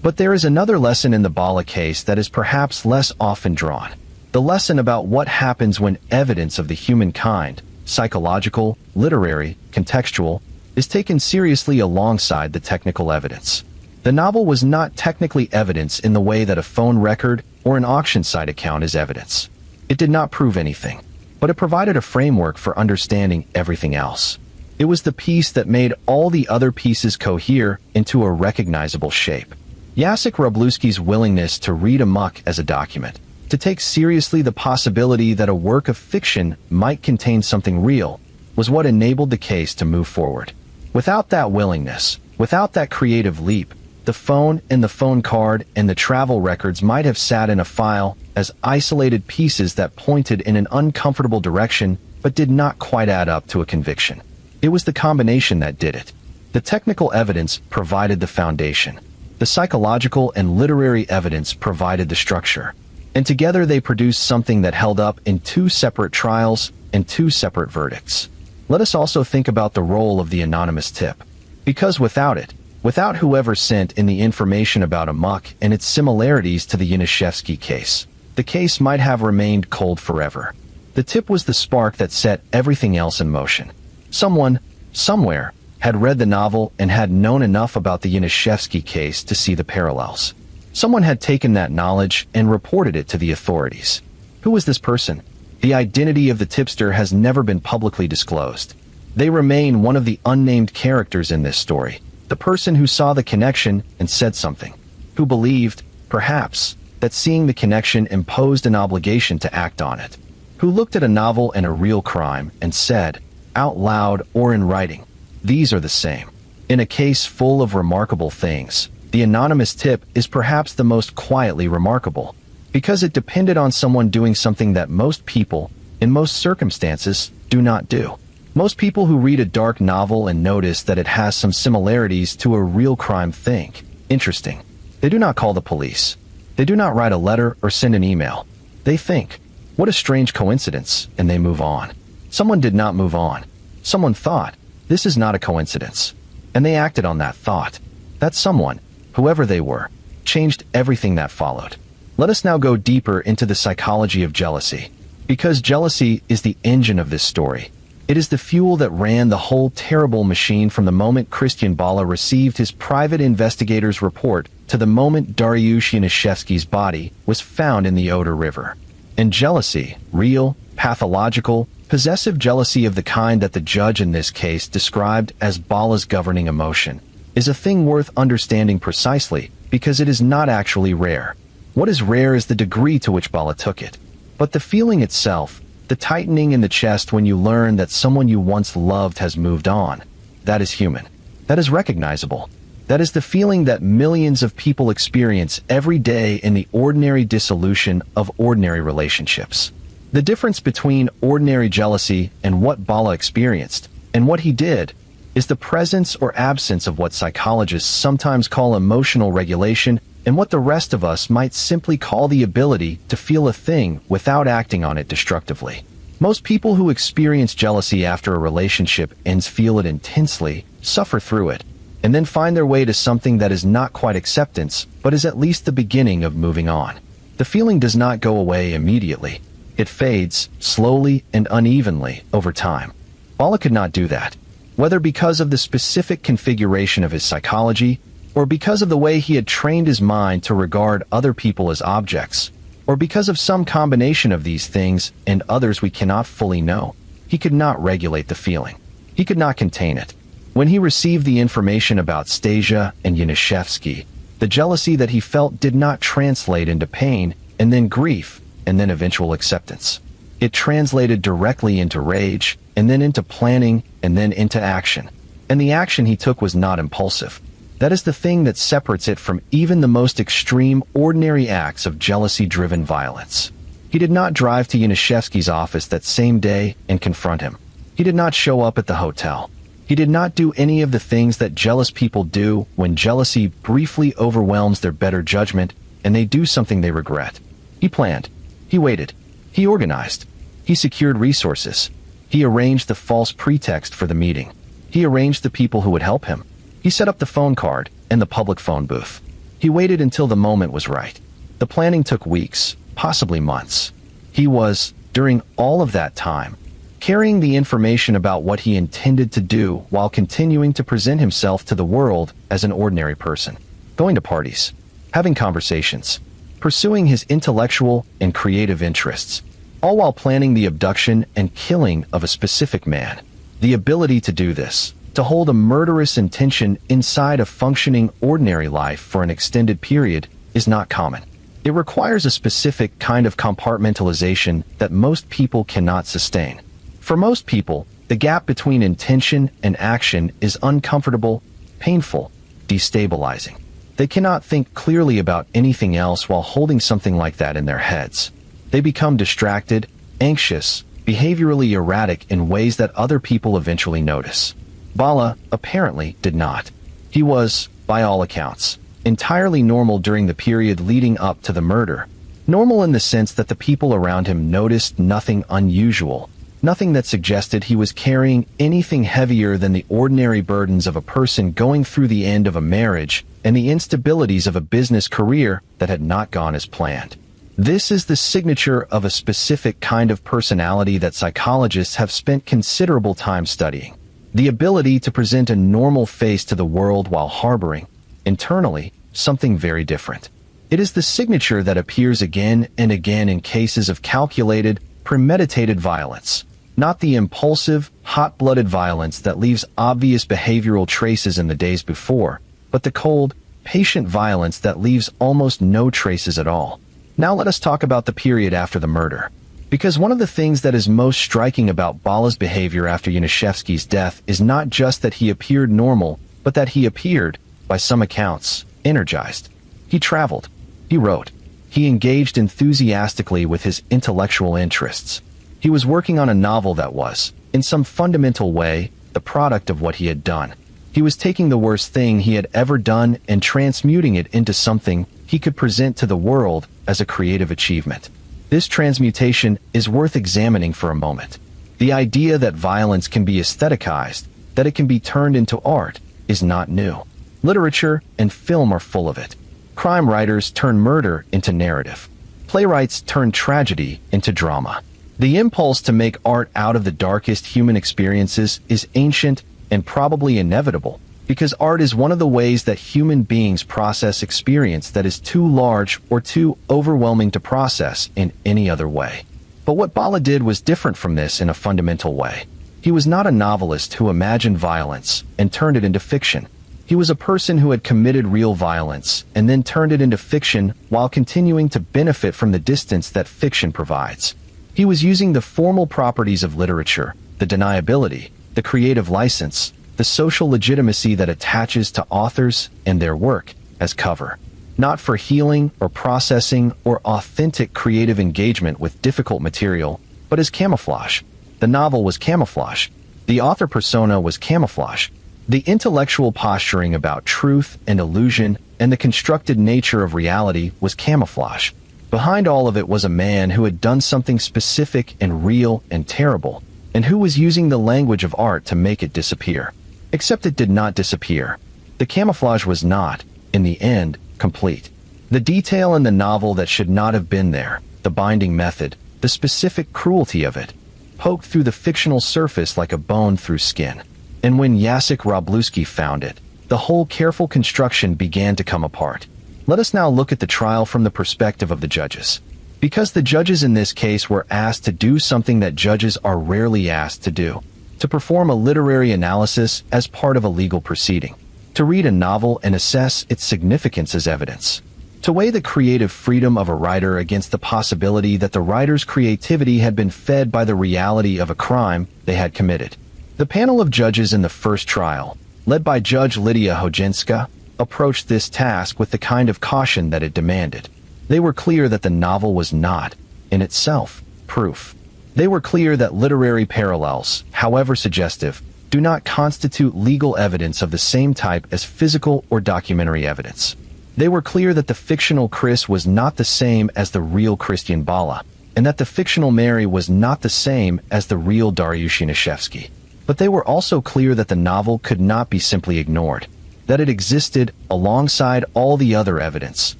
But there is another lesson in the Bala case that is perhaps less often drawn. The lesson about what happens when evidence of the human kind, psychological, literary, contextual, is taken seriously alongside the technical evidence. The novel was not technically evidence in the way that a phone record or an auction site account is evidence. It did not prove anything, but it provided a framework for understanding everything else. It was the piece that made all the other pieces cohere into a recognizable shape. Jacek Wróblewski's willingness to read amok as a document, to take seriously the possibility that a work of fiction might contain something real, was what enabled the case to move forward. Without that willingness, Without that creative leap, the phone and the phone card and the travel records might have sat in a file as isolated pieces that pointed in an uncomfortable direction but did not quite add up to a conviction. It was the combination that did it. The technical evidence provided the foundation. The psychological and literary evidence provided the structure. And together they produced something that held up in two separate trials and two separate verdicts. Let us also think about the role of the anonymous tip. Because without it, without whoever sent in the information about Amok and its similarities to the Yanishevsky case, the case might have remained cold forever. The tip was the spark that set everything else in motion. Someone, somewhere, had read the novel and had known enough about the Yanishevsky case to see the parallels. Someone had taken that knowledge and reported it to the authorities. Who was this person? The identity of the tipster has never been publicly disclosed. They remain one of the unnamed characters in this story, the person who saw the connection and said something, who believed, perhaps, that seeing the connection imposed an obligation to act on it, who looked at a novel and a real crime and said, out loud or in writing, these are the same. In a case full of remarkable things, the anonymous tip is perhaps the most quietly remarkable, because it depended on someone doing something that most people, in most circumstances, do not do. Most people who read a dark novel and notice that it has some similarities to a real crime think, interesting. They do not call the police. They do not write a letter or send an email. They think, what a strange coincidence, and they move on. Someone did not move on. Someone thought, this is not a coincidence. And they acted on that thought. That someone, whoever they were, changed everything that followed. Let us now go deeper into the psychology of jealousy. Because jealousy is the engine of this story. It is the fuel that ran the whole terrible machine from the moment Christian Bala received his private investigator's report to the moment Dariush Yanishevsky's body was found in the Oder River. And jealousy, real, pathological, possessive jealousy of the kind that the judge in this case described as Bala's governing emotion, is a thing worth understanding precisely because it is not actually rare. What is rare is the degree to which Bala took it. But the feeling itself, the tightening in the chest when you learn that someone you once loved has moved on, that is human. That is recognizable. That is the feeling that millions of people experience every day in the ordinary dissolution of ordinary relationships. The difference between ordinary jealousy and what Bala experienced, and what he did, is the presence or absence of what psychologists sometimes call emotional regulation and what the rest of us might simply call the ability to feel a thing without acting on it destructively. Most people who experience jealousy after a relationship ends feel it intensely, suffer through it, and then find their way to something that is not quite acceptance, but is at least the beginning of moving on. The feeling does not go away immediately. It fades, slowly and unevenly, over time. Bala could not do that. Whether because of the specific configuration of his psychology, or because of the way he had trained his mind to regard other people as objects, or because of some combination of these things and others we cannot fully know, he could not regulate the feeling. He could not contain it. When he received the information about Stasia and Yanishevsky, the jealousy that he felt did not translate into pain, and then grief, and then eventual acceptance. It translated directly into rage, and then into planning, and then into action. And the action he took was not impulsive. That is the thing that separates it from even the most extreme, ordinary acts of jealousy-driven violence. He did not drive to Yanishevsky's office that same day and confront him. He did not show up at the hotel. He did not do any of the things that jealous people do when jealousy briefly overwhelms their better judgment and they do something they regret. He planned. He waited. He organized. He secured resources. He arranged the false pretext for the meeting. He arranged the people who would help him. He set up the phone card and the public phone booth. He waited until the moment was right. The planning took weeks, possibly months. He was, during all of that time, carrying the information about what he intended to do while continuing to present himself to the world as an ordinary person. Going to parties, having conversations, pursuing his intellectual and creative interests, all while planning the abduction and killing of a specific man. The ability to do this, to hold a murderous intention inside a functioning ordinary life for an extended period, is not common. It requires a specific kind of compartmentalization that most people cannot sustain. For most people, the gap between intention and action is uncomfortable, painful, destabilizing. They cannot think clearly about anything else while holding something like that in their heads. They become distracted, anxious, behaviorally erratic in ways that other people eventually notice. Bala, apparently, did not. He was, by all accounts, entirely normal during the period leading up to the murder. Normal in the sense that the people around him noticed nothing unusual, nothing that suggested he was carrying anything heavier than the ordinary burdens of a person going through the end of a marriage and the instabilities of a business career that had not gone as planned. This is the signature of a specific kind of personality that psychologists have spent considerable time studying. The ability to present a normal face to the world while harboring, internally, something very different. It is the signature that appears again and again in cases of calculated, premeditated violence, not the impulsive, hot-blooded violence that leaves obvious behavioral traces in the days before, but the cold, patient violence that leaves almost no traces at all. Now let us talk about the period after the murder. Because one of the things that is most striking about Bala's behavior after Yanishevsky's death is not just that he appeared normal, but that he appeared, by some accounts, energized. He traveled. He wrote. He engaged enthusiastically with his intellectual interests. He was working on a novel that was, in some fundamental way, the product of what he had done. He was taking the worst thing he had ever done and transmuting it into something he could present to the world as a creative achievement. This transmutation is worth examining for a moment. The idea that violence can be aestheticized, that it can be turned into art, is not new. Literature and film are full of it. Crime writers turn murder into narrative. Playwrights turn tragedy into drama. The impulse to make art out of the darkest human experiences is ancient and probably inevitable, because art is one of the ways that human beings process experience that is too large or too overwhelming to process in any other way. But what Bala did was different from this in a fundamental way. He was not a novelist who imagined violence and turned it into fiction. He was a person who had committed real violence and then turned it into fiction while continuing to benefit from the distance that fiction provides. He was using the formal properties of literature, the deniability, the creative license, the social legitimacy that attaches to authors and their work as cover, not for healing or processing or authentic creative engagement with difficult material, but as camouflage. The novel was camouflage. The author persona was camouflage. The intellectual posturing about truth and illusion and the constructed nature of reality was camouflage. Behind all of it was a man who had done something specific and real and terrible, and who was using the language of art to make it disappear. Except it did not disappear. The camouflage was not, in the end, complete. The detail in the novel that should not have been there, the binding method, the specific cruelty of it, poked through the fictional surface like a bone through skin. And when Jacek Robluski found it, the whole careful construction began to come apart. Let us now look at the trial from the perspective of the judges. Because the judges in this case were asked to do something that judges are rarely asked to do, to perform a literary analysis as part of a legal proceeding, to read a novel and assess its significance as evidence, to weigh the creative freedom of a writer against the possibility that the writer's creativity had been fed by the reality of a crime they had committed. The panel of judges in the first trial, led by Judge Lydia Hojenska, approached this task with the kind of caution that it demanded. They were clear that the novel was not, in itself, proof. They were clear that literary parallels, however suggestive, do not constitute legal evidence of the same type as physical or documentary evidence. They were clear that the fictional Chris was not the same as the real Christian Bala, and that the fictional Mary was not the same as the real Dariusz Yanishevsky. But they were also clear that the novel could not be simply ignored, that it existed alongside all the other evidence,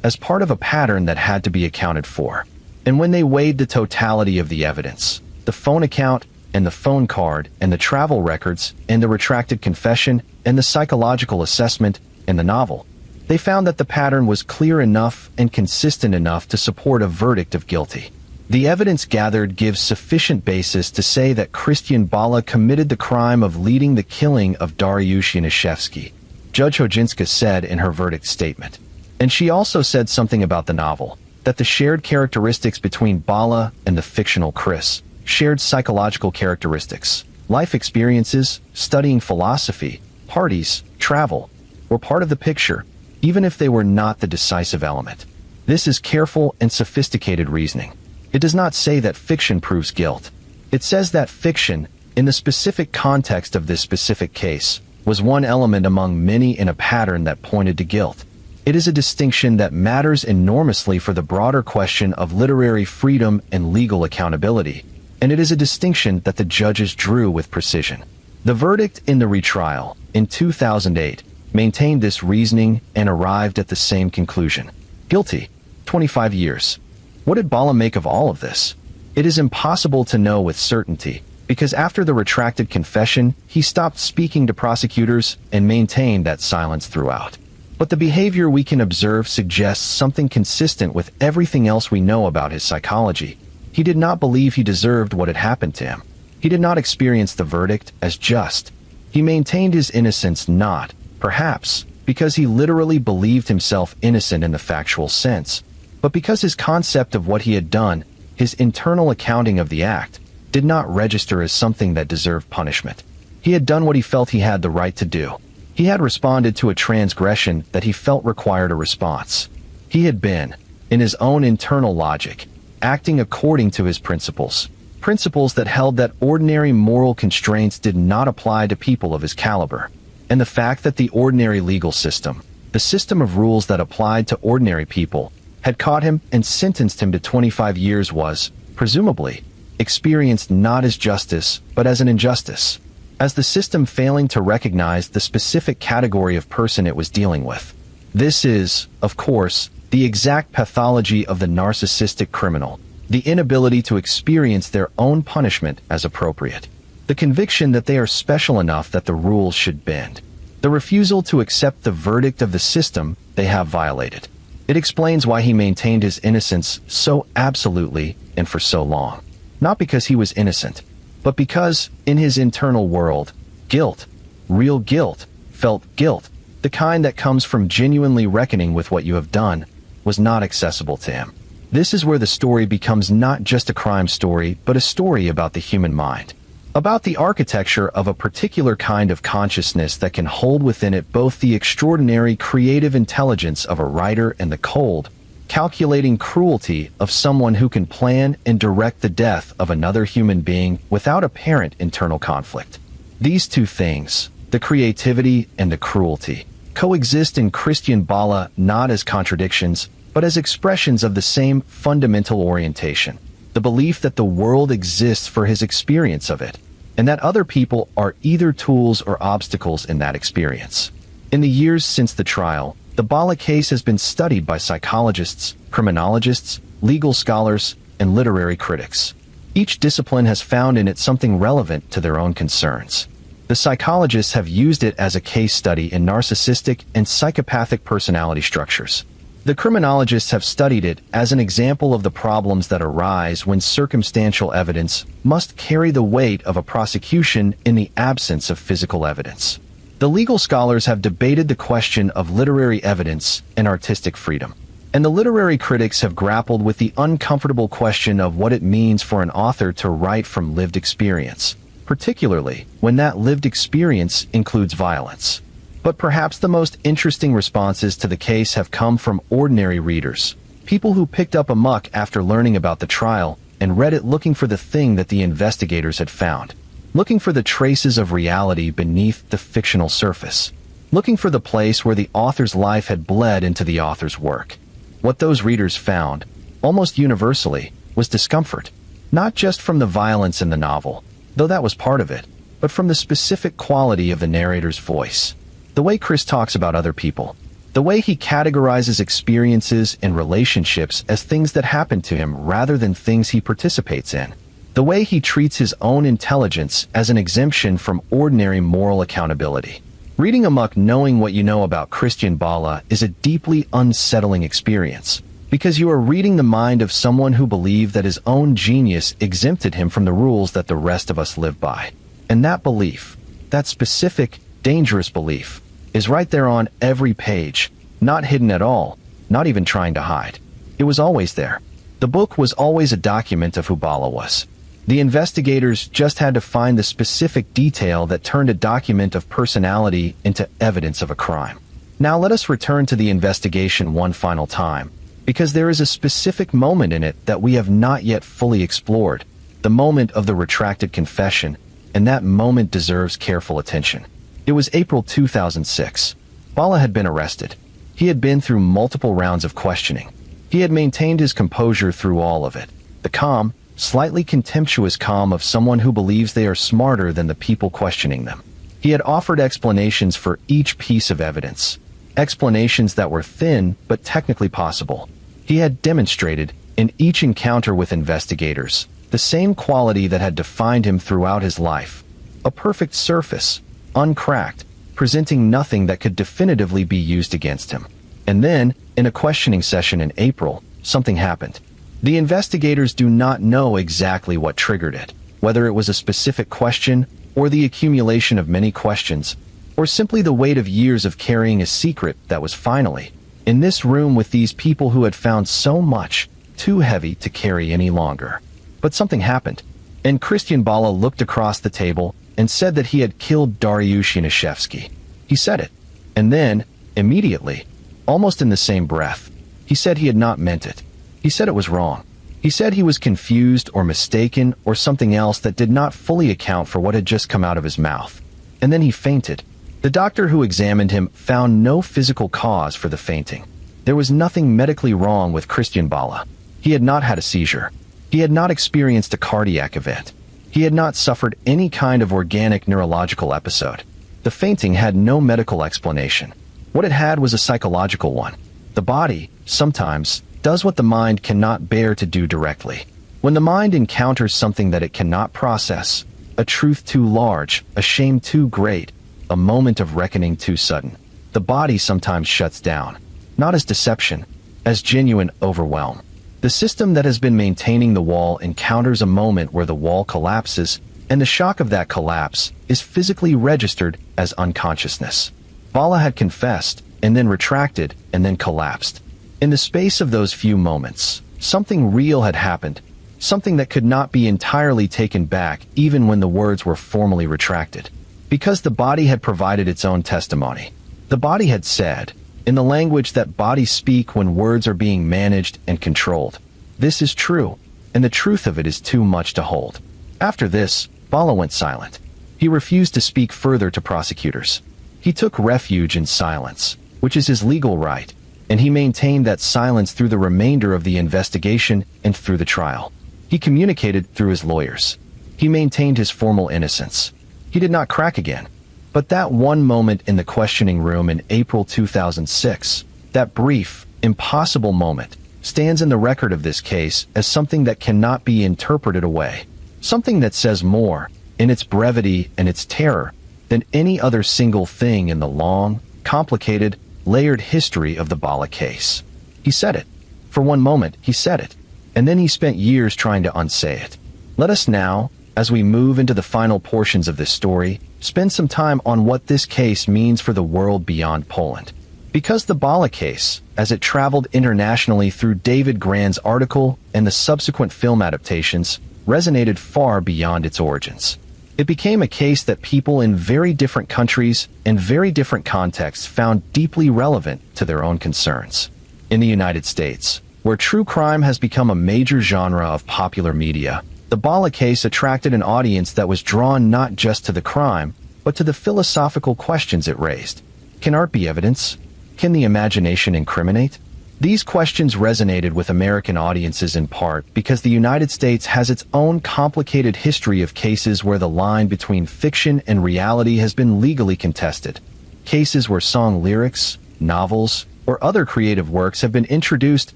as part of a pattern that had to be accounted for. And when they weighed the totality of the evidence, the phone account and the phone card and the travel records and the retracted confession and the psychological assessment and the novel, they found that the pattern was clear enough and consistent enough to support a verdict of guilty. The evidence gathered gives sufficient basis to say that Christian Bala committed the crime of leading the killing of Dariusz Yanishevsky, Judge Hojenska said in her verdict statement. And she also said something about the novel, that the shared characteristics between Bala and the fictional Chris, shared psychological characteristics, life experiences, studying philosophy, parties, travel, were part of the picture, even if they were not the decisive element. This is careful and sophisticated reasoning. It does not say that fiction proves guilt. It says that fiction, in the specific context of this specific case, was one element among many in a pattern that pointed to guilt. It is a distinction that matters enormously for the broader question of literary freedom and legal accountability, and it is a distinction that the judges drew with precision. The verdict in the retrial, in 2008, maintained this reasoning and arrived at the same conclusion. Guilty. 25 years. What did Bala make of all of this? It is impossible to know with certainty, because after the retracted confession, he stopped speaking to prosecutors and maintained that silence throughout. But the behavior we can observe suggests something consistent with everything else we know about his psychology. He did not believe he deserved what had happened to him. He did not experience the verdict as just. He maintained his innocence not, perhaps, because he literally believed himself innocent in the factual sense, but because his concept of what he had done, his internal accounting of the act, did not register as something that deserved punishment. He had done what he felt he had the right to do. He had responded to a transgression that he felt required a response. He had been, in his own internal logic, acting according to his principles that held that ordinary moral constraints did not apply to people of his caliber. And the fact that the ordinary legal system, the system of rules that applied to ordinary people, had caught him and sentenced him to 25 years was, presumably, experienced not as justice, but as an injustice, as the system failing to recognize the specific category of person it was dealing with. This is, of course, the exact pathology of the narcissistic criminal, the inability to experience their own punishment as appropriate, the conviction that they are special enough that the rules should bend, the refusal to accept the verdict of the system they have violated. It explains why he maintained his innocence so absolutely and for so long. Not because he was innocent, but because, in his internal world, guilt, real guilt, felt guilt, the kind that comes from genuinely reckoning with what you have done, was not accessible to him. This is where the story becomes not just a crime story, but a story about the human mind. About the architecture of a particular kind of consciousness that can hold within it both the extraordinary creative intelligence of a writer and the cold, calculating cruelty of someone who can plan and direct the death of another human being without apparent internal conflict. These two things, the creativity and the cruelty, coexist in Christian Bala not as contradictions, but as expressions of the same fundamental orientation, the belief that the world exists for his experience of it, and that other people are either tools or obstacles in that experience. In the years since the trial, the Bala case has been studied by psychologists, criminologists, legal scholars, and literary critics. Each discipline has found in it something relevant to their own concerns. The psychologists have used it as a case study in narcissistic and psychopathic personality structures. The criminologists have studied it as an example of the problems that arise when circumstantial evidence must carry the weight of a prosecution in the absence of physical evidence. The legal scholars have debated the question of literary evidence and artistic freedom. And the literary critics have grappled with the uncomfortable question of what it means for an author to write from lived experience, particularly when that lived experience includes violence. But perhaps the most interesting responses to the case have come from ordinary readers, people who picked up a muck after learning about the trial and read it looking for the thing that the investigators had found, looking for the traces of reality beneath the fictional surface, looking for the place where the author's life had bled into the author's work. What those readers found, almost universally, was discomfort, not just from the violence in the novel, though that was part of it, but from the specific quality of the narrator's voice. The way Chris talks about other people, the way he categorizes experiences and relationships as things that happen to him rather than things he participates in, the way he treats his own intelligence as an exemption from ordinary moral accountability. Reading amok knowing what you know about Christian Bala is a deeply unsettling experience, because you are reading the mind of someone who believed that his own genius exempted him from the rules that the rest of us live by. And that belief, that specific, dangerous belief, is right there on every page, not hidden at all, not even trying to hide. It was always there. The book was always a document of who Bala was. The investigators just had to find the specific detail that turned a document of personality into evidence of a crime. Now let us return to the investigation one final time, because there is a specific moment in it that we have not yet fully explored, the moment of the retracted confession, and that moment deserves careful attention. It was April 2006. Bala had been arrested. He had been through multiple rounds of questioning. He had maintained his composure through all of it. The calm, slightly contemptuous calm of someone who believes they are smarter than the people questioning them. He had offered explanations for each piece of evidence. Explanations that were thin but technically possible. He had demonstrated, in each encounter with investigators, the same quality that had defined him throughout his life. A perfect surface, uncracked, presenting nothing that could definitively be used against him. And then, in a questioning session in April, something happened. The investigators do not know exactly what triggered it, whether it was a specific question, or the accumulation of many questions, or simply the weight of years of carrying a secret that was finally, in this room with these people who had found so much, too heavy to carry any longer. But something happened, and Christian Bala looked across the table and said that he had killed Dariush Yanishevsky. He said it, and then, immediately, almost in the same breath, he said he had not meant it. He said it was wrong. He said he was confused or mistaken or something else that did not fully account for what had just come out of his mouth. And then he fainted. The doctor who examined him found no physical cause for the fainting. There was nothing medically wrong with Christian Bala. He had not had a seizure. He had not experienced a cardiac event. He had not suffered any kind of organic neurological episode. The fainting had no medical explanation. What it had was a psychological one. The body, sometimes, does what the mind cannot bear to do directly. When the mind encounters something that it cannot process, a truth too large, a shame too great, a moment of reckoning too sudden, the body sometimes shuts down, not as deception, as genuine overwhelm. The system that has been maintaining the wall encounters a moment where the wall collapses, and the shock of that collapse is physically registered as unconsciousness. Bala had confessed, and then retracted, and then collapsed. In the space of those few moments, something real had happened, something that could not be entirely taken back even when the words were formally retracted. Because the body had provided its own testimony. The body had said, in the language that bodies speak when words are being managed and controlled, "This is true, and the truth of it is too much to hold." After this, Bala went silent. He refused to speak further to prosecutors. He took refuge in silence, which is his legal right, and he maintained that silence through the remainder of the investigation and through the trial. He communicated through his lawyers. He maintained his formal innocence. He did not crack again. But that one moment in the questioning room in April 2006, that brief, impossible moment, stands in the record of this case as something that cannot be interpreted away. Something that says more, in its brevity and its terror, than any other single thing in the long, complicated, layered history of the Bala case. He said it. For one moment, he said it. And then he spent years trying to unsay it. Let us now, as we move into the final portions of this story, spend some time on what this case means for the world beyond Poland. Because the Bala case, as it traveled internationally through David Grann's article and the subsequent film adaptations, resonated far beyond its origins. It became a case that people in very different countries and very different contexts found deeply relevant to their own concerns. In the United States, where true crime has become a major genre of popular media, the Bala case attracted an audience that was drawn not just to the crime, but to the philosophical questions it raised. Can art be evidence? Can the imagination incriminate? These questions resonated with American audiences in part because the United States has its own complicated history of cases where the line between fiction and reality has been legally contested. Cases where song lyrics, novels, or other creative works have been introduced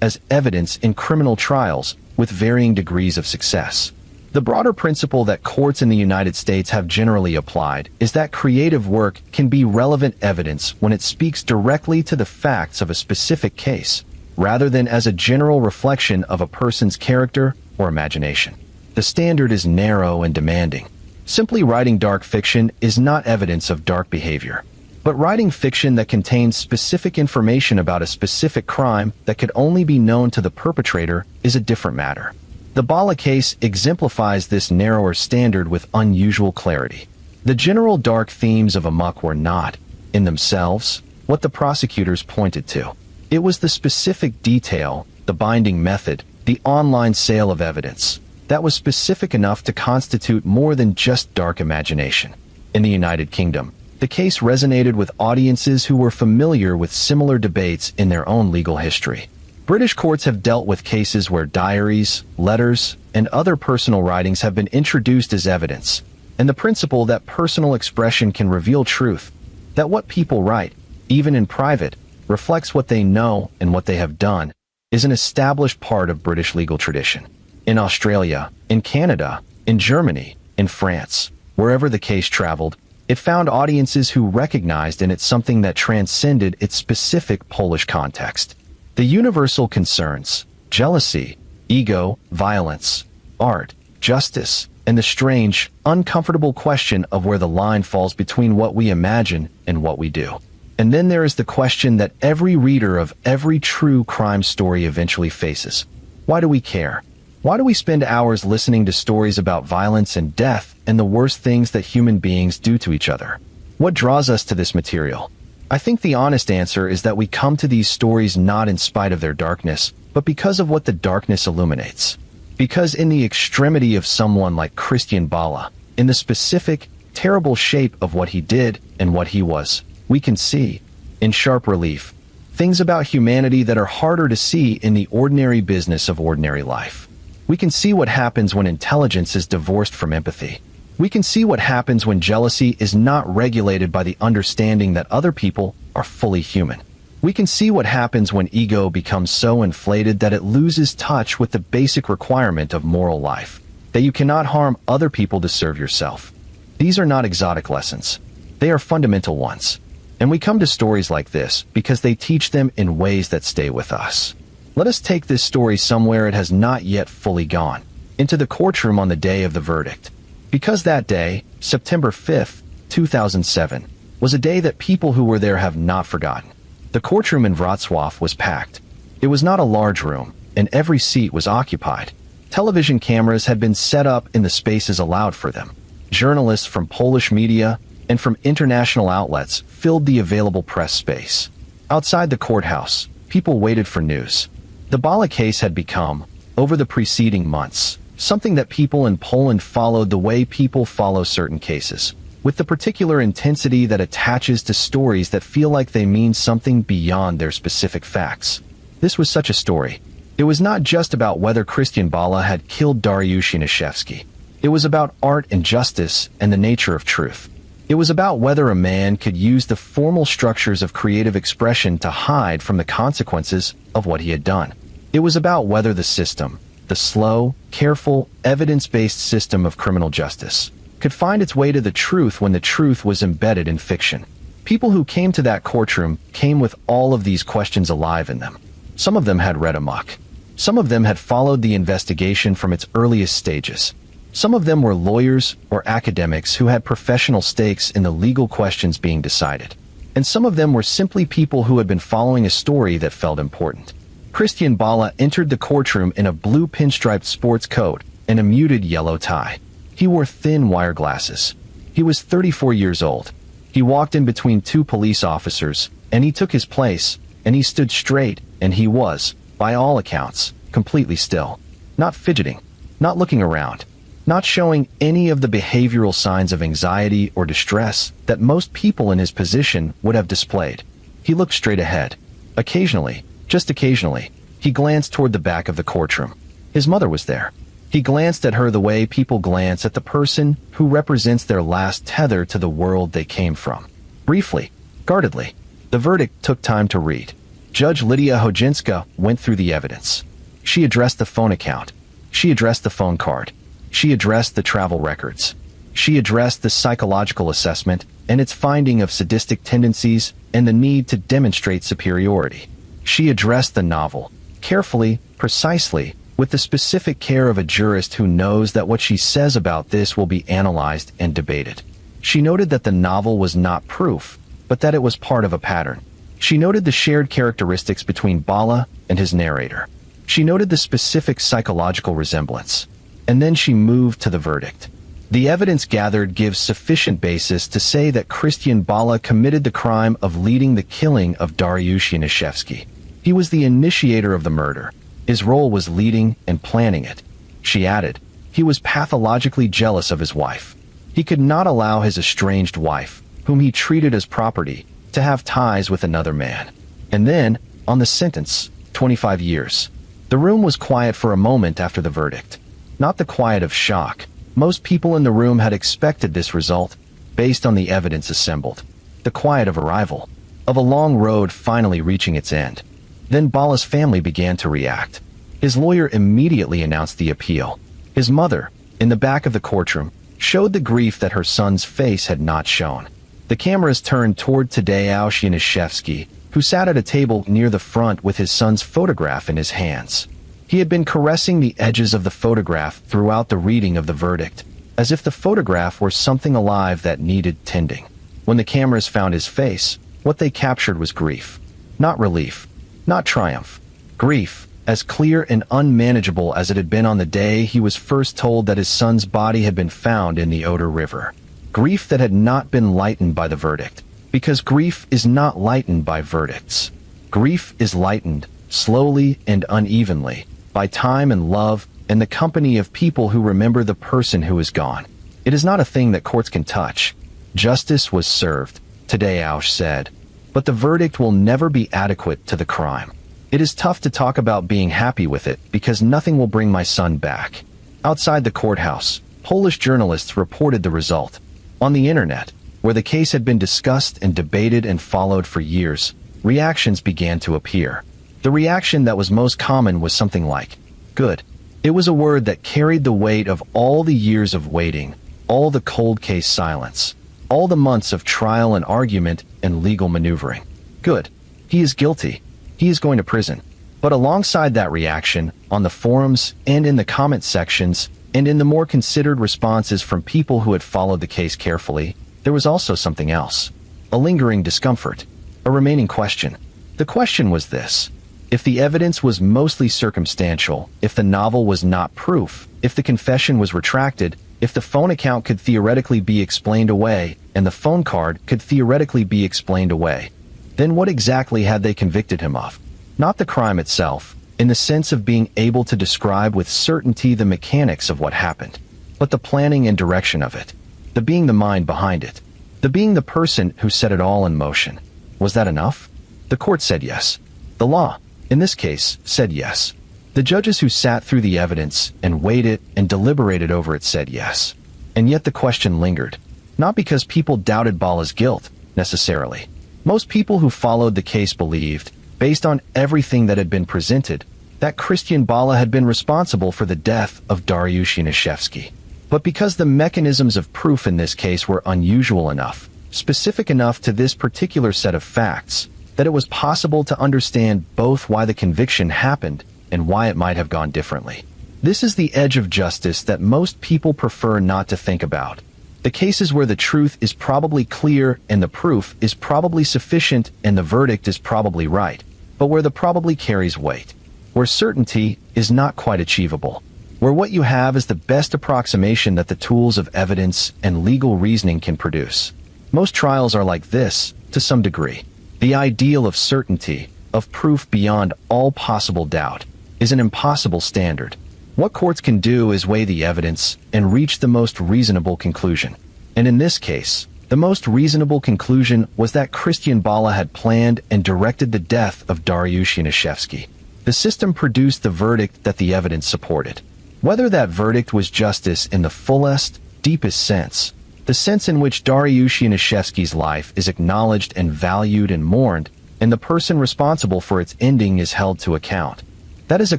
as evidence in criminal trials with varying degrees of success. The broader principle that courts in the United States have generally applied is that creative work can be relevant evidence when it speaks directly to the facts of a specific case, rather than as a general reflection of a person's character or imagination. The standard is narrow and demanding. Simply writing dark fiction is not evidence of dark behavior. But writing fiction that contains specific information about a specific crime that could only be known to the perpetrator is a different matter. The Bala case exemplifies this narrower standard with unusual clarity. The general dark themes of Amok were not, in themselves, what the prosecutors pointed to. It was the specific detail, the binding method, the online sale of evidence, that was specific enough to constitute more than just dark imagination. In the United Kingdom, the case resonated with audiences who were familiar with similar debates in their own legal history. British courts have dealt with cases where diaries, letters, and other personal writings have been introduced as evidence, and the principle that personal expression can reveal truth, that what people write, even in private, reflects what they know and what they have done, is an established part of British legal tradition. In Australia, in Canada, in Germany, in France, wherever the case traveled, it found audiences who recognized in it something that transcended its specific Polish context. The universal concerns, jealousy, ego, violence, art, justice, and the strange, uncomfortable question of where the line falls between what we imagine and what we do. And then there is the question that every reader of every true crime story eventually faces. Why do we care? Why do we spend hours listening to stories about violence and death and the worst things that human beings do to each other? What draws us to this material? I think the honest answer is that we come to these stories not in spite of their darkness, but because of what the darkness illuminates. Because in the extremity of someone like Christian Bala, in the specific, terrible shape of what he did and what he was, we can see, in sharp relief, things about humanity that are harder to see in the ordinary business of ordinary life. We can see what happens when intelligence is divorced from empathy. We can see what happens when jealousy is not regulated by the understanding that other people are fully human. We can see what happens when ego becomes so inflated that it loses touch with the basic requirement of moral life, that you cannot harm other people to serve yourself. These are not exotic lessons. They are fundamental ones. And we come to stories like this because they teach them in ways that stay with us. Let us take this story somewhere it has not yet fully gone, into the courtroom on the day of the verdict. Because that day, September 5th, 2007, was a day that people who were there have not forgotten. The courtroom in Wrocław was packed. It was not a large room, and every seat was occupied. Television cameras had been set up in the spaces allowed for them. Journalists from Polish media and from international outlets filled the available press space. Outside the courthouse, people waited for news. The Bala case had become, over the preceding months, something that people in Poland followed the way people follow certain cases, with the particular intensity that attaches to stories that feel like they mean something beyond their specific facts. This was such a story. It was not just about whether Christian Bala had killed Dariusz Janaszewski. It was about art and justice and the nature of truth. It was about whether a man could use the formal structures of creative expression to hide from the consequences of what he had done. It was about whether the system, the slow, careful, evidence-based system of criminal justice, could find its way to the truth when the truth was embedded in fiction. People who came to that courtroom came with all of these questions alive in them. Some of them had read amok. Some of them had followed the investigation from its earliest stages. Some of them were lawyers or academics who had professional stakes in the legal questions being decided. And some of them were simply people who had been following a story that felt important. Christian Bala entered the courtroom in a blue pinstriped sports coat and a muted yellow tie. He wore thin wire glasses. He was 34 years old. He walked in between two police officers, and he took his place, and he stood straight, and he was, by all accounts, completely still. Not fidgeting, not looking around, not showing any of the behavioral signs of anxiety or distress that most people in his position would have displayed. He looked straight ahead. Occasionally, just occasionally, he glanced toward the back of the courtroom. His mother was there. He glanced at her the way people glance at the person who represents their last tether to the world they came from. Briefly, guardedly, the verdict took time to read. Judge Lydia Hodzinska went through the evidence. She addressed the phone account. She addressed the phone card. She addressed the travel records. She addressed the psychological assessment and its finding of sadistic tendencies and the need to demonstrate superiority. She addressed the novel, carefully, precisely, with the specific care of a jurist who knows that what she says about this will be analyzed and debated. She noted that the novel was not proof, but that it was part of a pattern. She noted the shared characteristics between Bala and his narrator. She noted the specific psychological resemblance. And then she moved to the verdict. The evidence gathered gives sufficient basis to say that Christian Bala committed the crime of leading the killing of Dariush Yanishevsky. He was the initiator of the murder. His role was leading and planning it. She added, he was pathologically jealous of his wife. He could not allow his estranged wife, whom he treated as property, to have ties with another man. And then, on the sentence, 25 years. The room was quiet for a moment after the verdict. Not the quiet of shock. Most people in the room had expected this result, based on the evidence assembled. The quiet of arrival, of a long road finally reaching its end. Then Bala's family began to react. His lawyer immediately announced the appeal. His mother, in the back of the courtroom, showed the grief that her son's face had not shown. The cameras turned toward Tadeusz Yanishevsky, who sat at a table near the front with his son's photograph in his hands. He had been caressing the edges of the photograph throughout the reading of the verdict, as if the photograph were something alive that needed tending. When the cameras found his face, what they captured was grief. Not relief. Not triumph. Grief, as clear and unmanageable as it had been on the day he was first told that his son's body had been found in the Oder River. Grief that had not been lightened by the verdict, because grief is not lightened by verdicts. Grief is lightened, slowly and unevenly, by time and love and the company of people who remember the person who is gone. It is not a thing that courts can touch. Justice was served, Tadeusz said, but the verdict will never be adequate to the crime. It is tough to talk about being happy with it because nothing will bring my son back. Outside the courthouse, Polish journalists reported the result. On the internet, where the case had been discussed and debated and followed for years, reactions began to appear. The reaction that was most common was something like, good. It was a word that carried the weight of all the years of waiting, all the cold case silence, all the months of trial and argument and legal maneuvering. Good. He is guilty. He is going to prison. But alongside that reaction, on the forums and in the comment sections, and in the more considered responses from people who had followed the case carefully, there was also something else. A lingering discomfort. A remaining question. The question was this. If the evidence was mostly circumstantial, if the novel was not proof, if the confession was retracted, if the phone account could theoretically be explained away, and the phone card could theoretically be explained away, then what exactly had they convicted him of? Not the crime itself, in the sense of being able to describe with certainty the mechanics of what happened, but the planning and direction of it, the being the mind behind it, the being the person who set it all in motion. Was that enough? The court said yes. The law, in this case, said yes. The judges who sat through the evidence and weighed it and deliberated over it said yes. And yet the question lingered. Not because people doubted Bala's guilt, necessarily. Most people who followed the case believed, based on everything that had been presented, that Christian Bala had been responsible for the death of Dariusz Yanishevsky. But because the mechanisms of proof in this case were unusual enough, specific enough to this particular set of facts, that it was possible to understand both why the conviction happened and why it might have gone differently. This is the edge of justice that most people prefer not to think about. The cases where the truth is probably clear and the proof is probably sufficient and the verdict is probably right, but where the probably carries weight, where certainty is not quite achievable, where what you have is the best approximation that the tools of evidence and legal reasoning can produce. Most trials are like this, to some degree. The ideal of certainty, of proof beyond all possible doubt, is an impossible standard. What courts can do is weigh the evidence and reach the most reasonable conclusion. And in this case, the most reasonable conclusion was that Christian Bala had planned and directed the death of Dariusz Yanishevsky. The system produced the verdict that the evidence supported. Whether that verdict was justice in the fullest, deepest sense, the sense in which Dariusz Yanishevsky's life is acknowledged and valued and mourned, and the person responsible for its ending is held to account. That is a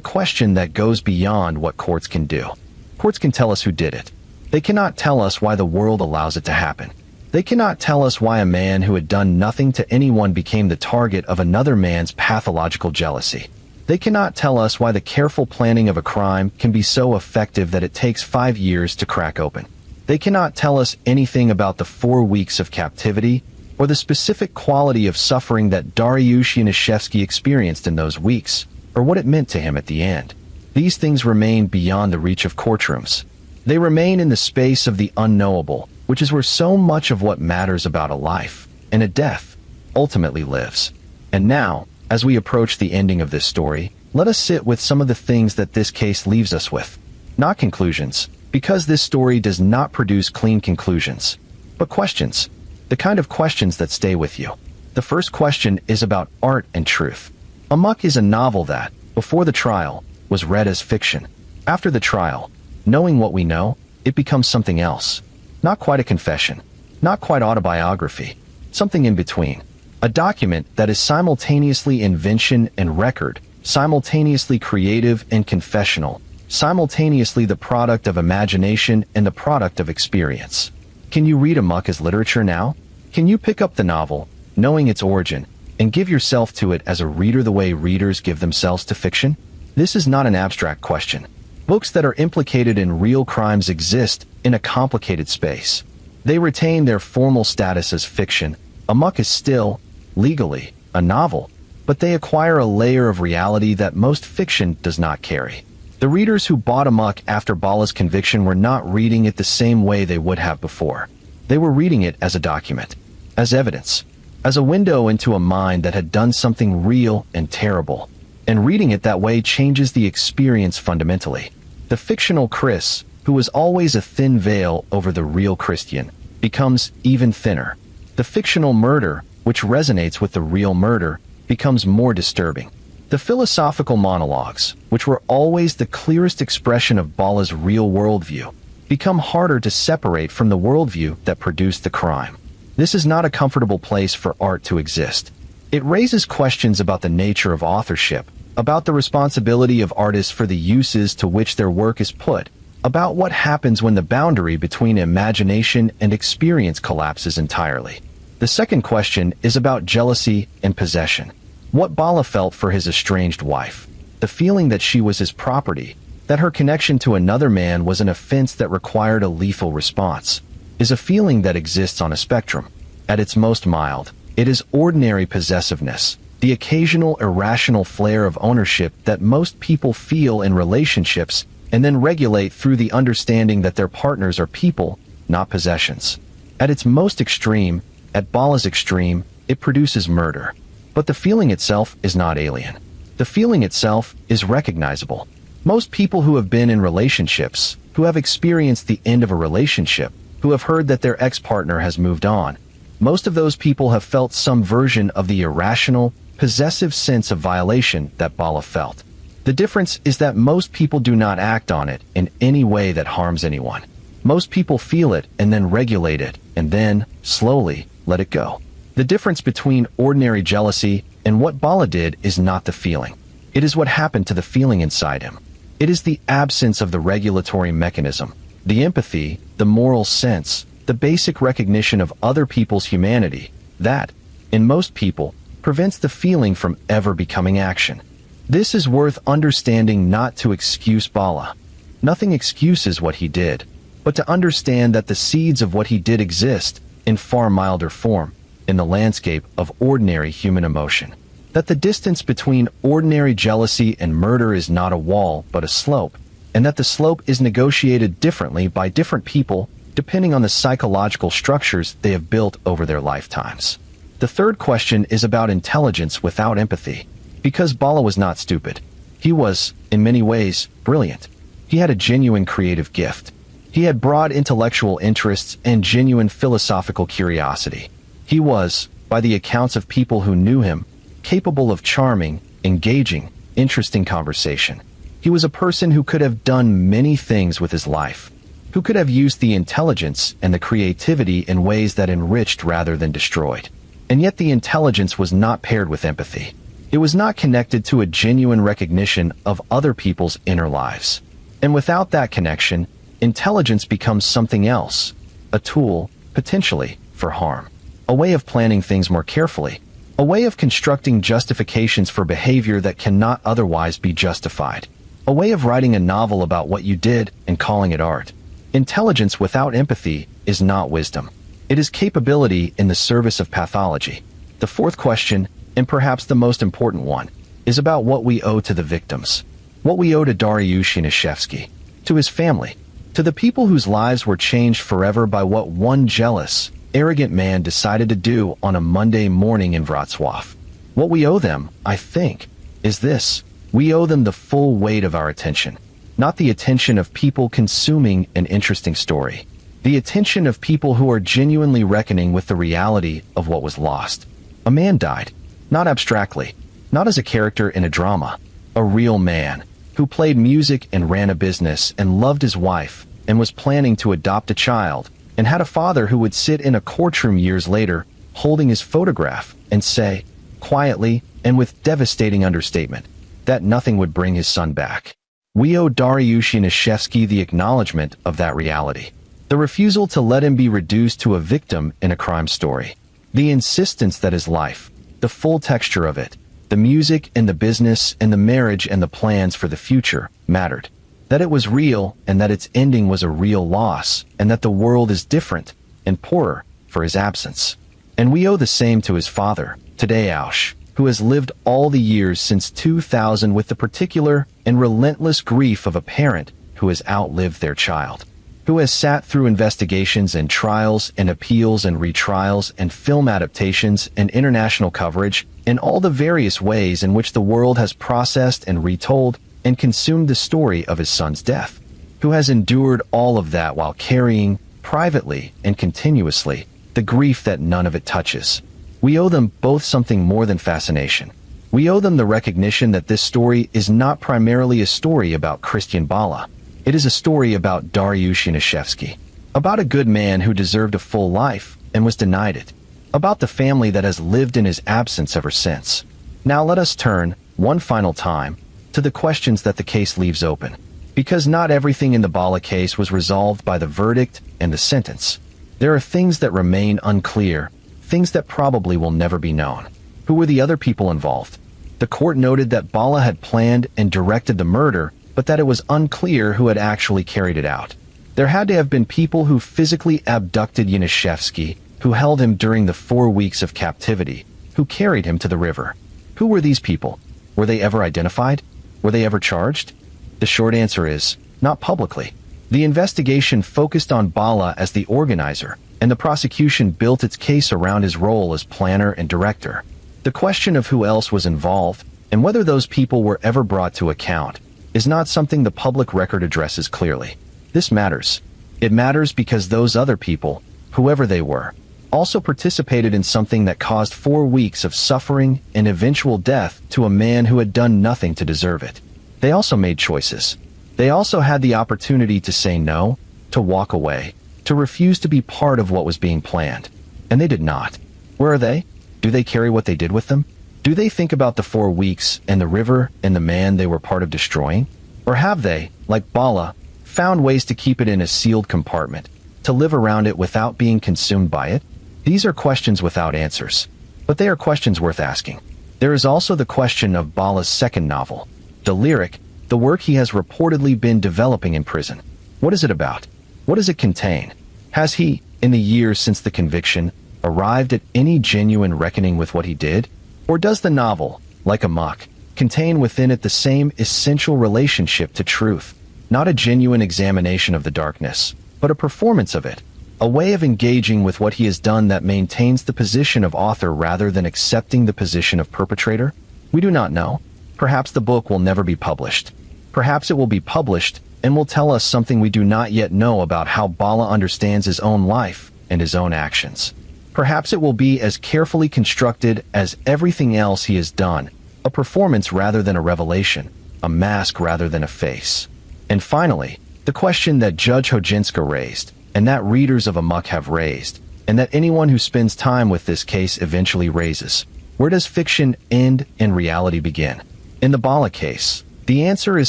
question that goes beyond what courts can do. Courts can tell us who did it. They cannot tell us why the world allows it to happen. They cannot tell us why a man who had done nothing to anyone became the target of another man's pathological jealousy. They cannot tell us why the careful planning of a crime can be so effective that it takes 5 years to crack open. They cannot tell us anything about the 4 weeks of captivity or the specific quality of suffering that Dariusz Yanishevsky experienced in those weeks, or what it meant to him at the end. These things remain beyond the reach of courtrooms. They remain in the space of the unknowable, which is where so much of what matters about a life and a death ultimately lives. And now, as we approach the ending of this story, let us sit with some of the things that this case leaves us with. Not conclusions, because this story does not produce clean conclusions, but questions. The kind of questions that stay with you. The first question is about art and truth. Amok is a novel that, before the trial, was read as fiction. After the trial, knowing what we know, it becomes something else. Not quite a confession, not quite autobiography, something in between. A document that is simultaneously invention and record, simultaneously creative and confessional, simultaneously the product of imagination and the product of experience. Can you read Amok as literature now? Can you pick up the novel, knowing its origin, and give yourself to it as a reader the way readers give themselves to fiction? This is not an abstract question. Books that are implicated in real crimes exist in a complicated space. They retain their formal status as fiction. Amok is still, legally, a novel, but they acquire a layer of reality that most fiction does not carry. The readers who bought Amok after Bala's conviction were not reading it the same way they would have before. They were reading it as a document, as evidence, as a window into a mind that had done something real and terrible. And reading it that way changes the experience fundamentally. The fictional Chris, who was always a thin veil over the real Christian, becomes even thinner. The fictional murder, which resonates with the real murder, becomes more disturbing. The philosophical monologues, which were always the clearest expression of Bala's real worldview, become harder to separate from the worldview that produced the crime. This is not a comfortable place for art to exist. It raises questions about the nature of authorship, about the responsibility of artists for the uses to which their work is put, about what happens when the boundary between imagination and experience collapses entirely. The second question is about jealousy and possession. What Bala felt for his estranged wife, the feeling that she was his property, that her connection to another man was an offense that required a lethal response, is a feeling that exists on a spectrum. At its most mild, it is ordinary possessiveness, the occasional irrational flare of ownership that most people feel in relationships and then regulate through the understanding that their partners are people, not possessions. At its most extreme, at Bala's extreme, it produces murder. But the feeling itself is not alien. The feeling itself is recognizable. Most people who have been in relationships, who have experienced the end of a relationship, who have heard that their ex-partner has moved on, most of those people have felt some version of the irrational, possessive sense of violation that Bala felt. The difference is that most people do not act on it in any way that harms anyone. Most people feel it and then regulate it, and then, slowly, let it go. The difference between ordinary jealousy and what Bala did is not the feeling. It is what happened to the feeling inside him. It is the absence of the regulatory mechanism, the empathy, the moral sense, the basic recognition of other people's humanity, that, in most people, prevents the feeling from ever becoming action. This is worth understanding, not to excuse Bala. Nothing excuses what he did, but to understand that the seeds of what he did exist, in far milder form, in the landscape of ordinary human emotion. That the distance between ordinary jealousy and murder is not a wall, but a slope, and that the slope is negotiated differently by different people depending on the psychological structures they have built over their lifetimes. The third question is about intelligence without empathy. Because Bala was not stupid. He was, in many ways, brilliant. He had a genuine creative gift. He had broad intellectual interests and genuine philosophical curiosity. He was, by the accounts of people who knew him, capable of charming, engaging, interesting conversation. He was a person who could have done many things with his life, who could have used the intelligence and the creativity in ways that enriched rather than destroyed. And yet the intelligence was not paired with empathy. It was not connected to a genuine recognition of other people's inner lives. And without that connection, intelligence becomes something else, a tool, potentially, for harm. A way of planning things more carefully, a way of constructing justifications for behavior that cannot otherwise be justified, a way of writing a novel about what you did and calling it art. Intelligence without empathy is not wisdom. It is capability in the service of pathology. The fourth question, and perhaps the most important one, is about what we owe to the victims, what we owe to Dariush Yanishevsky, to his family, to the people whose lives were changed forever by what one jealous, arrogant man decided to do on a Monday morning in Wrocław. What we owe them, I think, is this: we owe them the full weight of our attention, not the attention of people consuming an interesting story, the attention of people who are genuinely reckoning with the reality of what was lost. A man died, not abstractly, not as a character in a drama, a real man who played music and ran a business and loved his wife and was planning to adopt a child and had a father who would sit in a courtroom years later holding his photograph and say, quietly and with devastating understatement, that nothing would bring his son back. We owe Dariush Yanishevsky the acknowledgement of that reality, the refusal to let him be reduced to a victim in a crime story, the insistence that his life, the full texture of it, the music and the business and the marriage and the plans for the future mattered, that it was real and that its ending was a real loss, and that the world is different and poorer for his absence. And we owe the same to his father, Tadeusz, who has lived all the years since 2000 with the particular and relentless grief of a parent who has outlived their child, who has sat through investigations and trials and appeals and retrials and film adaptations and international coverage in all the various ways in which the world has processed and retold and consumed the story of his son's death, who has endured all of that while carrying, privately and continuously, the grief that none of it touches. We owe them both something more than fascination. We owe them the recognition that this story is not primarily a story about Christian Bala. It is a story about Dariush Yanishevsky, about a good man who deserved a full life and was denied it, about the family that has lived in his absence ever since. Now let us turn, one final time, to the questions that the case leaves open, because not everything in the Bala case was resolved by the verdict and the sentence. There are things that remain unclear, things that probably will never be known. Who were the other people involved? The court noted that Bala had planned and directed the murder, but that it was unclear who had actually carried it out. There had to have been people who physically abducted Yanishevsky, who held him during the 4 weeks of captivity, who carried him to the river. Who were these people? Were they ever identified? Were they ever charged? The short answer is, not publicly. The investigation focused on Bala as the organizer, and the prosecution built its case around his role as planner and director. The question of who else was involved, and whether those people were ever brought to account, is not something the public record addresses clearly. This matters. It matters because those other people, whoever they were, also participated in something that caused 4 weeks of suffering and eventual death to a man who had done nothing to deserve it. They also made choices. They also had the opportunity to say no, to walk away, to refuse to be part of what was being planned. And they did not. Where are they? Do they carry what they did with them? Do they think about the 4 weeks and the river and the man they were part of destroying? Or have they, like Bala, found ways to keep it in a sealed compartment, to live around it without being consumed by it? These are questions without answers, but they are questions worth asking. There is also the question of Bala's second novel, The Lyric, the work he has reportedly been developing in prison. What is it about? What does it contain? Has he, in the years since the conviction, arrived at any genuine reckoning with what he did? Or does the novel, like Amok, contain within it the same essential relationship to truth, not a genuine examination of the darkness, but a performance of it, a way of engaging with what he has done that maintains the position of author rather than accepting the position of perpetrator? We do not know. Perhaps the book will never be published. Perhaps it will be published and will tell us something we do not yet know about how Bala understands his own life and his own actions. Perhaps it will be as carefully constructed as everything else he has done, a performance rather than a revelation, a mask rather than a face. And finally, the question that Judge Hodzinska raised, and that readers of Amok have raised, and that anyone who spends time with this case eventually raises. Where does fiction end and reality begin? In the Bala case, the answer is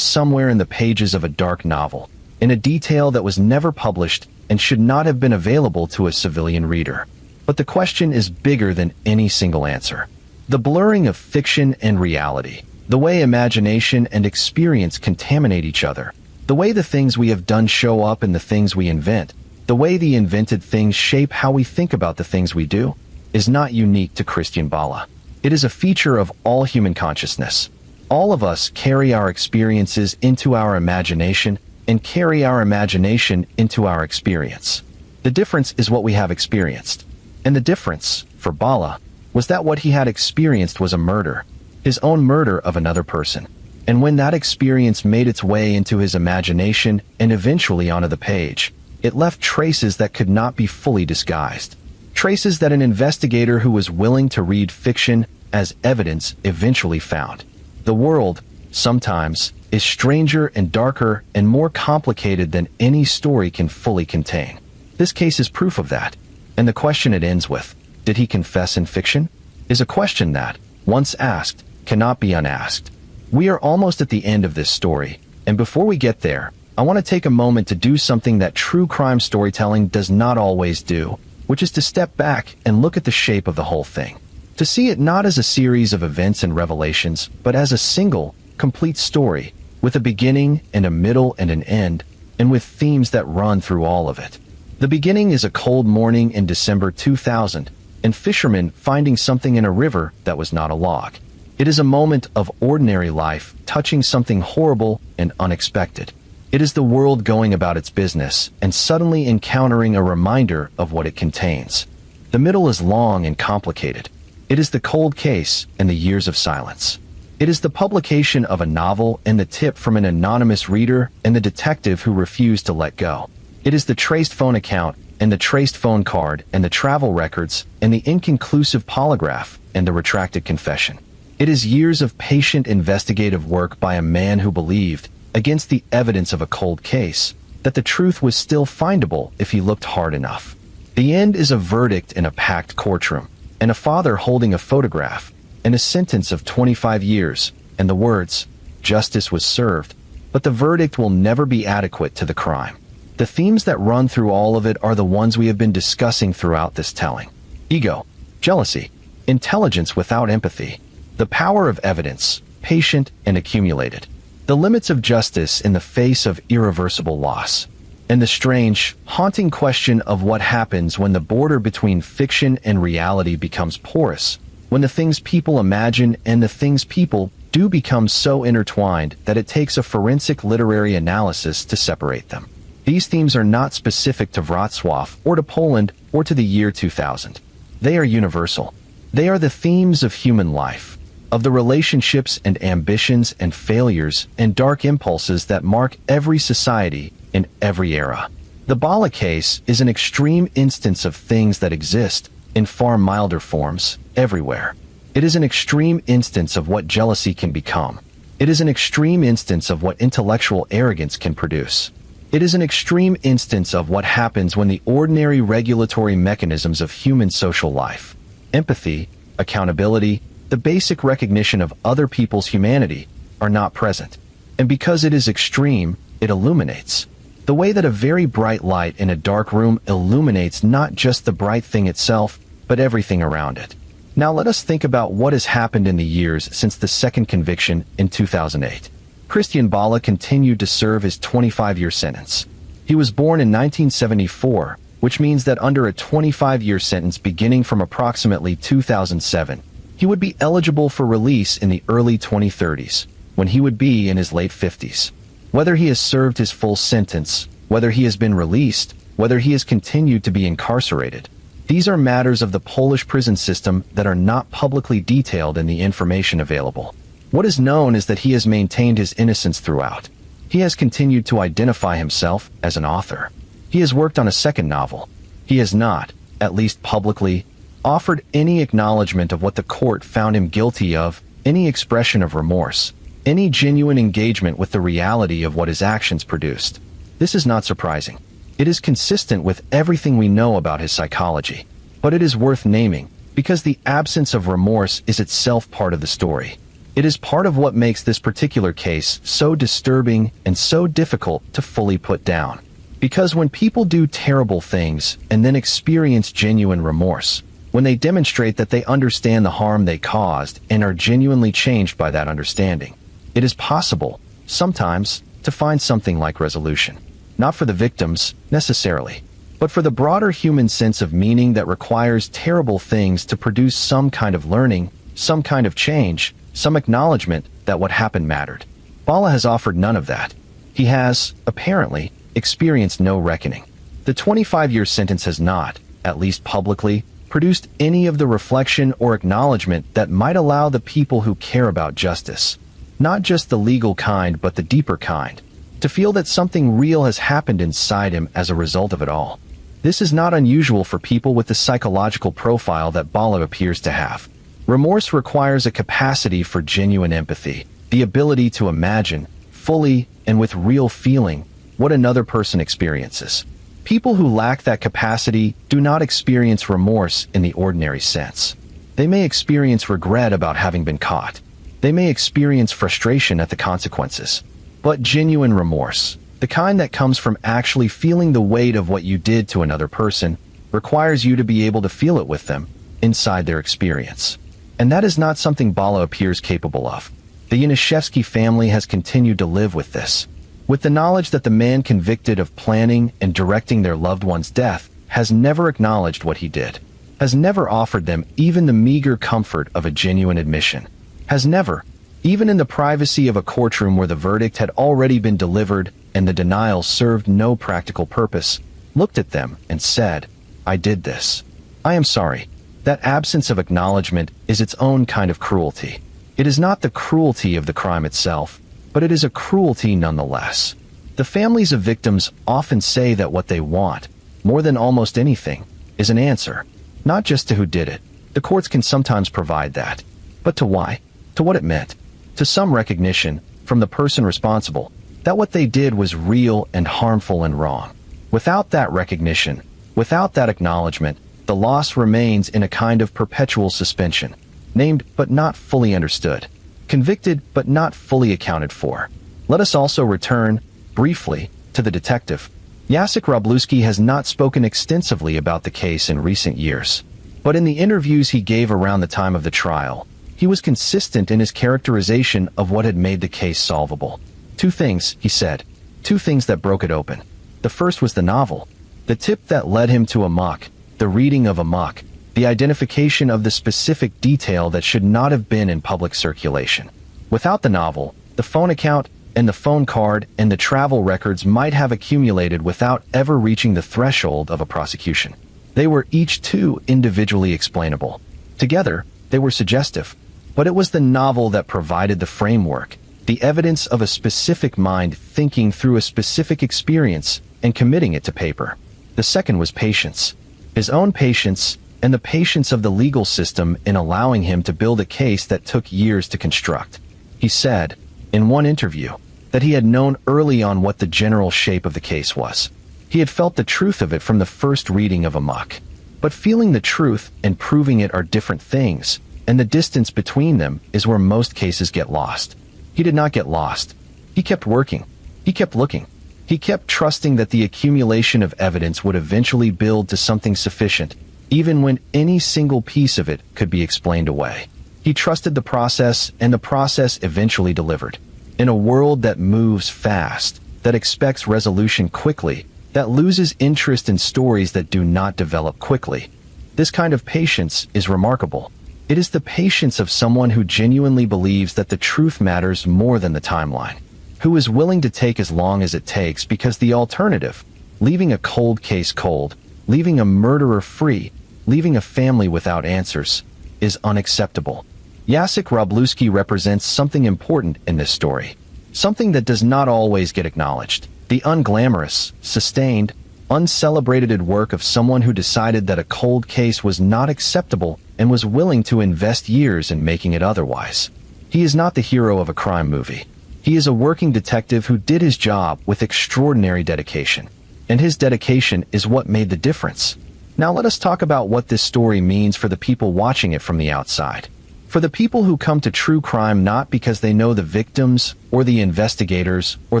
somewhere in the pages of a dark novel, in a detail that was never published and should not have been available to a civilian reader. But the question is bigger than any single answer. The blurring of fiction and reality, the way imagination and experience contaminate each other, the way the things we have done show up in the things we invent, the way the invented things shape how we think about the things we do, is not unique to Christian Bala. It is a feature of all human consciousness. All of us carry our experiences into our imagination and carry our imagination into our experience. The difference is what we have experienced. And the difference, for Bala, was that what he had experienced was a murder, his own murder of another person. And when that experience made its way into his imagination and eventually onto the page, it left traces that could not be fully disguised. Traces that an investigator who was willing to read fiction as evidence eventually found. The world, sometimes, is stranger and darker and more complicated than any story can fully contain. This case is proof of that. And the question it ends with, did he confess in fiction? Is a question that, once asked, cannot be unasked. We are almost at the end of this story, and before we get there, I want to take a moment to do something that true crime storytelling does not always do, which is to step back and look at the shape of the whole thing. To see it not as a series of events and revelations, but as a single, complete story, with a beginning and a middle and an end, and with themes that run through all of it. The beginning is a cold morning in December 2000, and fishermen finding something in a river that was not a log. It is a moment of ordinary life touching something horrible and unexpected. It is the world going about its business and suddenly encountering a reminder of what it contains. The middle is long and complicated. It is the cold case and the years of silence. It is the publication of a novel and the tip from an anonymous reader and the detective who refused to let go. It is the traced phone account and the traced phone card and the travel records and the inconclusive polygraph and the retracted confession. It is years of patient investigative work by a man who believed, against the evidence of a cold case, that the truth was still findable if he looked hard enough. The end is a verdict in a packed courtroom, and a father holding a photograph, and a sentence of 25 years, and the words, "Justice was served," but the verdict will never be adequate to the crime. The themes that run through all of it are the ones we have been discussing throughout this telling. Ego, jealousy, intelligence without empathy, the power of evidence, patient and accumulated, the limits of justice in the face of irreversible loss, and the strange, haunting question of what happens when the border between fiction and reality becomes porous, when the things people imagine and the things people do become so intertwined that it takes a forensic literary analysis to separate them. These themes are not specific to Wrocław or to Poland or to the year 2000. They are universal. They are the themes of human life, of the relationships and ambitions and failures and dark impulses that mark every society in every era. The Bala case is an extreme instance of things that exist, in far milder forms, everywhere. It is an extreme instance of what jealousy can become. It is an extreme instance of what intellectual arrogance can produce. It is an extreme instance of what happens when the ordinary regulatory mechanisms of human social life, empathy, accountability, the basic recognition of other people's humanity, are not present. And because it is extreme, it illuminates. The way that a very bright light in a dark room illuminates not just the bright thing itself, but everything around it. Now let us think about what has happened in the years since the second conviction in 2008. Christian Bala continued to serve his 25-year sentence. He was born in 1974, which means that under a 25-year sentence beginning from approximately 2007, he would be eligible for release in the early 2030s, when he would be in his late 50s. Whether he has served his full sentence, whether he has been released, whether he has continued to be incarcerated, these are matters of the Polish prison system that are not publicly detailed in the information available. What is known is that he has maintained his innocence throughout. He has continued to identify himself as an author. He has worked on a second novel. He has not, at least publicly, offered any acknowledgement of what the court found him guilty of, any expression of remorse, any genuine engagement with the reality of what his actions produced. This is not surprising. It is consistent with everything we know about his psychology. But it is worth naming, because the absence of remorse is itself part of the story. It is part of what makes this particular case so disturbing and so difficult to fully put down. Because when people do terrible things and then experience genuine remorse, when they demonstrate that they understand the harm they caused and are genuinely changed by that understanding, it is possible, sometimes, to find something like resolution. Not for the victims, necessarily, but for the broader human sense of meaning that requires terrible things to produce some kind of learning, some kind of change, some acknowledgement that what happened mattered. Bala has offered none of that. He has, apparently, experienced no reckoning. The 25-year sentence has not, at least publicly, produced any of the reflection or acknowledgement that might allow the people who care about justice, not just the legal kind but the deeper kind, to feel that something real has happened inside him as a result of it all. This is not unusual for people with the psychological profile that Bala appears to have. Remorse requires a capacity for genuine empathy, the ability to imagine, fully and with real feeling, what another person experiences. People who lack that capacity do not experience remorse in the ordinary sense. They may experience regret about having been caught. They may experience frustration at the consequences. But genuine remorse, the kind that comes from actually feeling the weight of what you did to another person, requires you to be able to feel it with them, inside their experience. And that is not something Bala appears capable of. The Yanishevsky family has continued to live with this, with the knowledge that the man convicted of planning and directing their loved one's death has never acknowledged what he did, has never offered them even the meager comfort of a genuine admission, has never, even in the privacy of a courtroom where the verdict had already been delivered and the denial served no practical purpose, looked at them and said, "I did this. I am sorry." That absence of acknowledgement is its own kind of cruelty. It is not the cruelty of the crime itself, but it is a cruelty nonetheless. The families of victims often say that what they want, more than almost anything, is an answer, not just to who did it. The courts can sometimes provide that, but to why, to what it meant, to some recognition, from the person responsible, that what they did was real and harmful and wrong. Without that recognition, without that acknowledgement, the loss remains in a kind of perpetual suspension, named but not fully understood, convicted but not fully accounted for. Let us also return, briefly, to the detective. Jacek Wroblewski has not spoken extensively about the case in recent years, but in the interviews he gave around the time of the trial, he was consistent in his characterization of what had made the case solvable. Two things, he said, two things that broke it open. The first was the novel, the tip that led him to Amok, the reading of Amok, the identification of the specific detail that should not have been in public circulation. Without the novel, the phone account and the phone card and the travel records might have accumulated without ever reaching the threshold of a prosecution. They were each too individually explainable. Together, they were suggestive. But it was the novel that provided the framework, the evidence of a specific mind thinking through a specific experience and committing it to paper. The second was patience. His own patience and the patience of the legal system in allowing him to build a case that took years to construct. He said, in one interview, that he had known early on what the general shape of the case was. He had felt the truth of it from the first reading of Amok. But feeling the truth and proving it are different things, and the distance between them is where most cases get lost. He did not get lost. He kept working. He kept looking. He kept trusting that the accumulation of evidence would eventually build to something sufficient, even when any single piece of it could be explained away. He trusted the process, and the process eventually delivered. In a world that moves fast, that expects resolution quickly, that loses interest in stories that do not develop quickly, this kind of patience is remarkable. It is the patience of someone who genuinely believes that the truth matters more than the timeline, who is willing to take as long as it takes because the alternative, leaving a cold case cold, leaving a murderer free, leaving a family without answers, is unacceptable. Jacek Wroblewski represents something important in this story, something that does not always get acknowledged. The unglamorous, sustained, uncelebrated work of someone who decided that a cold case was not acceptable and was willing to invest years in making it otherwise. He is not the hero of a crime movie. He is a working detective who did his job with extraordinary dedication. And his dedication is what made the difference. Now let us talk about what this story means for the people watching it from the outside. For the people who come to true crime not because they know the victims, or the investigators, or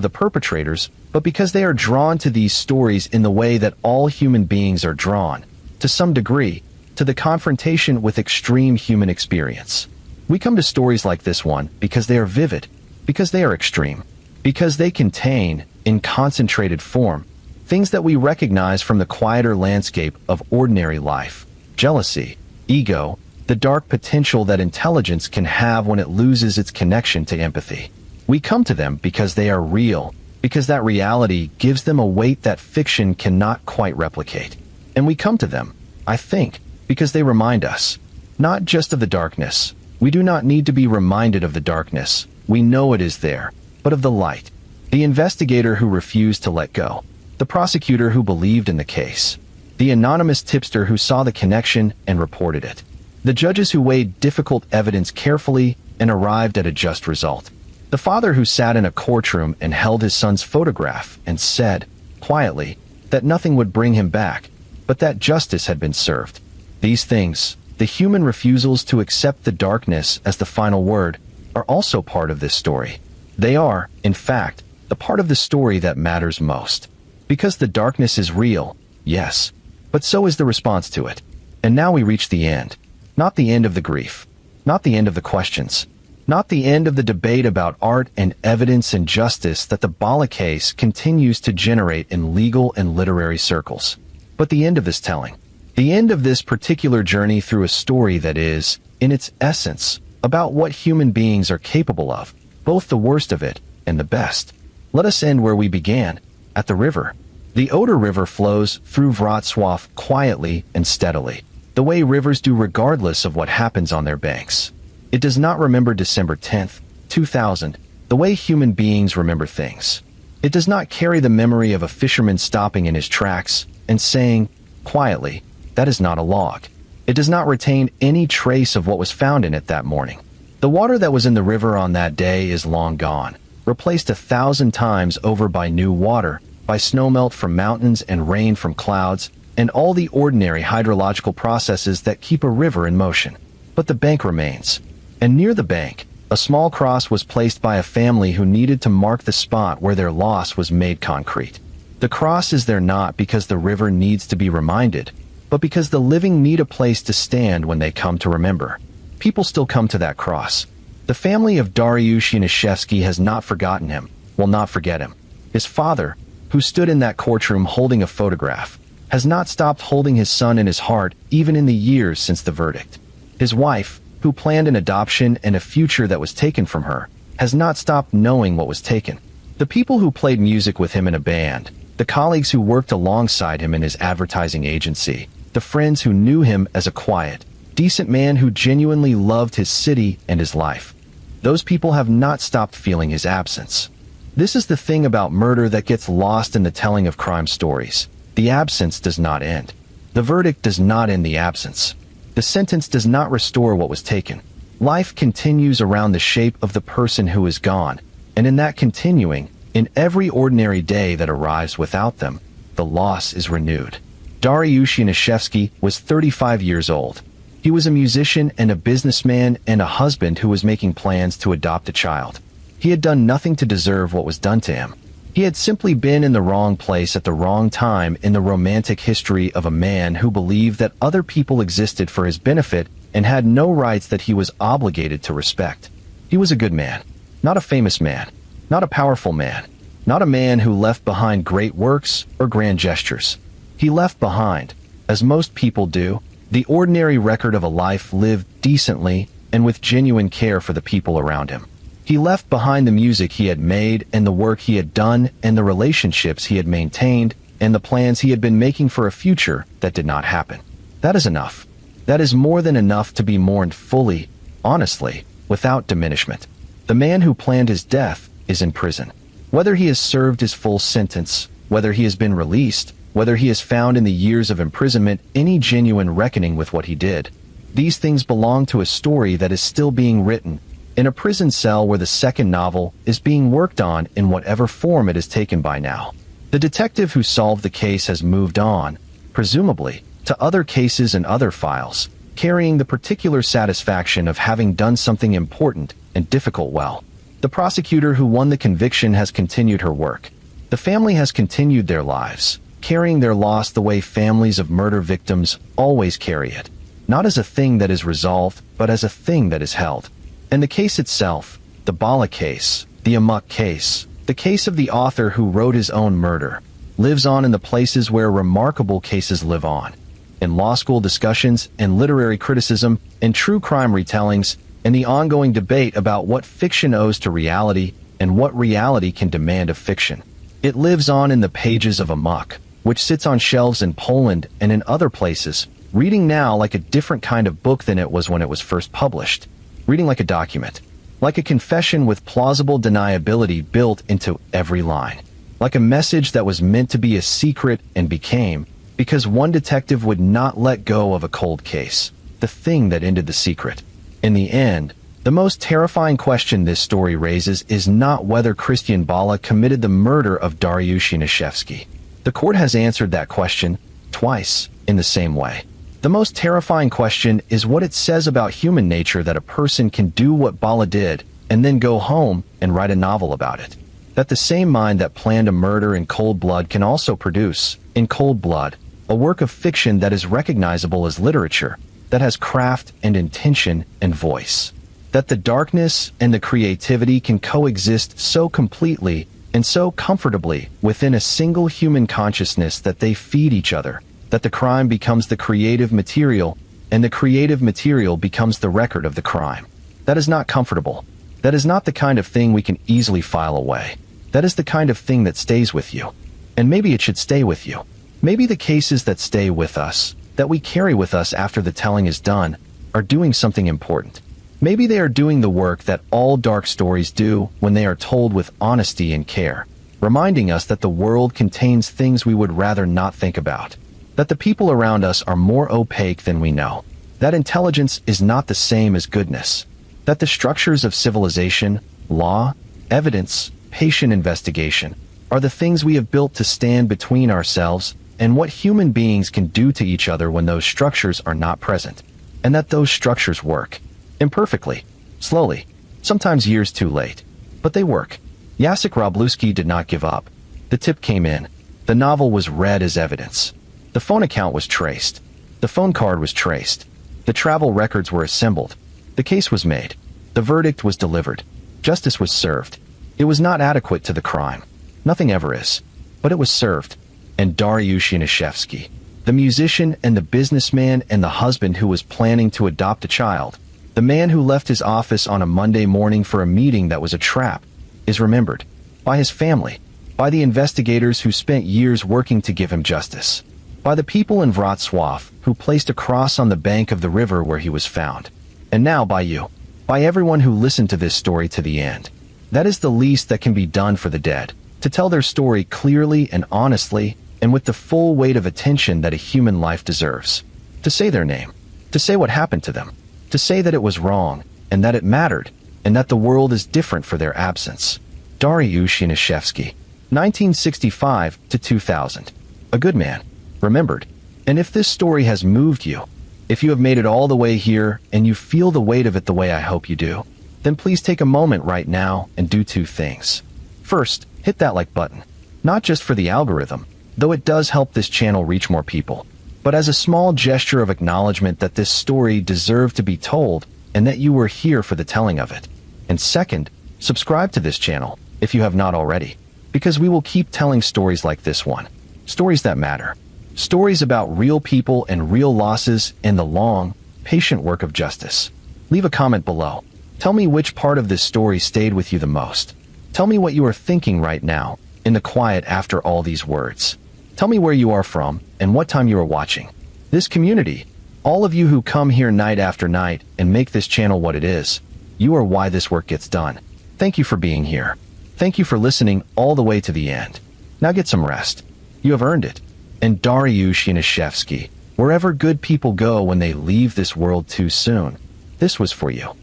the perpetrators, but because they are drawn to these stories in the way that all human beings are drawn, to some degree, to the confrontation with extreme human experience. We come to stories like this one because they are vivid, because they are extreme, because they contain, in concentrated form, things that we recognize from the quieter landscape of ordinary life: jealousy, ego, the dark potential that intelligence can have when it loses its connection to empathy. We come to them because they are real, because that reality gives them a weight that fiction cannot quite replicate. And we come to them, I think, because they remind us, not just of the darkness. We do not need to be reminded of the darkness. We know it is there, but of the light. The investigator who refused to let go. The prosecutor who believed in the case. The anonymous tipster who saw the connection and reported it. The judges who weighed difficult evidence carefully and arrived at a just result. The father who sat in a courtroom and held his son's photograph and said, quietly, that nothing would bring him back, but that justice had been served. These things, the human refusals to accept the darkness as the final word, are also part of this story. They are, in fact, the part of the story that matters most. Because the darkness is real, yes, but so is the response to it. And now we reach the end. Not the end of the grief. Not the end of the questions. Not the end of the debate about art and evidence and justice that the Bala case continues to generate in legal and literary circles. But the end of this telling. The end of this particular journey through a story that is, in its essence, about what human beings are capable of, both the worst of it and the best. Let us end where we began, at the river. The Oder River flows through Wrocław quietly and steadily, the way rivers do regardless of what happens on their banks. It does not remember December 10th, 2000, the way human beings remember things. It does not carry the memory of a fisherman stopping in his tracks and saying, quietly, that is not a log. It does not retain any trace of what was found in it that morning. The water that was in the river on that day is long gone, replaced 1,000 times over by new water, by snowmelt from mountains and rain from clouds, and all the ordinary hydrological processes that keep a river in motion. But the bank remains. And near the bank, a small cross was placed by a family who needed to mark the spot where their loss was made concrete. The cross is there not because the river needs to be reminded, but because the living need a place to stand when they come to remember. People still come to that cross. The family of Dariusz Janaszewski has not forgotten him, will not forget him. His father, who stood in that courtroom holding a photograph, has not stopped holding his son in his heart even in the years since the verdict. His wife, who planned an adoption and a future that was taken from her, has not stopped knowing what was taken. The people who played music with him in a band, the colleagues who worked alongside him in his advertising agency, the friends who knew him as a quiet, decent man who genuinely loved his city and his life. Those people have not stopped feeling his absence. This is the thing about murder that gets lost in the telling of crime stories. The absence does not end. The verdict does not end the absence. The sentence does not restore what was taken. Life continues around the shape of the person who is gone, and in that continuing, in every ordinary day that arrives without them, the loss is renewed. Dariusz Janaszewski was 35 years old. He was a musician and a businessman and a husband who was making plans to adopt a child. He had done nothing to deserve what was done to him. He had simply been in the wrong place at the wrong time in the romantic history of a man who believed that other people existed for his benefit and had no rights that he was obligated to respect. He was a good man, not a famous man, not a powerful man, not a man who left behind great works or grand gestures. He left behind, as most people do, the ordinary record of a life lived decently and with genuine care for the people around him. He left behind the music he had made and the work he had done and the relationships he had maintained and the plans he had been making for a future that did not happen. That is enough. That is more than enough to be mourned fully, honestly, without diminishment. The man who planned his death is in prison. Whether he has served his full sentence, whether he has been released, whether he has found in the years of imprisonment any genuine reckoning with what he did, these things belong to a story that is still being written, in a prison cell where the second novel is being worked on in whatever form it is taken by now. The detective who solved the case has moved on, presumably, to other cases and other files, carrying the particular satisfaction of having done something important and difficult well. The prosecutor who won the conviction has continued her work. The family has continued their lives, carrying their loss the way families of murder victims always carry it, not as a thing that is resolved, but as a thing that is held. And the case itself, the Bala case, the Amok case, the case of the author who wrote his own murder, lives on in the places where remarkable cases live on. in law school discussions, in literary criticism, in true crime retellings, and the ongoing debate about what fiction owes to reality and what reality can demand of fiction. It lives on in the pages of Amok, which sits on shelves in Poland and in other places, reading now like a different kind of book than it was when it was first published, reading like a document, like a confession with plausible deniability built into every line, like a message that was meant to be a secret and became, because one detective would not let go of a cold case, the thing that ended the secret. In the end, the most terrifying question this story raises is not whether Christian Bala committed the murder of Dariusz Yanishevsky. The court has answered that question twice in the same way. The most terrifying question is what it says about human nature that a person can do what Bala did and then go home and write a novel about it. That the same mind that planned a murder in cold blood can also produce, in cold blood, a work of fiction that is recognizable as literature, that has craft and intention and voice. That the darkness and the creativity can coexist so completely and so comfortably within a single human consciousness that they feed each other, that the crime becomes the creative material and the creative material becomes the record of the crime. That is not comfortable. That is not the kind of thing we can easily file away. That is the kind of thing that stays with you. And maybe it should stay with you. Maybe the cases that stay with us, that we carry with us after the telling is done, are doing something important. Maybe they are doing the work that all dark stories do when they are told with honesty and care, reminding us that the world contains things we would rather not think about, that the people around us are more opaque than we know, that intelligence is not the same as goodness, that the structures of civilization, law, evidence, patient investigation, are the things we have built to stand between ourselves and what human beings can do to each other when those structures are not present, and that those structures work. Imperfectly, slowly, sometimes years too late, but they work. Jacek Robluski did not give up. The tip came in. The novel was read as evidence. The phone account was traced. The phone card was traced. The travel records were assembled. The case was made. The verdict was delivered. Justice was served. It was not adequate to the crime. Nothing ever is. But it was served. And Dariusz Yanishevsky, the musician and the businessman and the husband who was planning to adopt a child, the man who left his office on a Monday morning for a meeting that was a trap, is remembered by his family, by the investigators who spent years working to give him justice, by the people in Wrocław who placed a cross on the bank of the river where he was found, and now by you, by everyone who listened to this story to the end. That is the least that can be done for the dead, to tell their story clearly and honestly and with the full weight of attention that a human life deserves. To say their name, to say what happened to them, to say that it was wrong, and that it mattered, and that the world is different for their absence. Dariusz Yanishevsky, 1965 to 2000. A good man, remembered. And if this story has moved you, if you have made it all the way here and you feel the weight of it the way I hope you do, then please take a moment right now and do two things. First, hit that like button. Not just for the algorithm, though it does help this channel reach more people, but as a small gesture of acknowledgement that this story deserved to be told and that you were here for the telling of it. And second, subscribe to this channel if you have not already, because we will keep telling stories like this one. Stories that matter. Stories about real people and real losses and the long, patient work of justice. Leave a comment below. Tell me which part of this story stayed with you the most. Tell me what you are thinking right now, in the quiet after all these words. Tell me where you are from and what time you are watching. This community, all of you who come here night after night and make this channel what it is, you are why this work gets done. Thank you for being here. Thank you for listening all the way to the end. Now get some rest. You have earned it. And Dariusz Yanishevsky, wherever good people go when they leave this world too soon, this was for you.